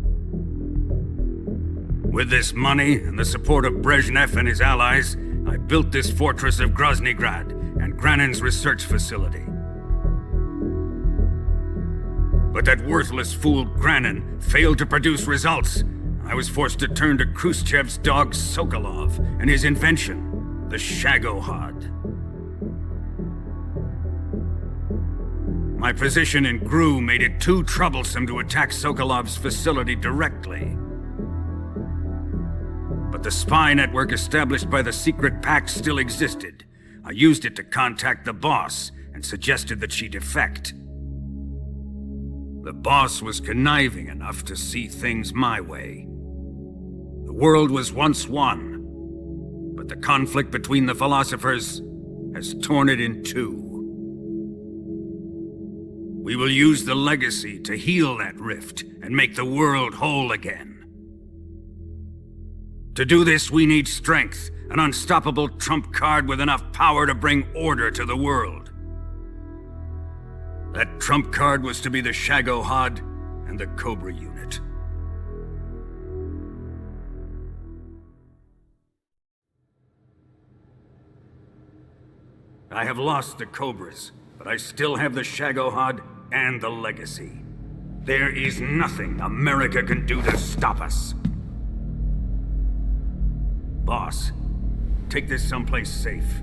With this money and the support of Brezhnev and his allies, I built this fortress of Groznyj and Granin's research facility. But that worthless fool Granin failed to produce results. I was forced to turn to Khrushchev's dog Sokolov and his invention, the Shagohod. My position in GRU made it too troublesome to attack Sokolov's facility directly. But the spy network established by the secret pact still existed. I used it to contact the boss and suggested that she defect. The boss was conniving enough to see things my way. The world was once one, but the conflict between the philosophers has torn it in two. We will use the legacy to heal that rift and make the world whole again. To do this, we need strength, an unstoppable trump card with enough power to bring order to the world. That trump card was to be the Shagohod and the Cobra Unit. I have lost the Cobras, but I still have the Shagohod and the legacy. There is nothing America can do to stop us. Boss, take this someplace safe.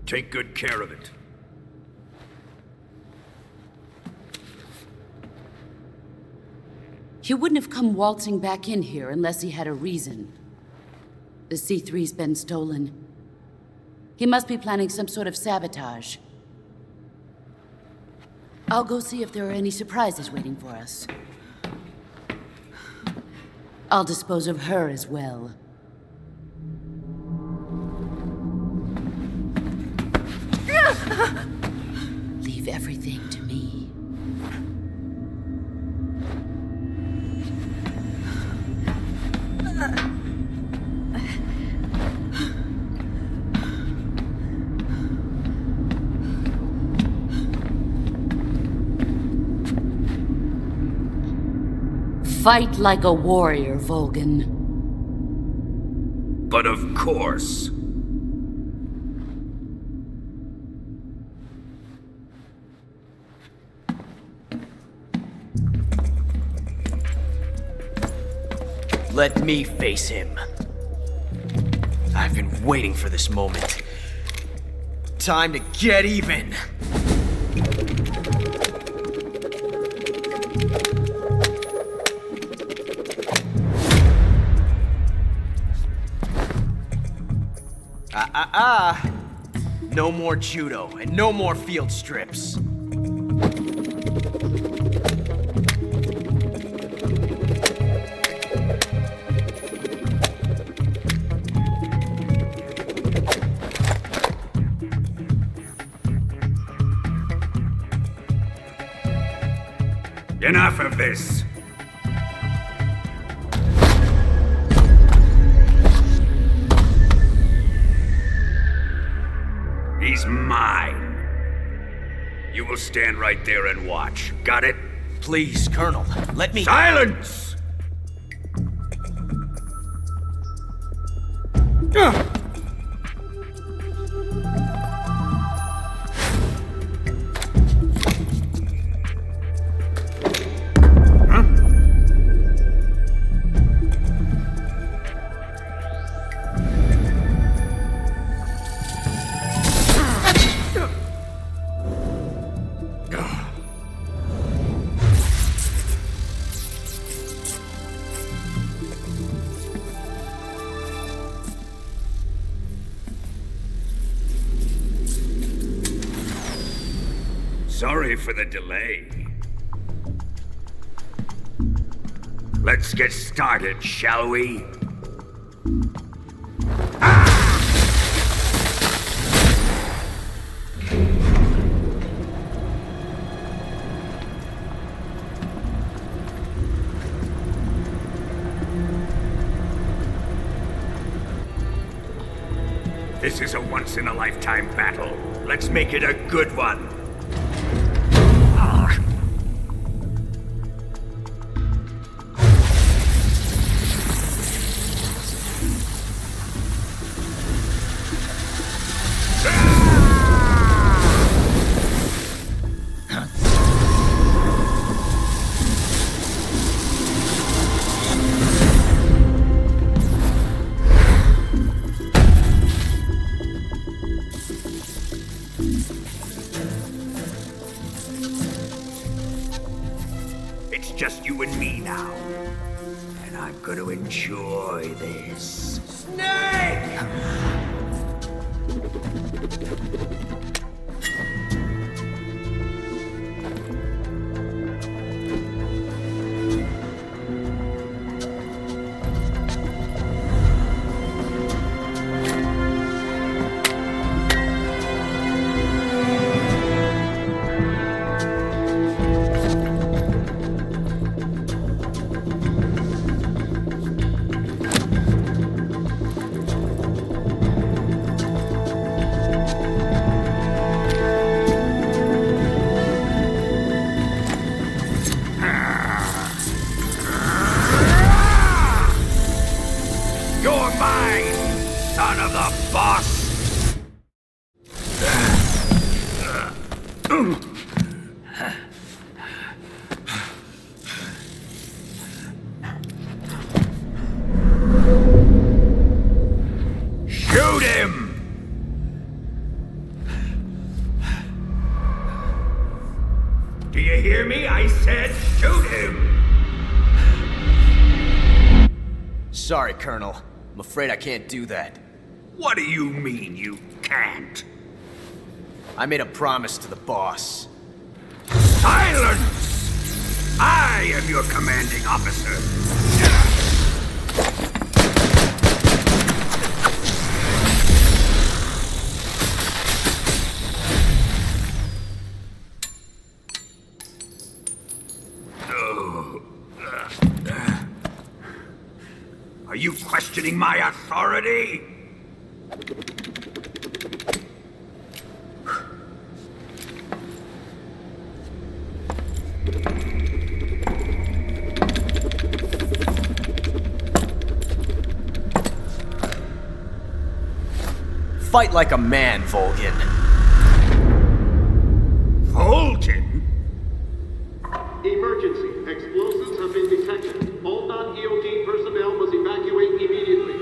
Take good care of it. He wouldn't have come waltzing back in here unless he had a reason. The C3's been stolen. He must be planning some sort of sabotage. I'll go see if there are any surprises waiting for us. I'll dispose of her as well. Leave everything to me. Fight like a warrior, Volgin. But of course. Let me face him. I've been waiting for this moment. Time to get even. No more judo and no more field strips. Enough of this! He's mine. You will stand right there and watch. Got it? Please, Colonel, let me— Silence! Sorry for the delay. Let's get started, shall we? This is a once-in-a-lifetime battle. Let's make it a good one. It's just you and me now. And I'm gonna enjoy this. Snake! Shoot him! Do you hear me? I said shoot him! Sorry, Colonel. I'm afraid I can't do that. What do you mean you can't? I made a promise to the boss. Silence! I am your commanding officer. Are you questioning my authority? Fight like a man, Volgin. Volgin? Emergency. Explosives have been detected. All non-EOD personnel must evacuate immediately.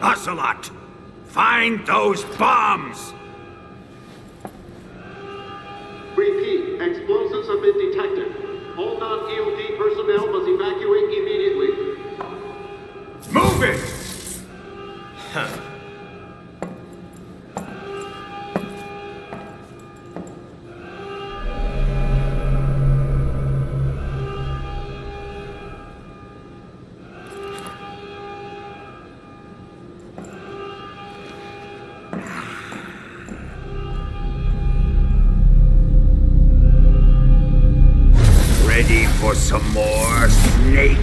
Ocelot! Find those bombs! Repeat. Explosives have been detected. All non-EOD personnel must evacuate immediately. Move it! Huh. Ready for some more, Snake?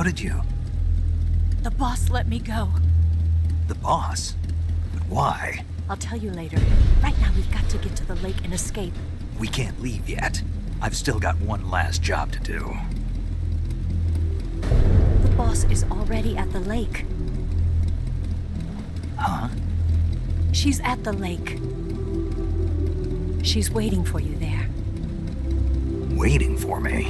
did you? The boss let me go. The boss? But why? I'll tell you later. Right now, we've got to get to the lake and escape. We can't leave yet. I've still got one last job to do. The boss is already at the lake. Huh? She's at the lake. She's waiting for you there. Waiting for me?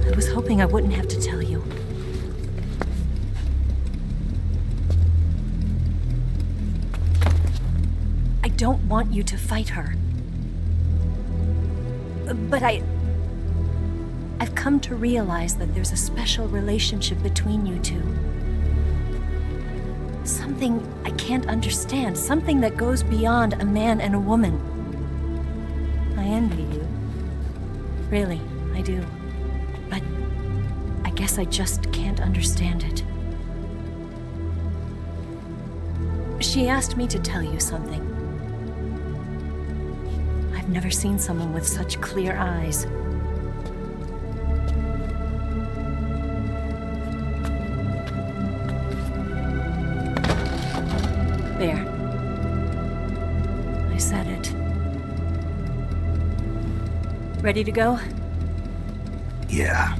I was hoping I wouldn't have to tell you. I don't want you to fight her. But I've come to realize that there's a special relationship between you two. Something I can't understand. Something that goes beyond a man and a woman. I envy you. Really, I do. But I guess I just can't understand it. She asked me to tell you something. I've never seen someone with such clear eyes. There. I said it. Ready to go? Yeah.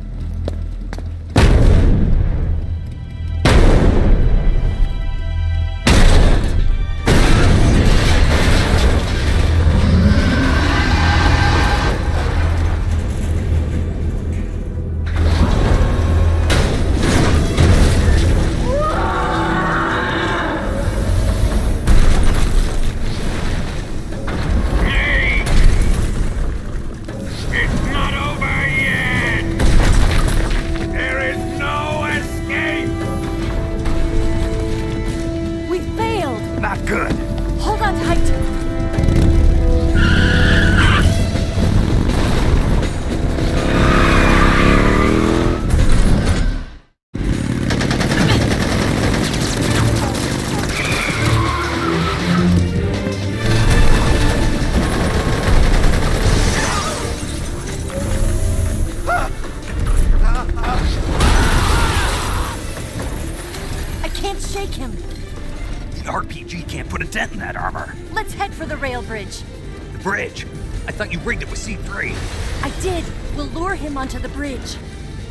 Bridge? I thought you rigged it with C3. I did. We'll lure him onto the bridge.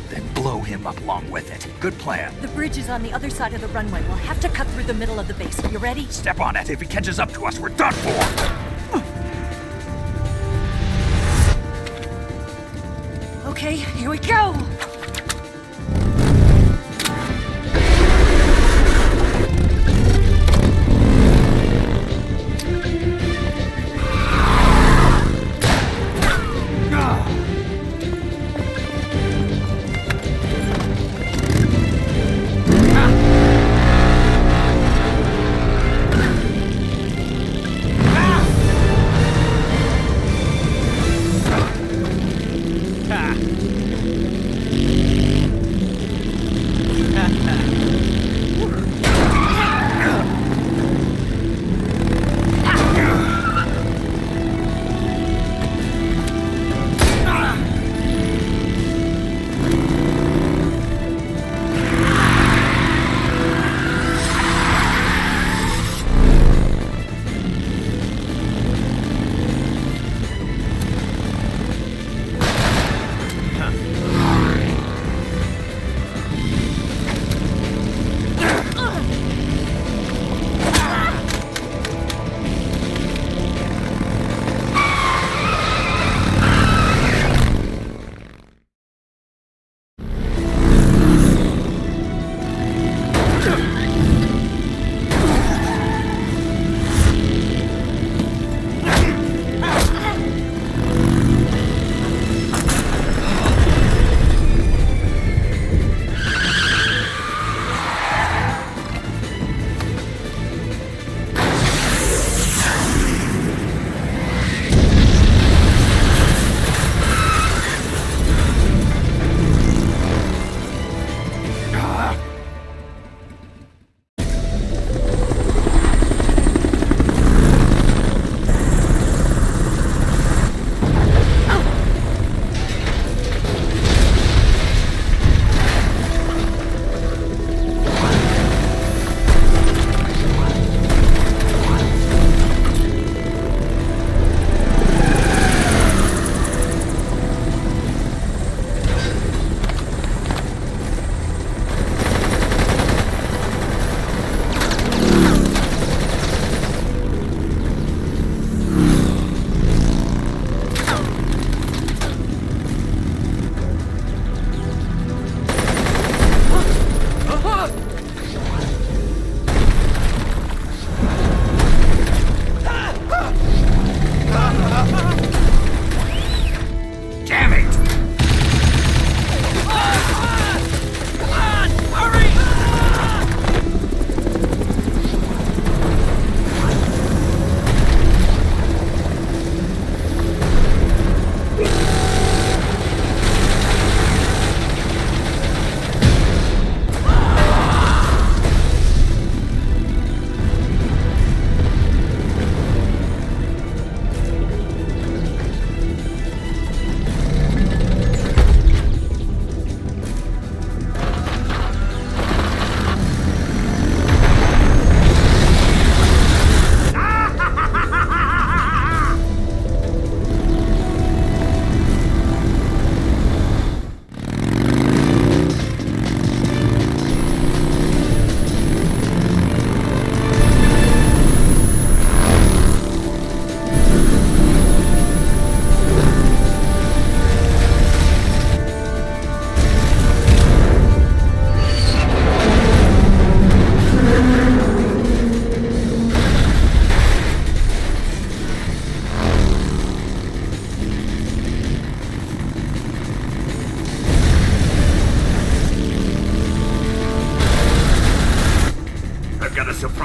Then blow him up along with it. Good plan. The bridge is on the other side of the runway. We'll have to cut through the middle of the base. You ready? Step on it. If he catches up to us, we're done for. Okay, here we go!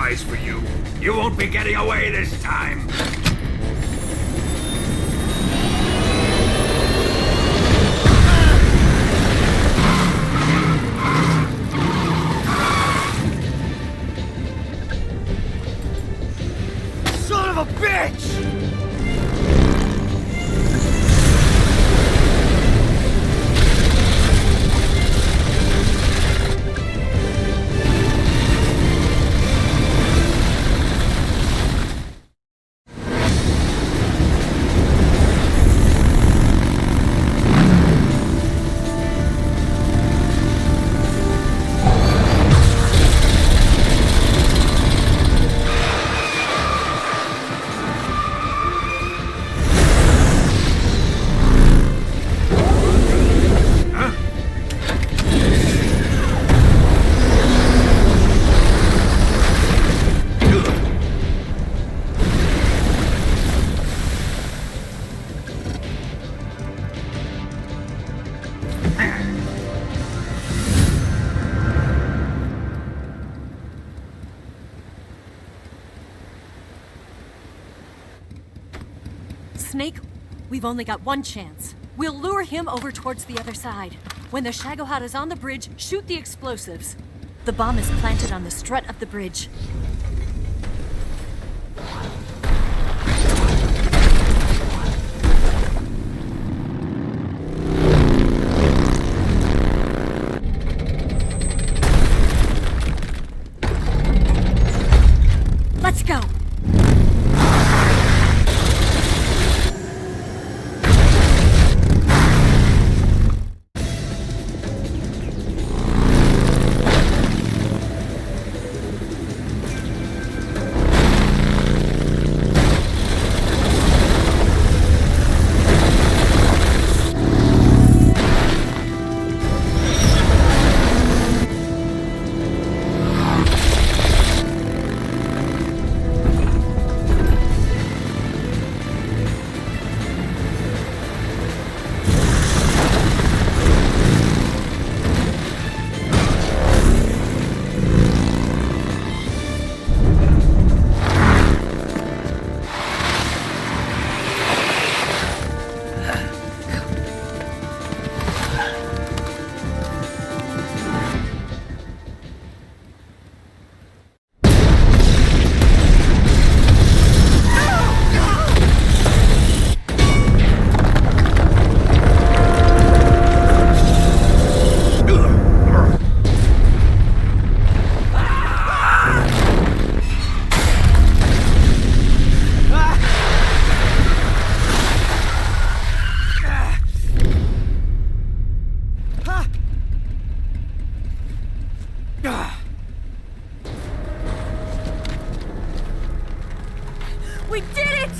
surprise for you. You won't be getting away this time. Son of a bitch! Snake, we've only got one chance. We'll lure him over towards the other side. When the Shagohod is on the bridge, shoot the explosives. The bomb is planted on the strut of the bridge. Let's go! We did it!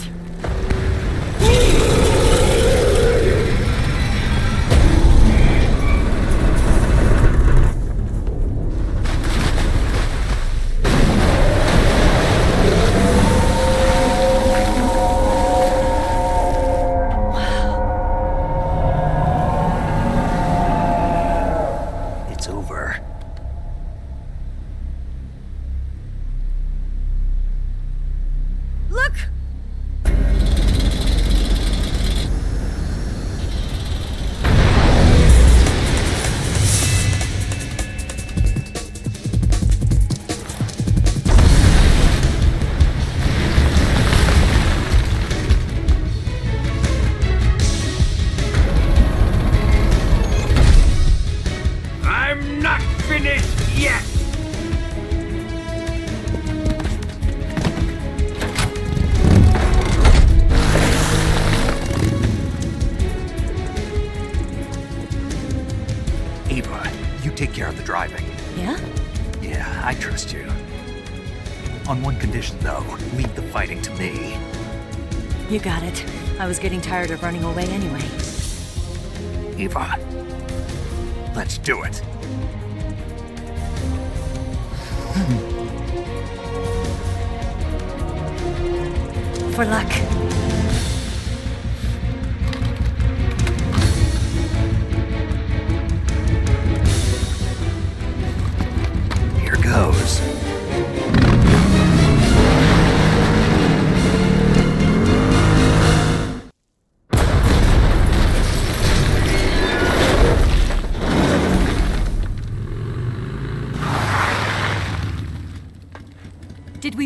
It's over. Look! I'm not finished yet! Ava, you take care of the driving. Yeah? Yeah, I trust you. On one condition, though, leave the fighting to me. You got it. I was getting tired of running away anyway. Ava, let's do it. For luck. Here goes.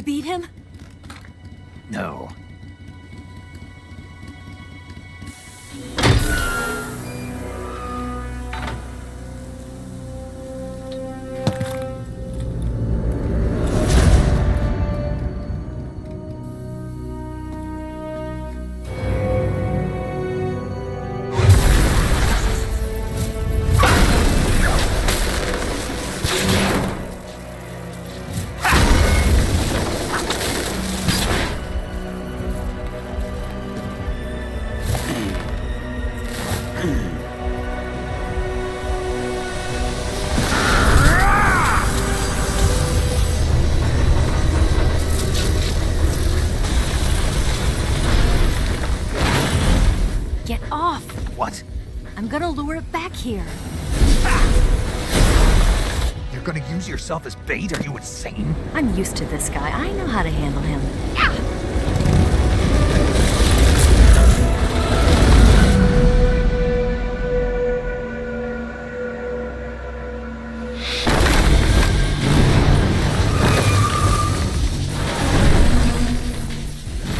beat him? No. Get off! What? I'm gonna lure it back here. You're gonna use yourself as bait? Are you insane? I'm used to this guy. I know how to handle him.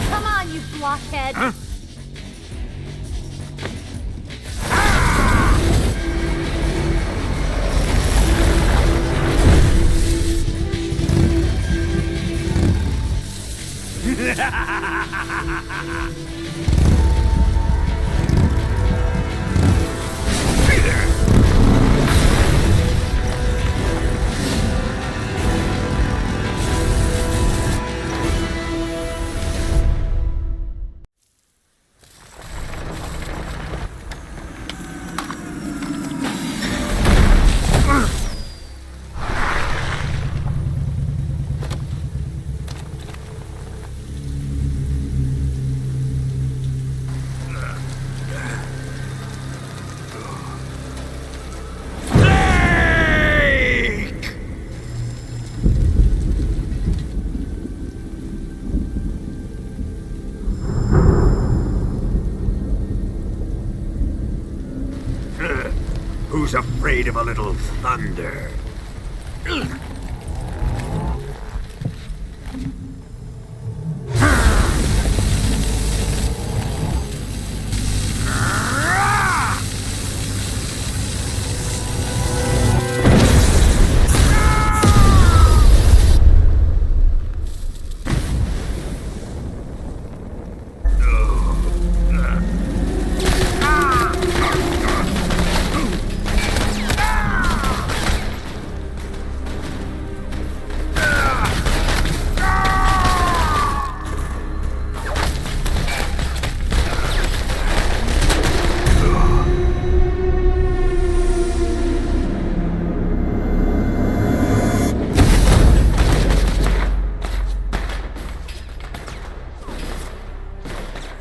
Come on, you blockhead! Huh? Who's afraid of a little thunder?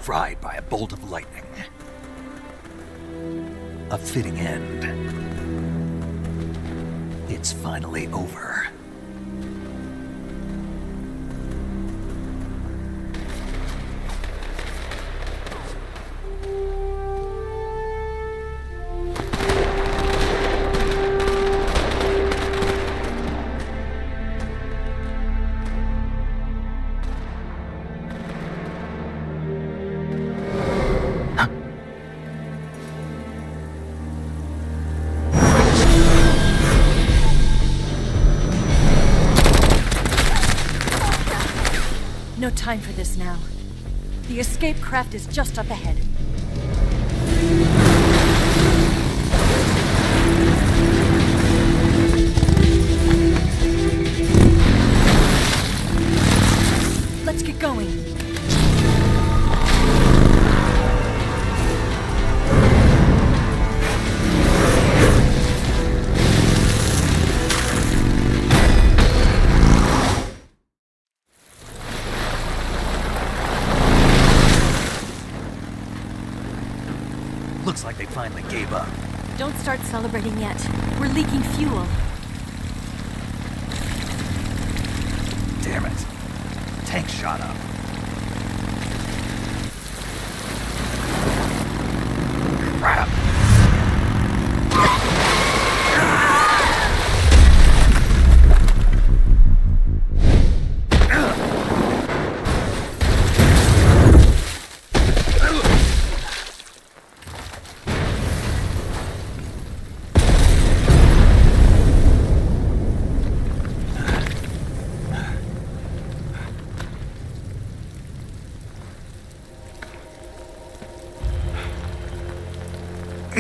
Fried by a bolt of lightning. A fitting end. It's finally over. No time for this now. The escape craft is just up ahead. Let's get going. Looks like they finally gave up. Don't start celebrating yet. We're leaking fuel. Damn it. Tank shot up. Crap.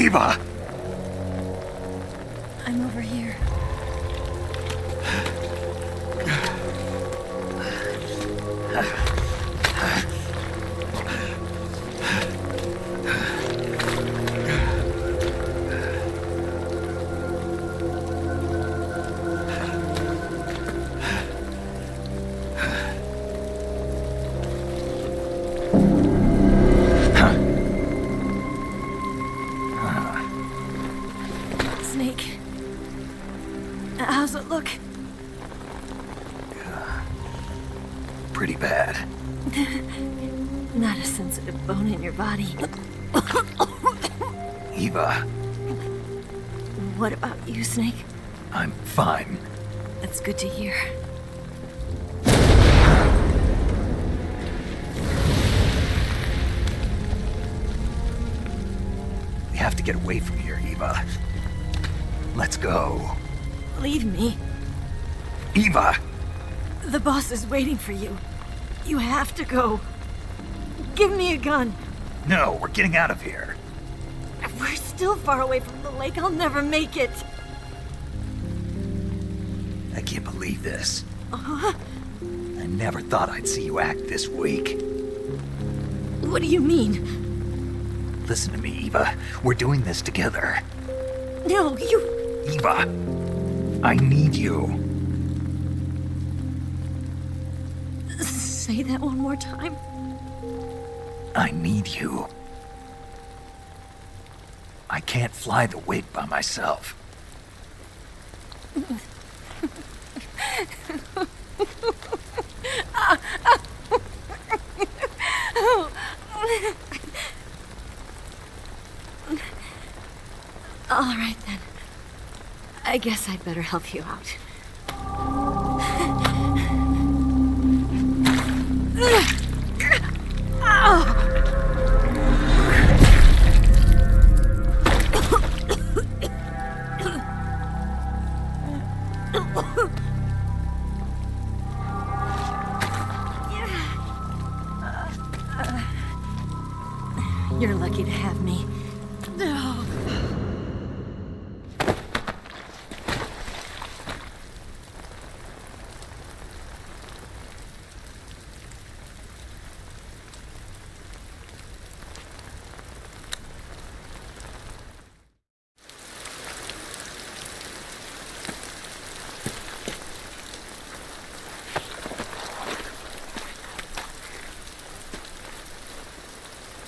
Eva! I'm over here. Snake. How's it look? Pretty bad. Not a sensitive bone in your body. Eva, What about you, Snake? I'm fine. That's good to hear. We have to get away from here, Eva. Let's go. Leave me. Eva! The boss is waiting for you. You have to go. Give me a gun. No, we're getting out of here. We're still far away from the lake. I'll never make it. I can't believe this. Uh-huh. I never thought I'd see you act this weak. What do you mean? Listen to me, Eva. We're doing this together. No, you... Eva, I need you. Say that one more time. I need you. I can't fly the wig by myself. All right, then. I guess I'd better help you out. You're lucky to have me.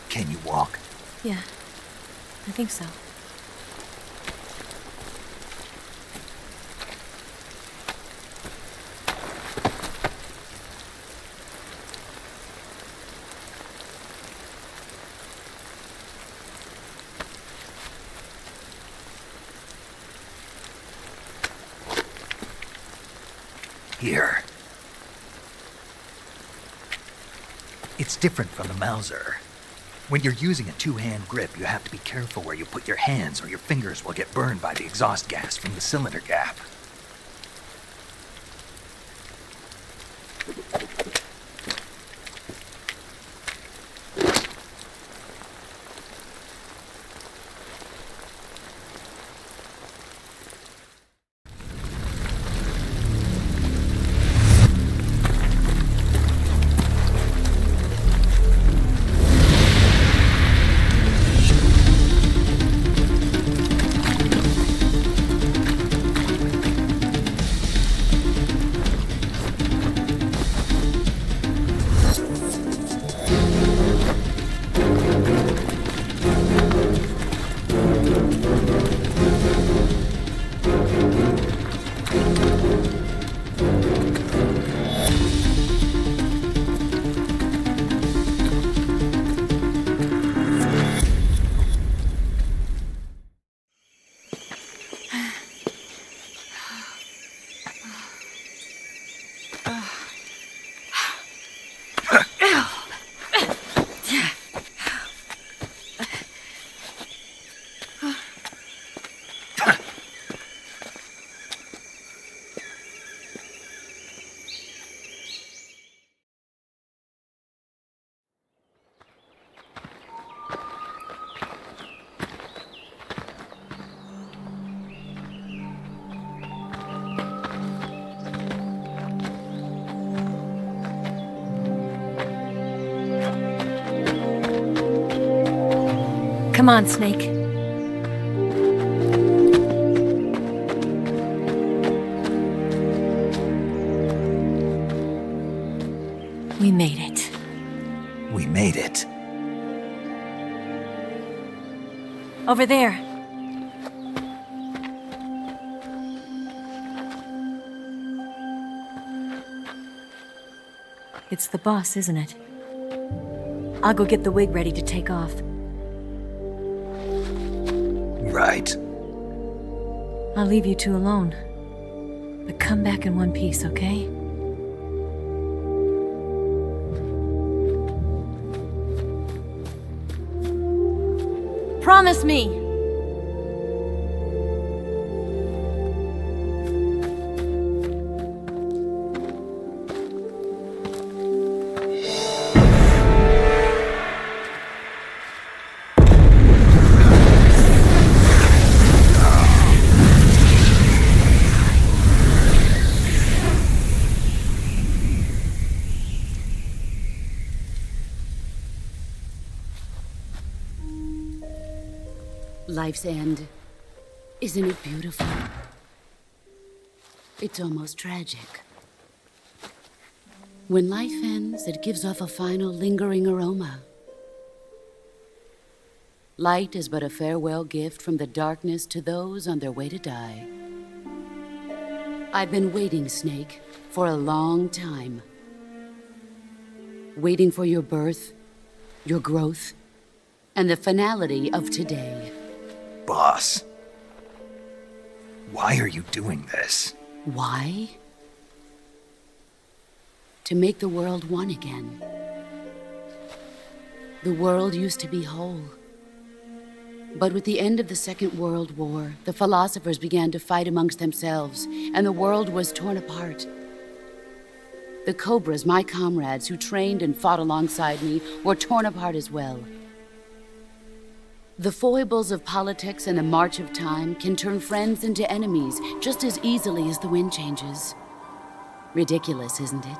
Can you walk? Yeah, I think so. Here. It's different from the Mauser. When you're using a two-hand grip, you have to be careful where you put your hands or your fingers will get burned by the exhaust gas from the cylinder gap. Come on, Snake. We made it. We made it. Over there. It's the boss, isn't it? I'll go get the wig ready to take off. Right. I'll leave you two alone. But come back in one piece, okay? Promise me! Life's end. Isn't it beautiful? It's almost tragic. When life ends, it gives off a final lingering aroma. Light is but a farewell gift from the darkness to those on their way to die. I've been waiting, Snake, for a long time. Waiting for your birth, your growth, and the finality of today. Boss, why are you doing this? Why? To make the world one again. The world used to be whole. But with the end of the Second World War, the philosophers began to fight amongst themselves, and the world was torn apart. The Cobras, my comrades who trained and fought alongside me, were torn apart as well. The foibles of politics and the march of time can turn friends into enemies just as easily as the wind changes. Ridiculous, isn't it?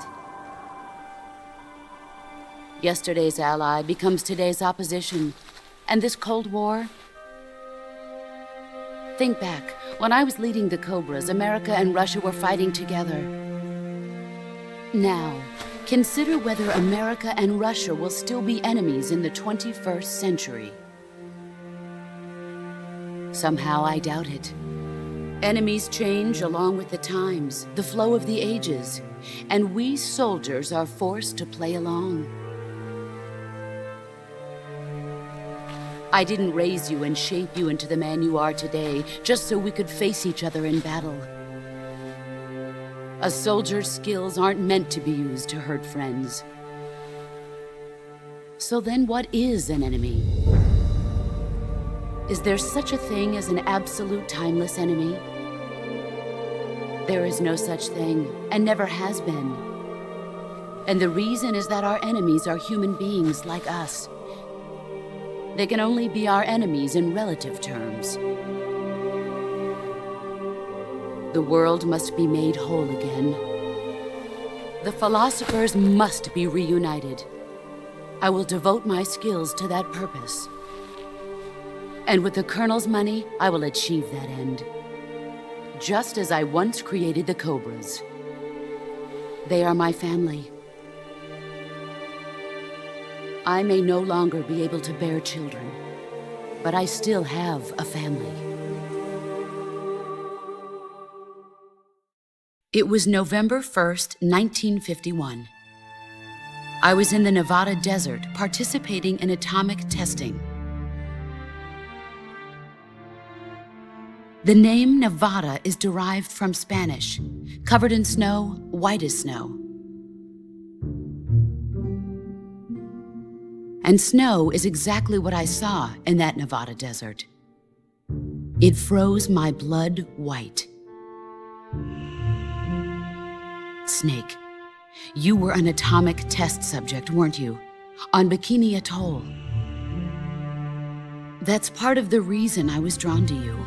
Yesterday's ally becomes today's opposition. And this Cold War? Think back. When I was leading the Cobras, America and Russia were fighting together. Now, consider whether America and Russia will still be enemies in the 21st century. Somehow I doubt it. Enemies change along with the times, the flow of the ages, and we soldiers are forced to play along. I didn't raise you and shape you into the man you are today just so we could face each other in battle. A soldier's skills aren't meant to be used to hurt friends. So then what is an enemy? Is there such a thing as an absolute timeless enemy? There is no such thing, and never has been. And the reason is that our enemies are human beings like us. They can only be our enemies in relative terms. The world must be made whole again. The philosophers must be reunited. I will devote my skills to that purpose. And with the Colonel's money, I will achieve that end. Just as I once created the Cobras. They are my family. I may no longer be able to bear children, but I still have a family. It was November 1st, 1951. I was in the Nevada desert participating in atomic testing. The name Nevada is derived from Spanish, covered in snow, white as snow. And snow is exactly what I saw in that Nevada desert. It froze my blood white. Snake, you were an atomic test subject, weren't you? On Bikini Atoll. That's part of the reason I was drawn to you.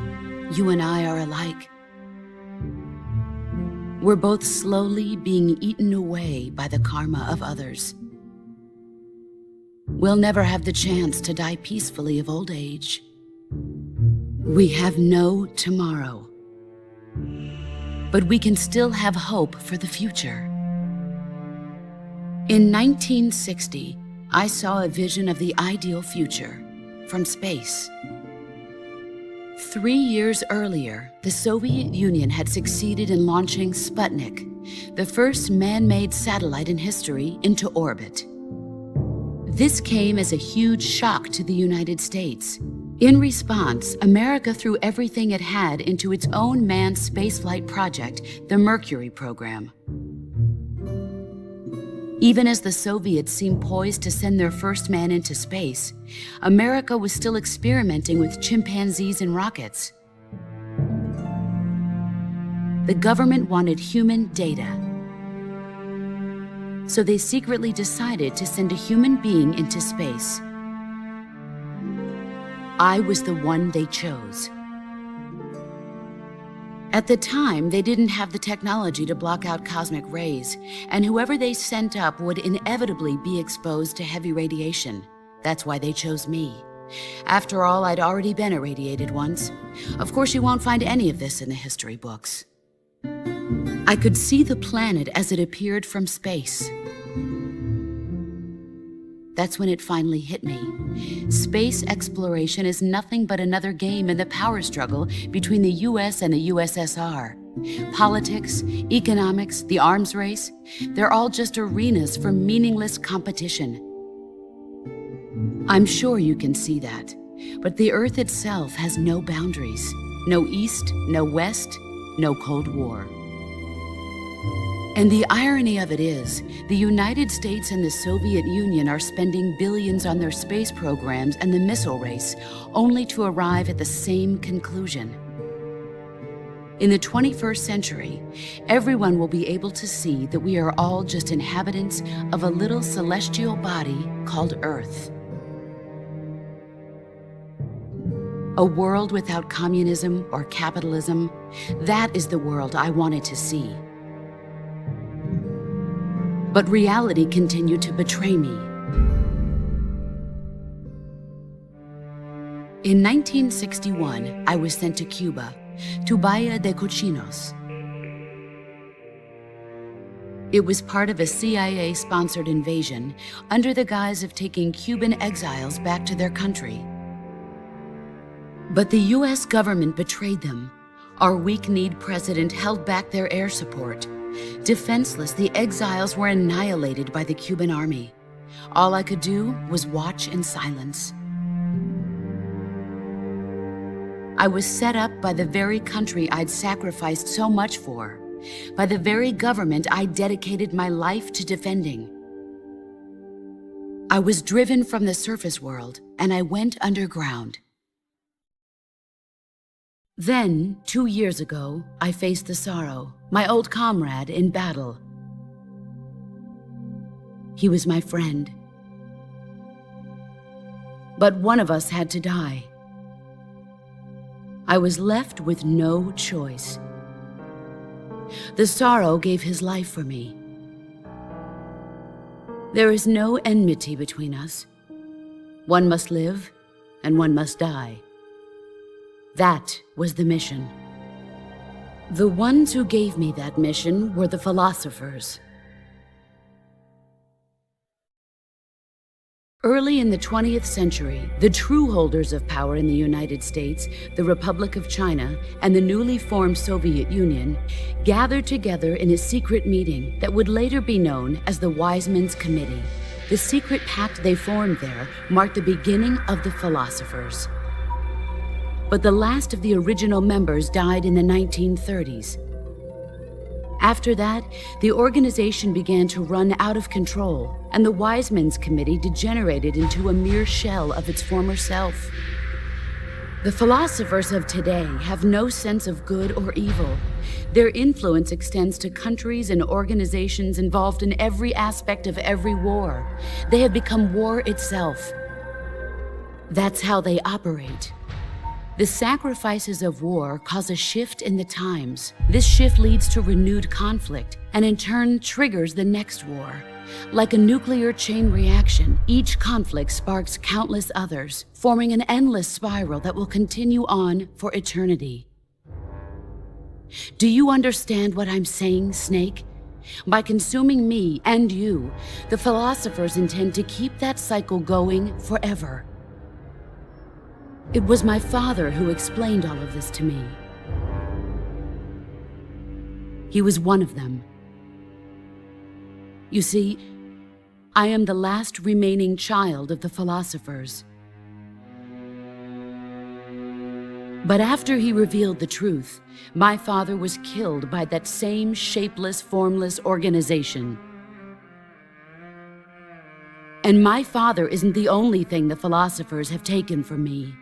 You and I are alike. We're both slowly being eaten away by the karma of others. we'll never have the chance to die peacefully of old age. We have no tomorrow. But we can still have hope for the future. In 1960, I saw a vision of the ideal future from space. 3 years earlier, the Soviet Union had succeeded in launching Sputnik, the first man-made satellite in history, into orbit. This came as a huge shock to the United States. In response, America threw everything it had into its own manned spaceflight project, the Mercury program. Even as the Soviets seemed poised to send their first man into space, America was still experimenting with chimpanzees and rockets. The government wanted human data, so they secretly decided to send a human being into space. I was the one they chose. At the time, they didn't have the technology to block out cosmic rays, and whoever they sent up would inevitably be exposed to heavy radiation. That's why they chose me. After all, I'd already been irradiated once. Of course, you won't find any of this in the history books. I could see the planet as it appeared from space. That's when it finally hit me. Space exploration is nothing but another game in the power struggle between the US and the USSR. Politics, economics, the arms race, they're all just arenas for meaningless competition. I'm sure you can see that, but the Earth itself has no boundaries. No East, no West, no Cold War. And the irony of it is, the United States and the Soviet Union are spending billions on their space programs and the missile race, only to arrive at the same conclusion. In the 21st century, everyone will be able to see that we are all just inhabitants of a little celestial body called Earth. A world without communism or capitalism, that is the world I wanted to see. But reality continued to betray me. In 1961, I was sent to Cuba, to Bahia de Cochinos. It was part of a CIA-sponsored invasion under the guise of taking Cuban exiles back to their country. But the US government betrayed them. Our weak-kneed president held back their air support. Defenseless, the exiles were annihilated by the Cuban army. All I could do was watch in silence. I was set up by the very country I'd sacrificed so much for, by the very government I dedicated my life to defending. I was driven from the surface world, and I went underground. Then, 2 years ago, I faced the Sorrow, my old comrade in battle. He was my friend. But one of us had to die. I was left with no choice. The Sorrow gave his life for me. There is no enmity between us. One must live, and one must die. That was the mission. The ones who gave me that mission were the philosophers. Early in the 20th century, the true holders of power in the United States, the Republic of China, and the newly formed Soviet Union gathered together in a secret meeting that would later be known as the Wise Men's Committee. The secret pact they formed there marked the beginning of the philosophers. But the last of the original members died in the 1930s. After that, the organization began to run out of control, and the Wise Men's Committee degenerated into a mere shell of its former self. The philosophers of today have no sense of good or evil. Their influence extends to countries and organizations involved in every aspect of every war. They have become war itself. That's how they operate. The sacrifices of war cause a shift in the times. This shift leads to renewed conflict, and in turn triggers the next war. Like a nuclear chain reaction, each conflict sparks countless others, forming an endless spiral that will continue on for eternity. Do you understand what I'm saying, Snake? By consuming me and you, the philosophers intend to keep that cycle going forever. It was my father who explained all of this to me. He was one of them. You see, I am the last remaining child of the philosophers. But after he revealed the truth, my father was killed by that same shapeless, formless organization. And my father isn't the only thing the philosophers have taken from me.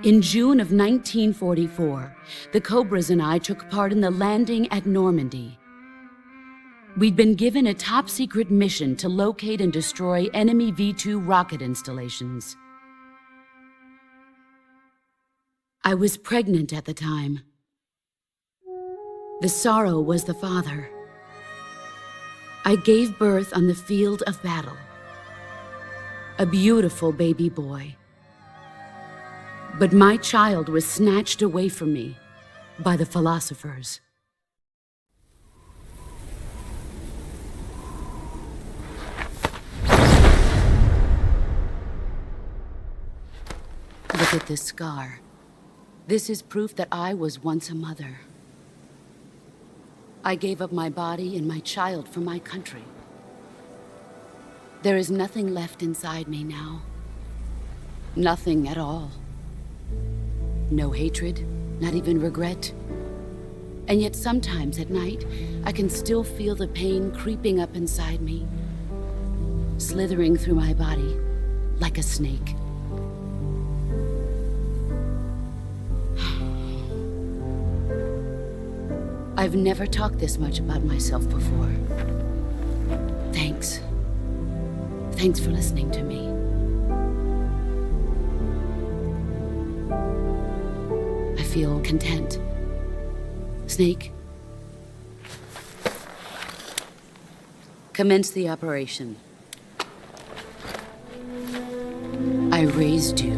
In June of 1944, the Cobras and I took part in the landing at Normandy. We'd been given a top-secret mission to locate and destroy enemy V-2 rocket installations. I was pregnant at the time. The sorrow was the father. I gave birth on the field of battle. A beautiful baby boy. But my child was snatched away from me by the philosophers. Look at this scar. This is proof that I was once a mother. I gave up my body and my child for my country. There is nothing left inside me now. Nothing at all. No hatred, not even regret. And yet sometimes at night, I can still feel the pain creeping up inside me, slithering through my body like a snake. I've never talked this much about myself before. Thanks. Thanks for listening to me. I feel content. Snake, commence the operation. I raised you.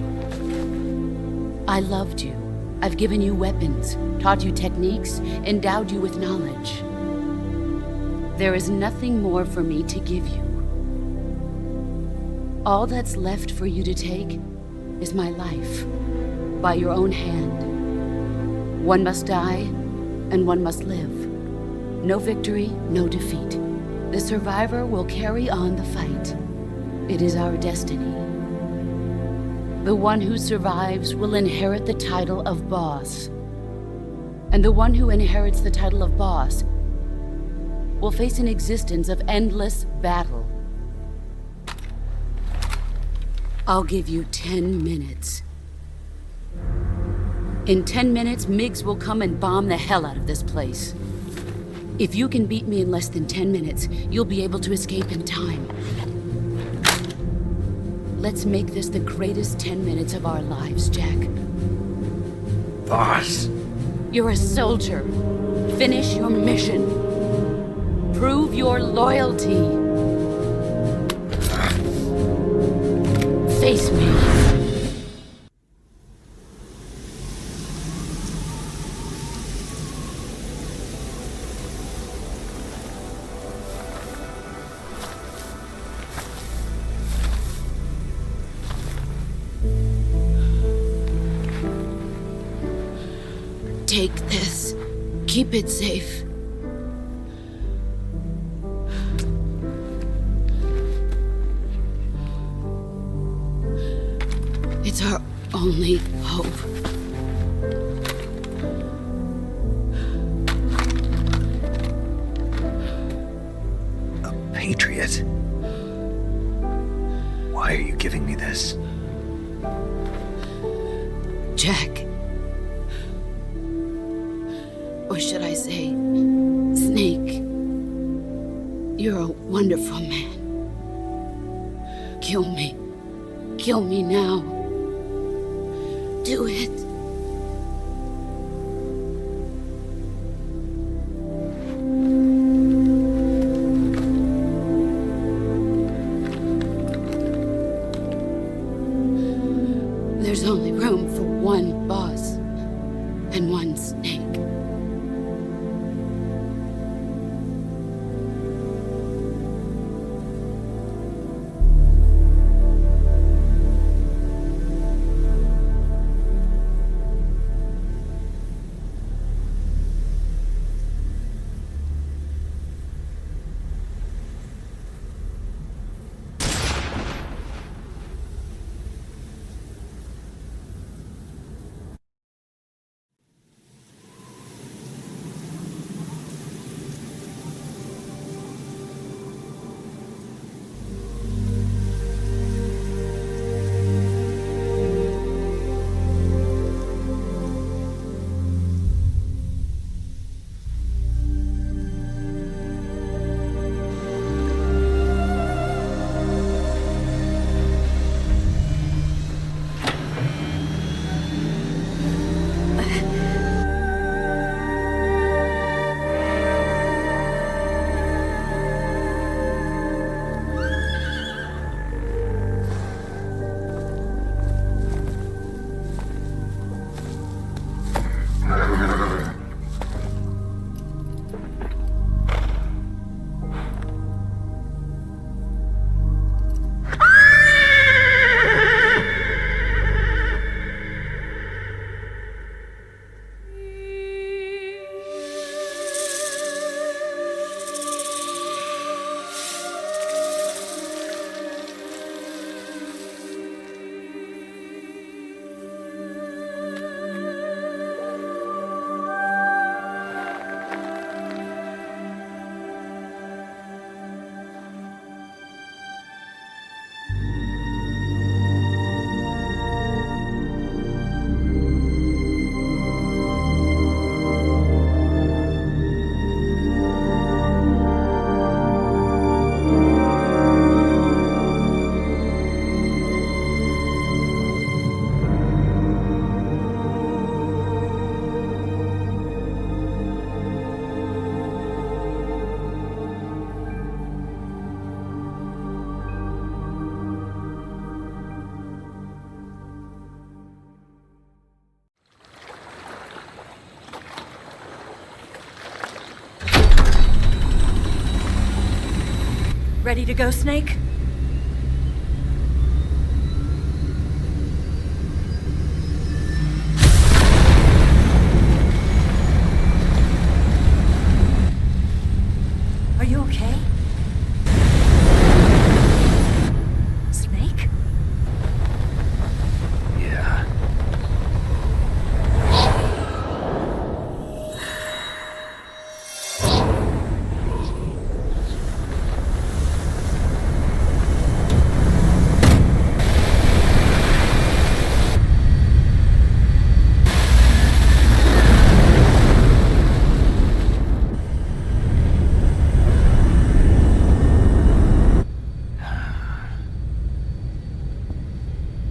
I loved you. I've given you weapons, taught you techniques, endowed you with knowledge. There is nothing more for me to give you. All that's left for you to take is my life, by your own hand. One must die, and one must live. No victory, no defeat. The survivor will carry on the fight. It is our destiny. The one who survives will inherit the title of boss. And the one who inherits the title of boss will face an existence of endless battle. I'll give you 10 minutes. In 10 minutes, MiGs will come and bomb the hell out of this place. If you can beat me in less than 10 minutes, you'll be able to escape in time. Let's make this the greatest 10 minutes of our lives, Jack. Boss. You're a soldier. Finish your mission. Prove your loyalty. Face me. Take this. Keep it safe. It's our only hope. A patriot? Why are you giving me this? Jack. Or should I say, Snake, you're a wonderful man. Kill me. Kill me now. Do it. Ready to go, Snake? Are you okay? Snake? Yeah.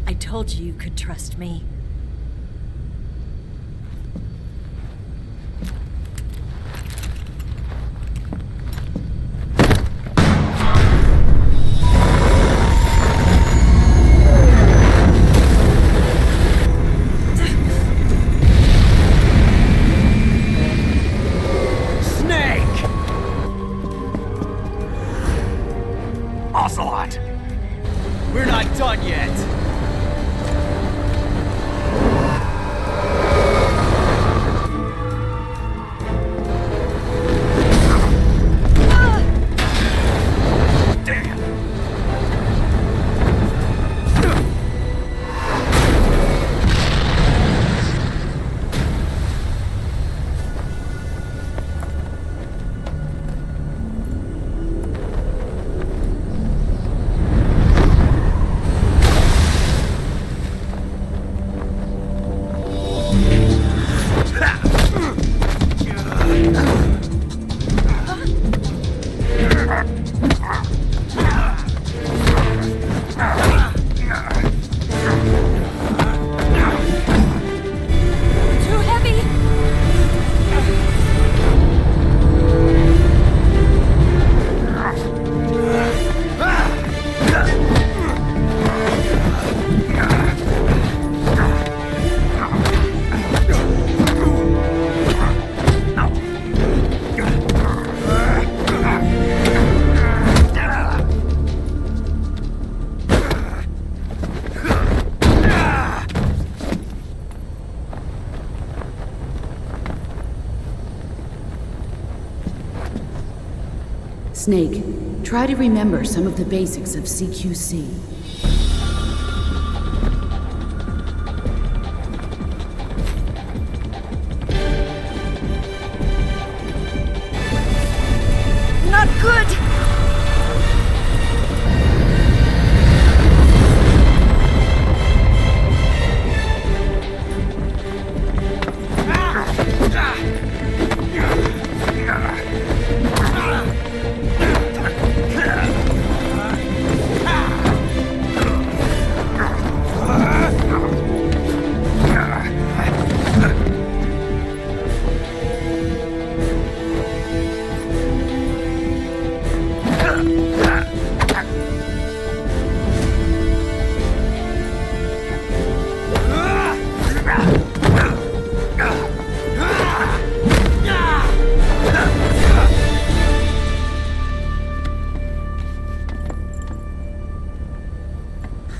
I told you could trust me. Snake! Ocelot! We're not done yet! Too heavy! Snake, try to remember some of the basics of CQC. Not good!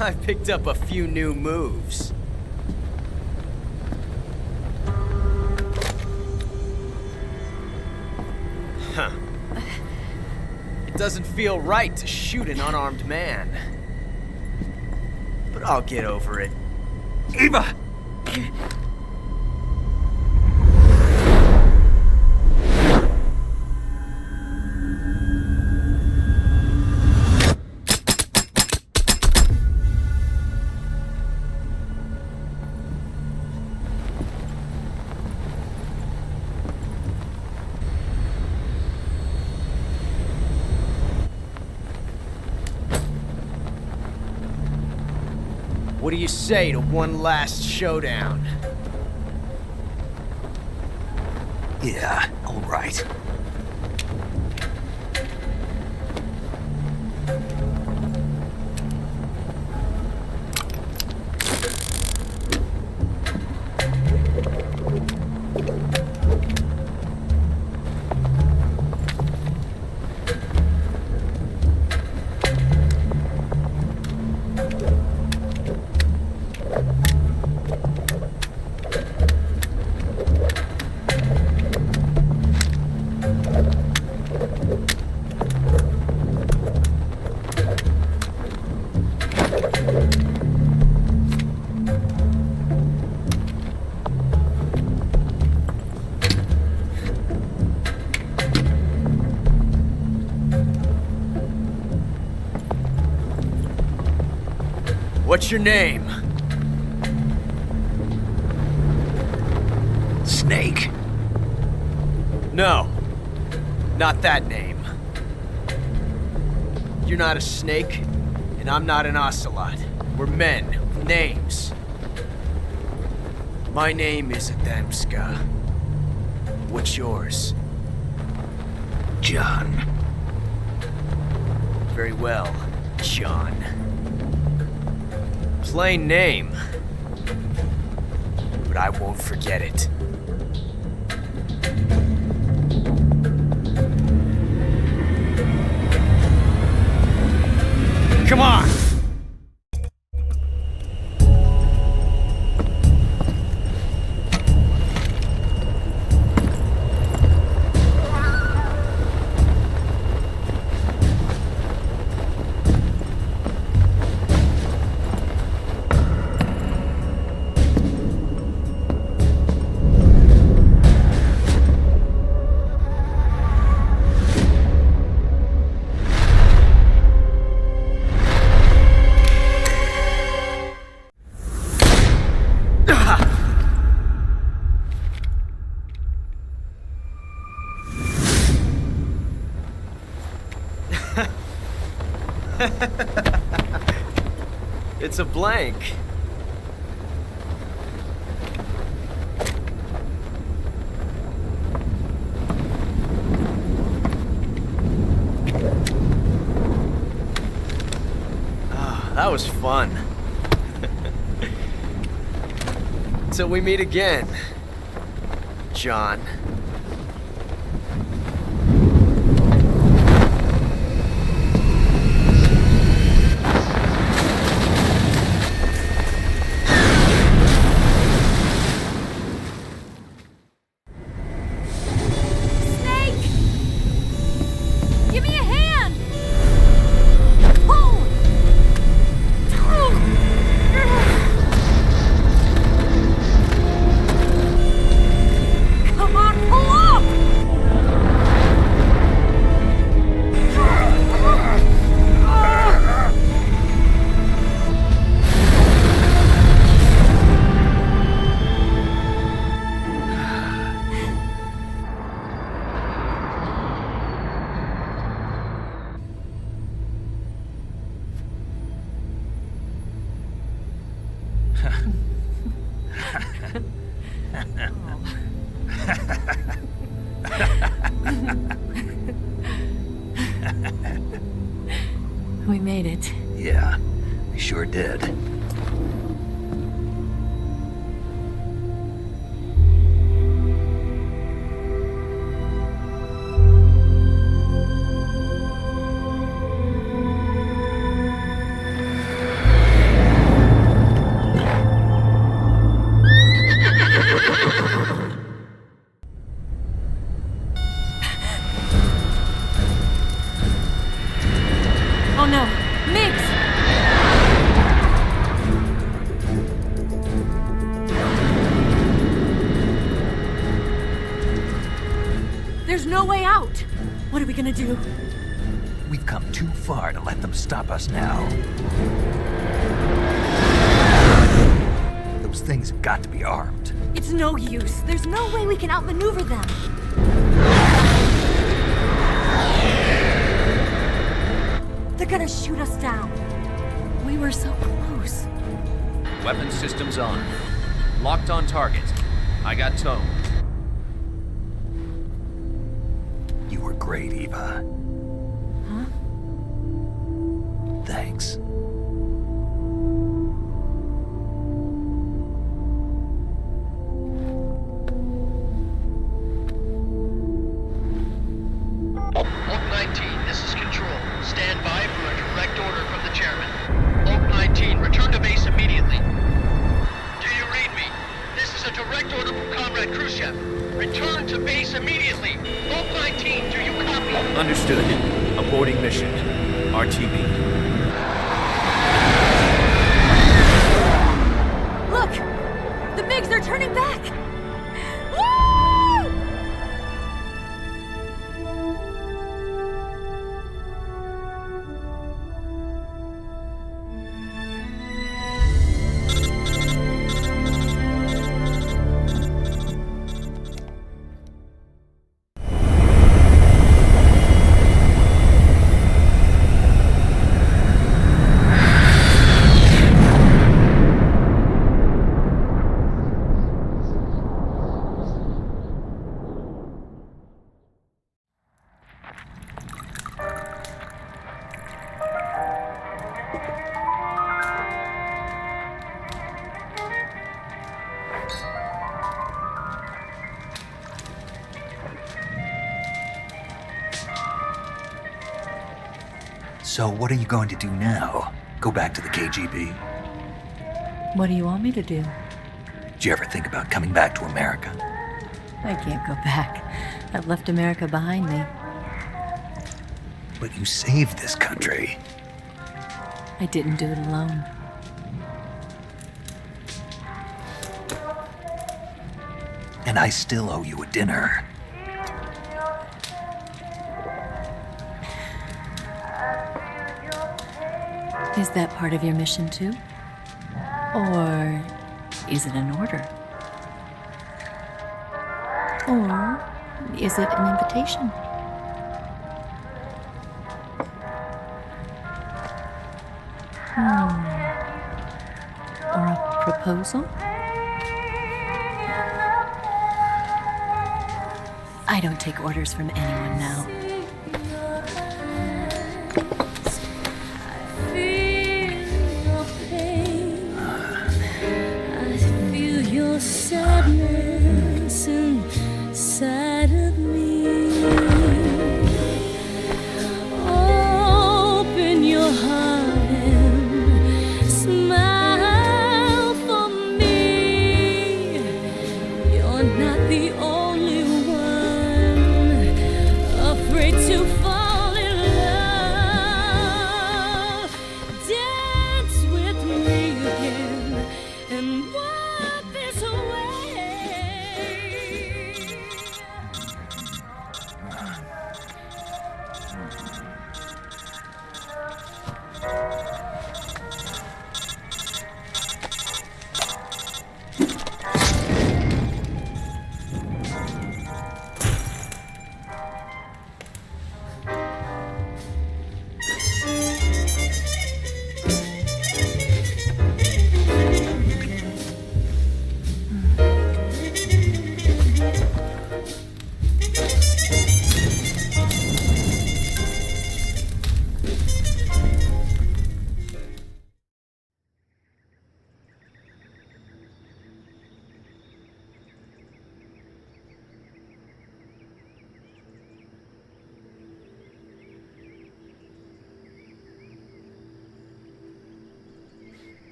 I picked up a few new moves. Huh. It doesn't feel right to shoot an unarmed man. But I'll get over it. Eva! What do you say to one last showdown? Yeah, all right. What's your name? Snake. No. Not that name. You're not a snake, and I'm not an ocelot. We're men with names. My name is Adamska. What's yours? John. Very well, John. Plain name. But I won't forget it. Come on! It's a blank. Ah, that was fun. Till we meet again, John. We made it. Yeah, we sure did. Oh no, Mix! There's no way out! What are we gonna do? We've come too far to let them stop us now. Those things have got to be armed. It's no use. There's no way we can outmaneuver them. They're gonna shoot us down. We were so close. Weapon systems on. Locked on target. I got towed. You were great, Eva. Huh? Thanks. Oak 19, this is Control. Stand by for a direct order from the chairman. Oak 19, return to base immediately. Do you read me? This is a direct order from Comrade Khrushchev. Return to base immediately. Oak 19, do you copy? Understood. Aborting mission. RTB. Look! The MiGs are turning back! Woo! So what are you going to do now? Go back to the KGB? What do you want me to do? Did you ever think about coming back to America? I can't go back. I've left America behind me. But you saved this country. I didn't do it alone. And I still owe you a dinner. Is that part of your mission too? Or is it an order? Or is it an invitation? Or a proposal? I don't take orders from anyone now. Sadness inside of me. Open your heart and smile for me. You're not the only one afraid to fall in love. Dance with me again and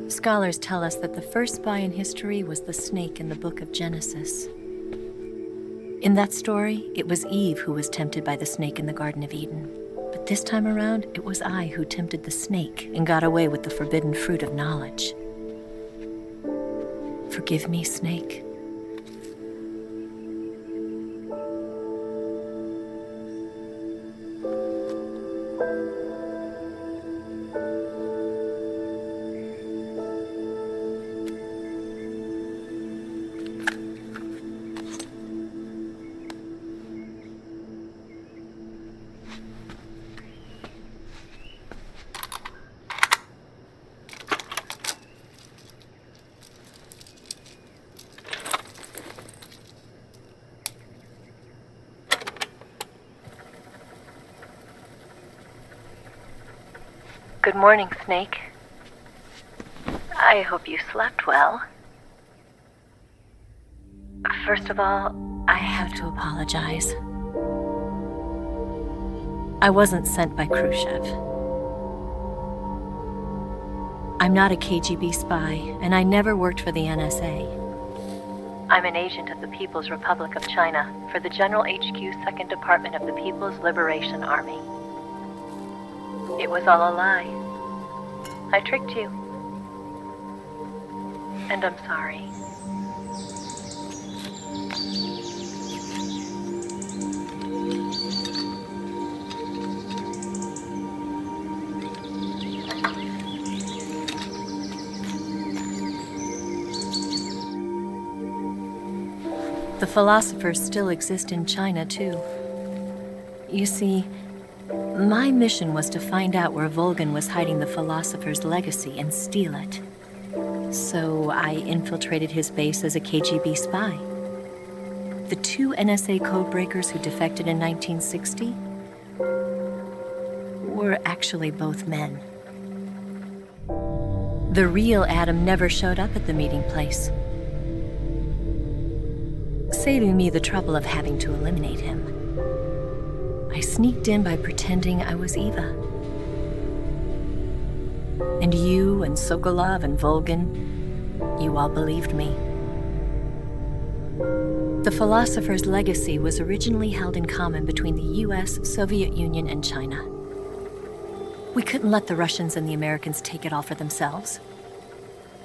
Scholars tell us that the first spy in history was the snake in the book of Genesis. In that story, it was Eve who was tempted by the snake in the Garden of Eden. But this time around, it was I who tempted the snake and got away with the forbidden fruit of knowledge. Forgive me, snake. Good morning, Snake. I hope you slept well. First of all, I have to apologize. I wasn't sent by Khrushchev. I'm not a KGB spy, and I never worked for the NSA. I'm an agent of the People's Republic of China for the General HQ 2nd Department of the People's Liberation Army. It was all a lie. I tricked you. And I'm sorry. The philosophers still exist in China, too. You see, my mission was to find out where Volgin was hiding the philosopher's legacy and steal it. So I infiltrated his base as a KGB spy. The 2 NSA codebreakers who defected in 1960? were actually both men. The real Adam never showed up at the meeting place, saving me the trouble of having to eliminate him. I sneaked in by pretending I was Eva. And you and Sokolov and Volgin, you all believed me. The philosopher's legacy was originally held in common between the US, Soviet Union, and China. We couldn't let the Russians and the Americans take it all for themselves.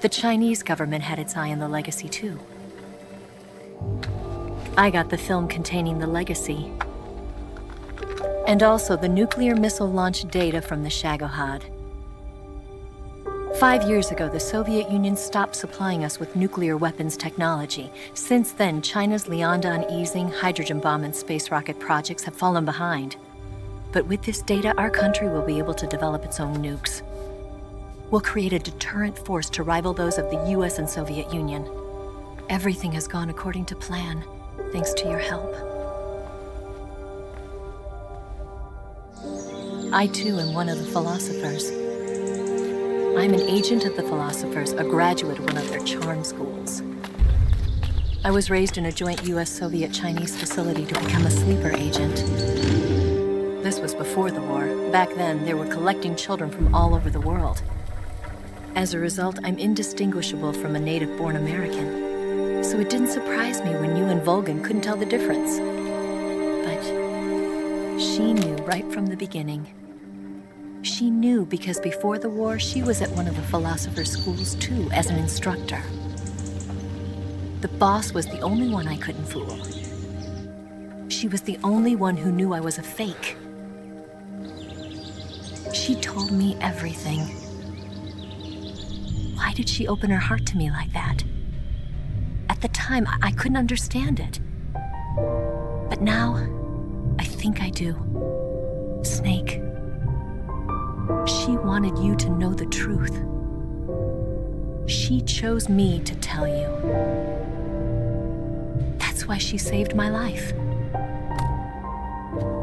The Chinese government had its eye on the legacy too. I got the film containing the legacy, and also the nuclear missile launch data from the Shagohod. 5 years ago, the Soviet Union stopped supplying us with nuclear weapons technology. Since then, China's Liaodong easing, hydrogen bomb, and space rocket projects have fallen behind. But with this data, our country will be able to develop its own nukes. We'll create a deterrent force to rival those of the US and Soviet Union. Everything has gone according to plan, thanks to your help. I too am one of the philosophers. I'm an agent of the philosophers, a graduate of one of their charm schools. I was raised in a joint US-Soviet-Chinese facility to become a sleeper agent. This was before the war. Back then, they were collecting children from all over the world. As a result, I'm indistinguishable from a native-born American. So it didn't surprise me when you and Volgin couldn't tell the difference. But she knew right from the beginning. She knew because before the war, she was at one of the philosopher's schools too, as an instructor. The boss was the only one I couldn't fool. She was the only one who knew I was a fake. She told me everything. Why did she open her heart to me like that? At the time, I couldn't understand it. But now, I think I do. Snake. She wanted you to know the truth. She chose me to tell you. That's why she saved my life.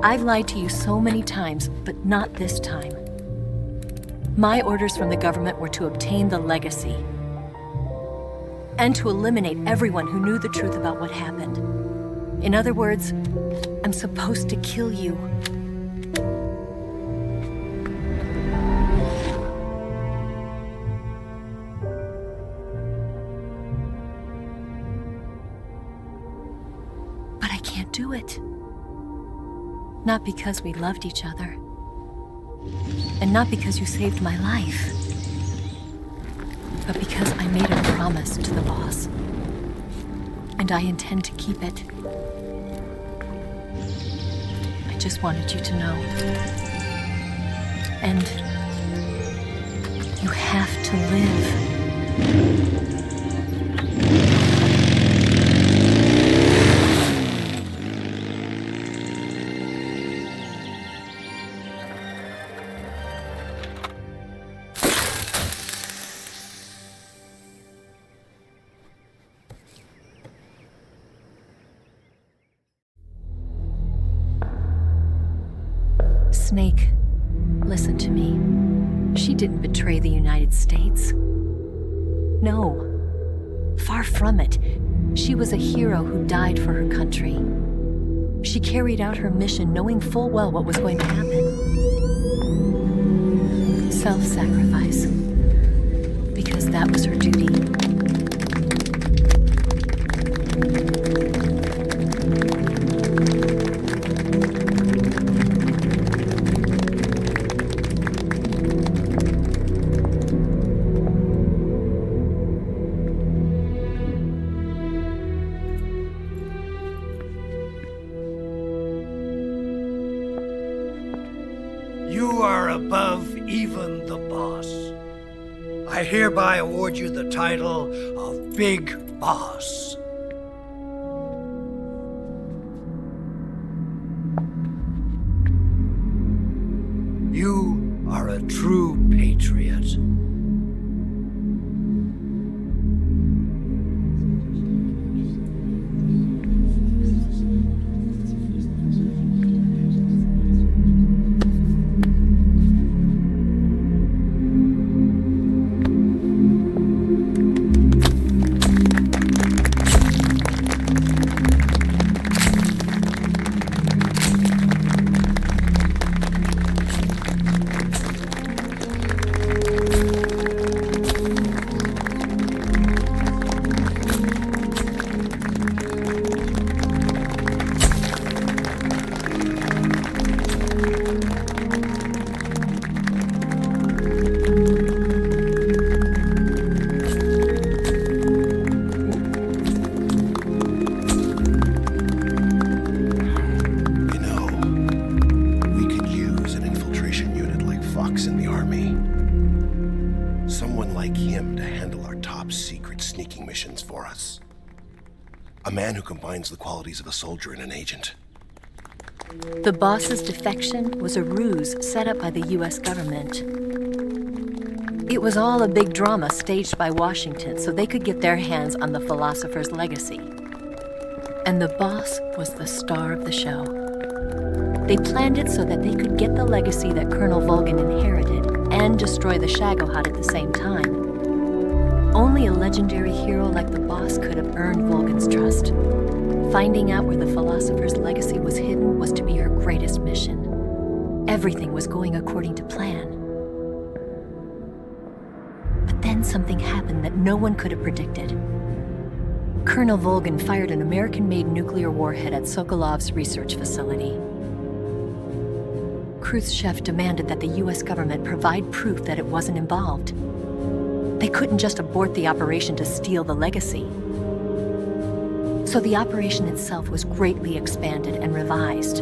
I've lied to you so many times, but not this time. My orders from the government were to obtain the legacy and to eliminate everyone who knew the truth about what happened. In other words, I'm supposed to kill you. But I can't do it. Not because we loved each other. And not because you saved my life. But because I made a promise to the boss. And I intend to keep it. I just wanted you to know. And you have to live. Snake, listen to me. She didn't betray the United States. No. Far from it. She was a hero who died for her country. She carried out her mission knowing full well what was going to happen. Self-sacrifice. Because that was her duty. You are above even the boss. I hereby award you the title of Big Boss. You are a true patriot. in the army. Someone like him to handle our top secret sneaking missions for us. A man who combines the qualities of a soldier and an agent. The boss's defection was a ruse set up by the US government. It was all a big drama staged by Washington so they could get their hands on the philosopher's legacy. And the boss was the star of the show. They planned it so that they could get the legacy that Colonel Volgin inherited and destroy the Shagohod at the same time. Only a legendary hero like the boss could have earned Volgin's trust. Finding out where the philosopher's legacy was hidden was to be her greatest mission. Everything was going according to plan. But then something happened that no one could have predicted. Colonel Volgin fired an American-made nuclear warhead at Sokolov's research facility. Khrushchev demanded that the US government provide proof that it wasn't involved. They couldn't just abort the operation to steal the legacy. So the operation itself was greatly expanded and revised.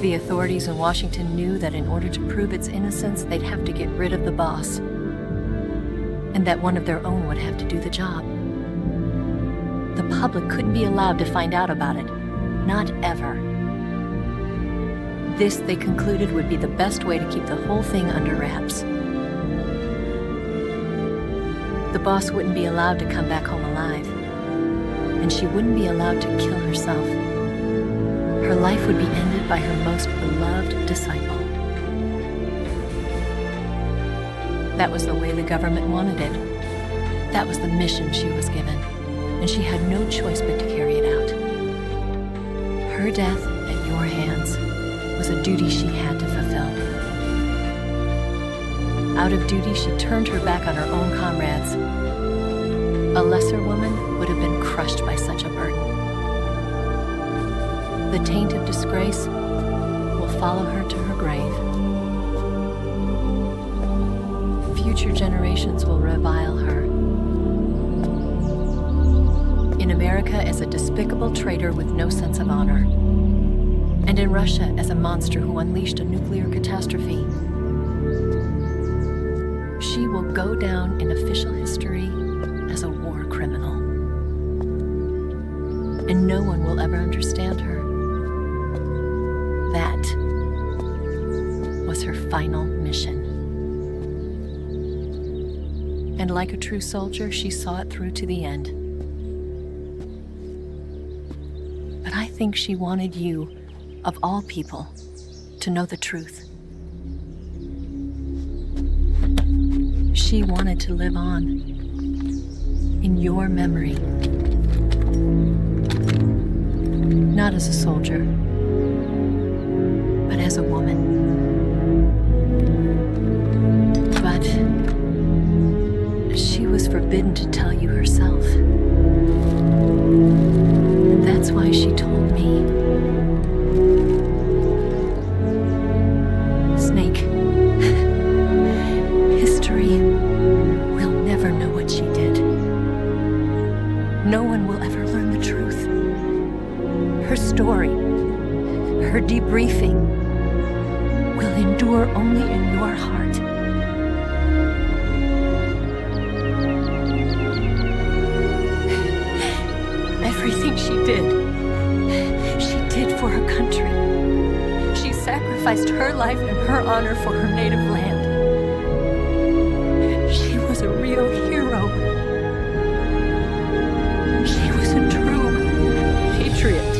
The authorities in Washington knew that in order to prove its innocence, they'd have to get rid of the boss, and that one of their own would have to do the job. The public couldn't be allowed to find out about it, not ever. This, they concluded, would be the best way to keep the whole thing under wraps. The boss wouldn't be allowed to come back home alive, and she wouldn't be allowed to kill herself. Her life would be ended by her most beloved disciple. That was the way the government wanted it. That was the mission she was given, and she had no choice but to carry it out. Her death at your hands was a duty she had to fulfill. Out of duty, she turned her back on her own comrades. A lesser woman would have been crushed by such a burden. The taint of disgrace will follow her to her grave. Future generations will revile her. In America as a despicable traitor with no sense of honor. And in Russia as a monster who unleashed a nuclear catastrophe. She will go down in official history as a war criminal. And no one will ever understand her. That was her final mission. And like a true soldier, she saw it through to the end. But I think she wanted you, of all people, to know the truth. She wanted to live on in your memory. Not as a soldier, but as a woman. But she was forbidden to tell you herself. And that's why she told me. Snake, history will never know what she did. No one will ever learn the truth. Her story, her debriefing, will endure only in your heart. Everything she did for her country. She sacrificed her life and her honor for her native land. She was a real hero. She was a true patriot.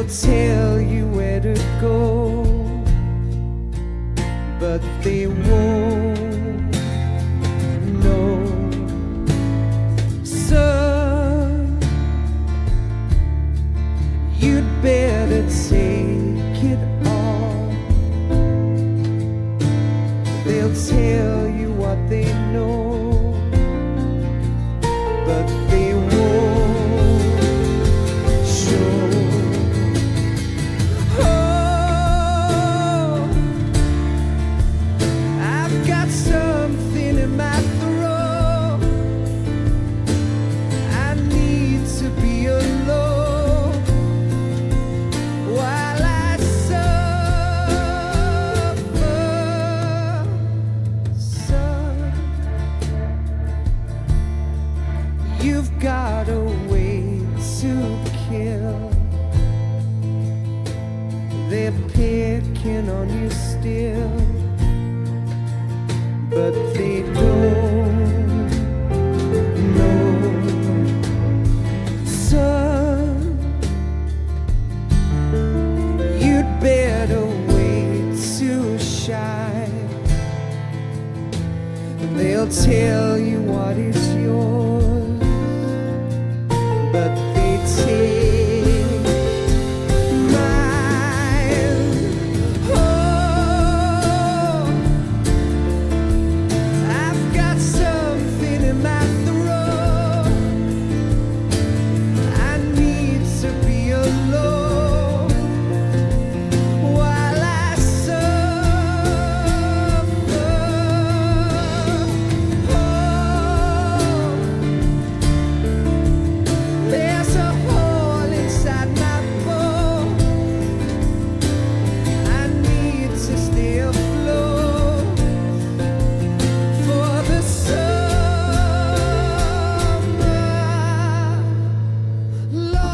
They'll tell you where to go, but they won't know. Son, you'd better take it all. They'll tell you what they know, but they won't show. Oh, I've got something in my throat. I need to be alone while I suffer. Son, you've got a way to kill. They're picking on you still, but they don't know. Son, you'd better wait to shine. They'll tell you what is yours, but they take mine. Oh, I've got something in my throat. I need to be alone while I suffer. There's a hole inside my bones. I need to stay afloat for the summer, Lord.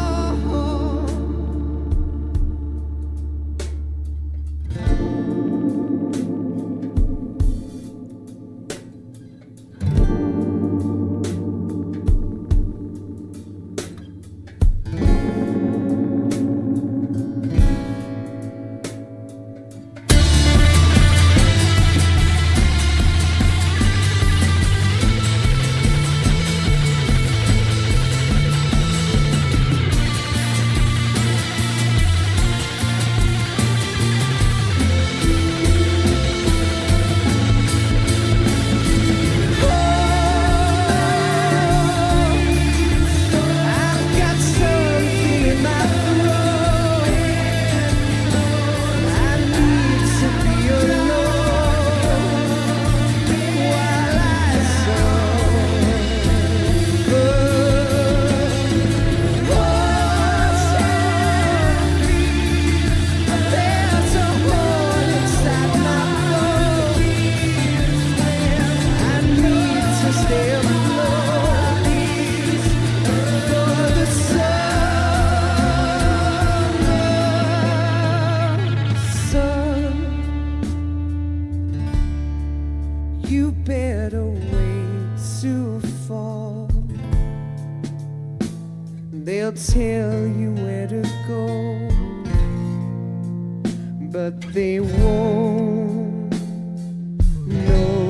I've got something in my throat. I need to be alone while I suffer. There's a hole inside my bones. I need to stay afloat for the summer. Son, you better wait to fall. They'll tell you where to go, but they won't know.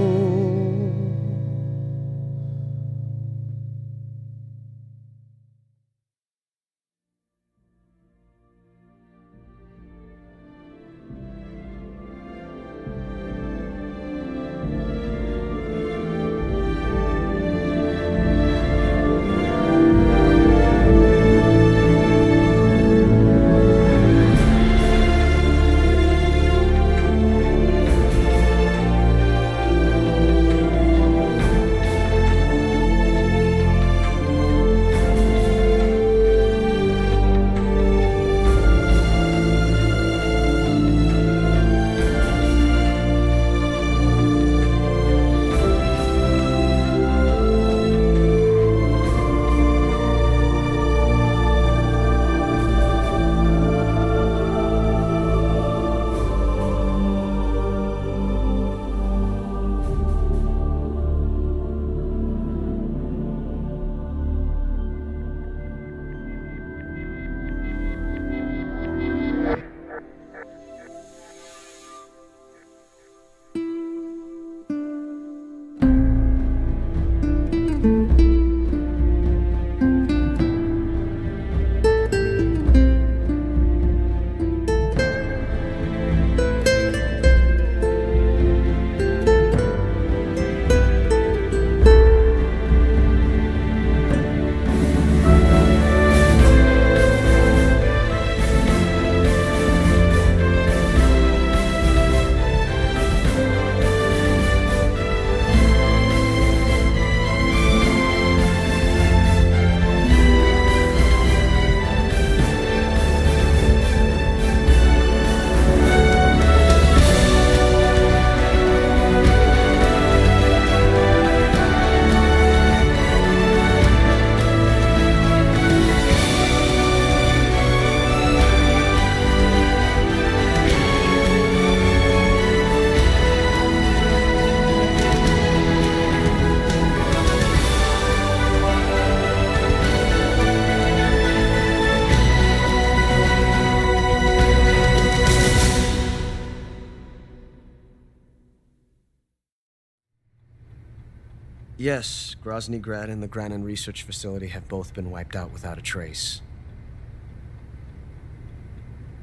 Yes, Groznyj, Grad, and the Granin research facility have both been wiped out without a trace.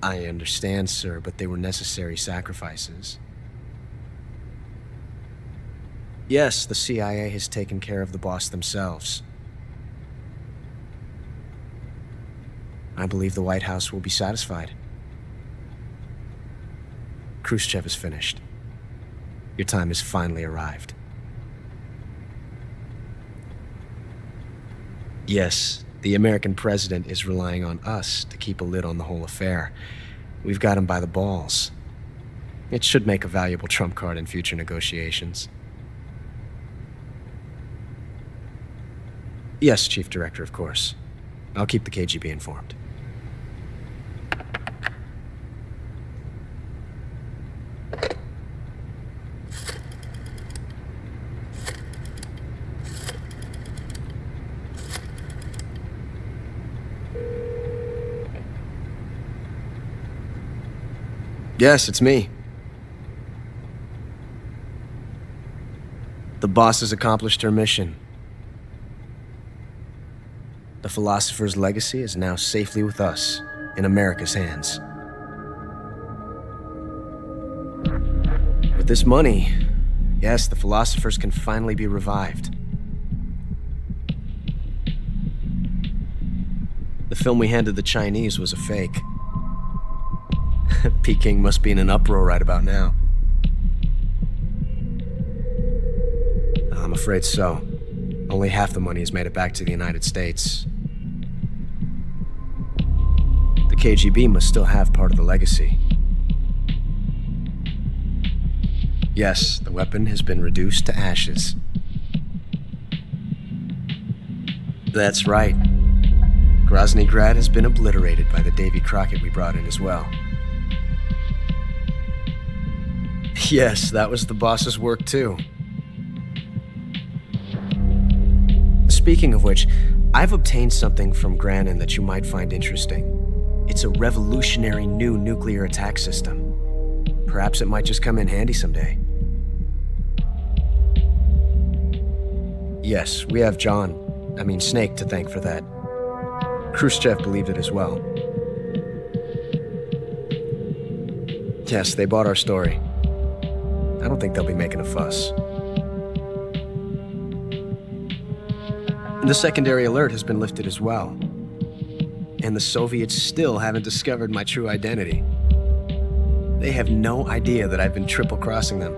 I understand, sir, but they were necessary sacrifices. Yes, the CIA has taken care of the boss themselves. I believe the White House will be satisfied. Khrushchev is finished. Your time has finally arrived. Yes, the American president is relying on us to keep a lid on the whole affair. We've got him by the balls. It should make a valuable trump card in future negotiations. Yes, Chief Director, of course. I'll keep the KGB informed. Yes, it's me. The boss has accomplished her mission. The philosopher's legacy is now safely with us, in America's hands. With this money, yes, the philosophers can finally be revived. The film we handed the Chinese was a fake. Peking must be in an uproar right about now. I'm afraid so. Only half the money has made it back to the United States. The KGB must still have part of the legacy. Yes, the weapon has been reduced to ashes. That's right. Groznyj Grad has been obliterated by the Davy Crockett we brought in as well. Yes, that was the boss's work too. Speaking of which, I've obtained something from Granin that you might find interesting. It's a revolutionary new nuclear attack system. Perhaps it might just come in handy someday. Yes, we have Snake to thank for that. Khrushchev believed it as well. Yes, they bought our story. I don't think they'll be making a fuss. The secondary alert has been lifted as well. And the Soviets still haven't discovered my true identity. They have no idea that I've been triple-crossing them.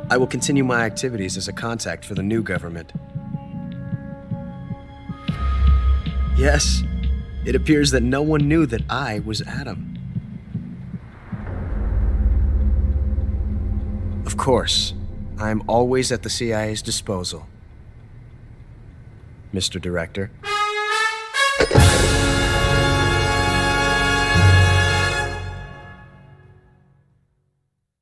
I will continue my activities as a contact for the new government. Yes, it appears that no one knew that I was Adam. Of course, I'm always at the CIA's disposal, Mr. Director.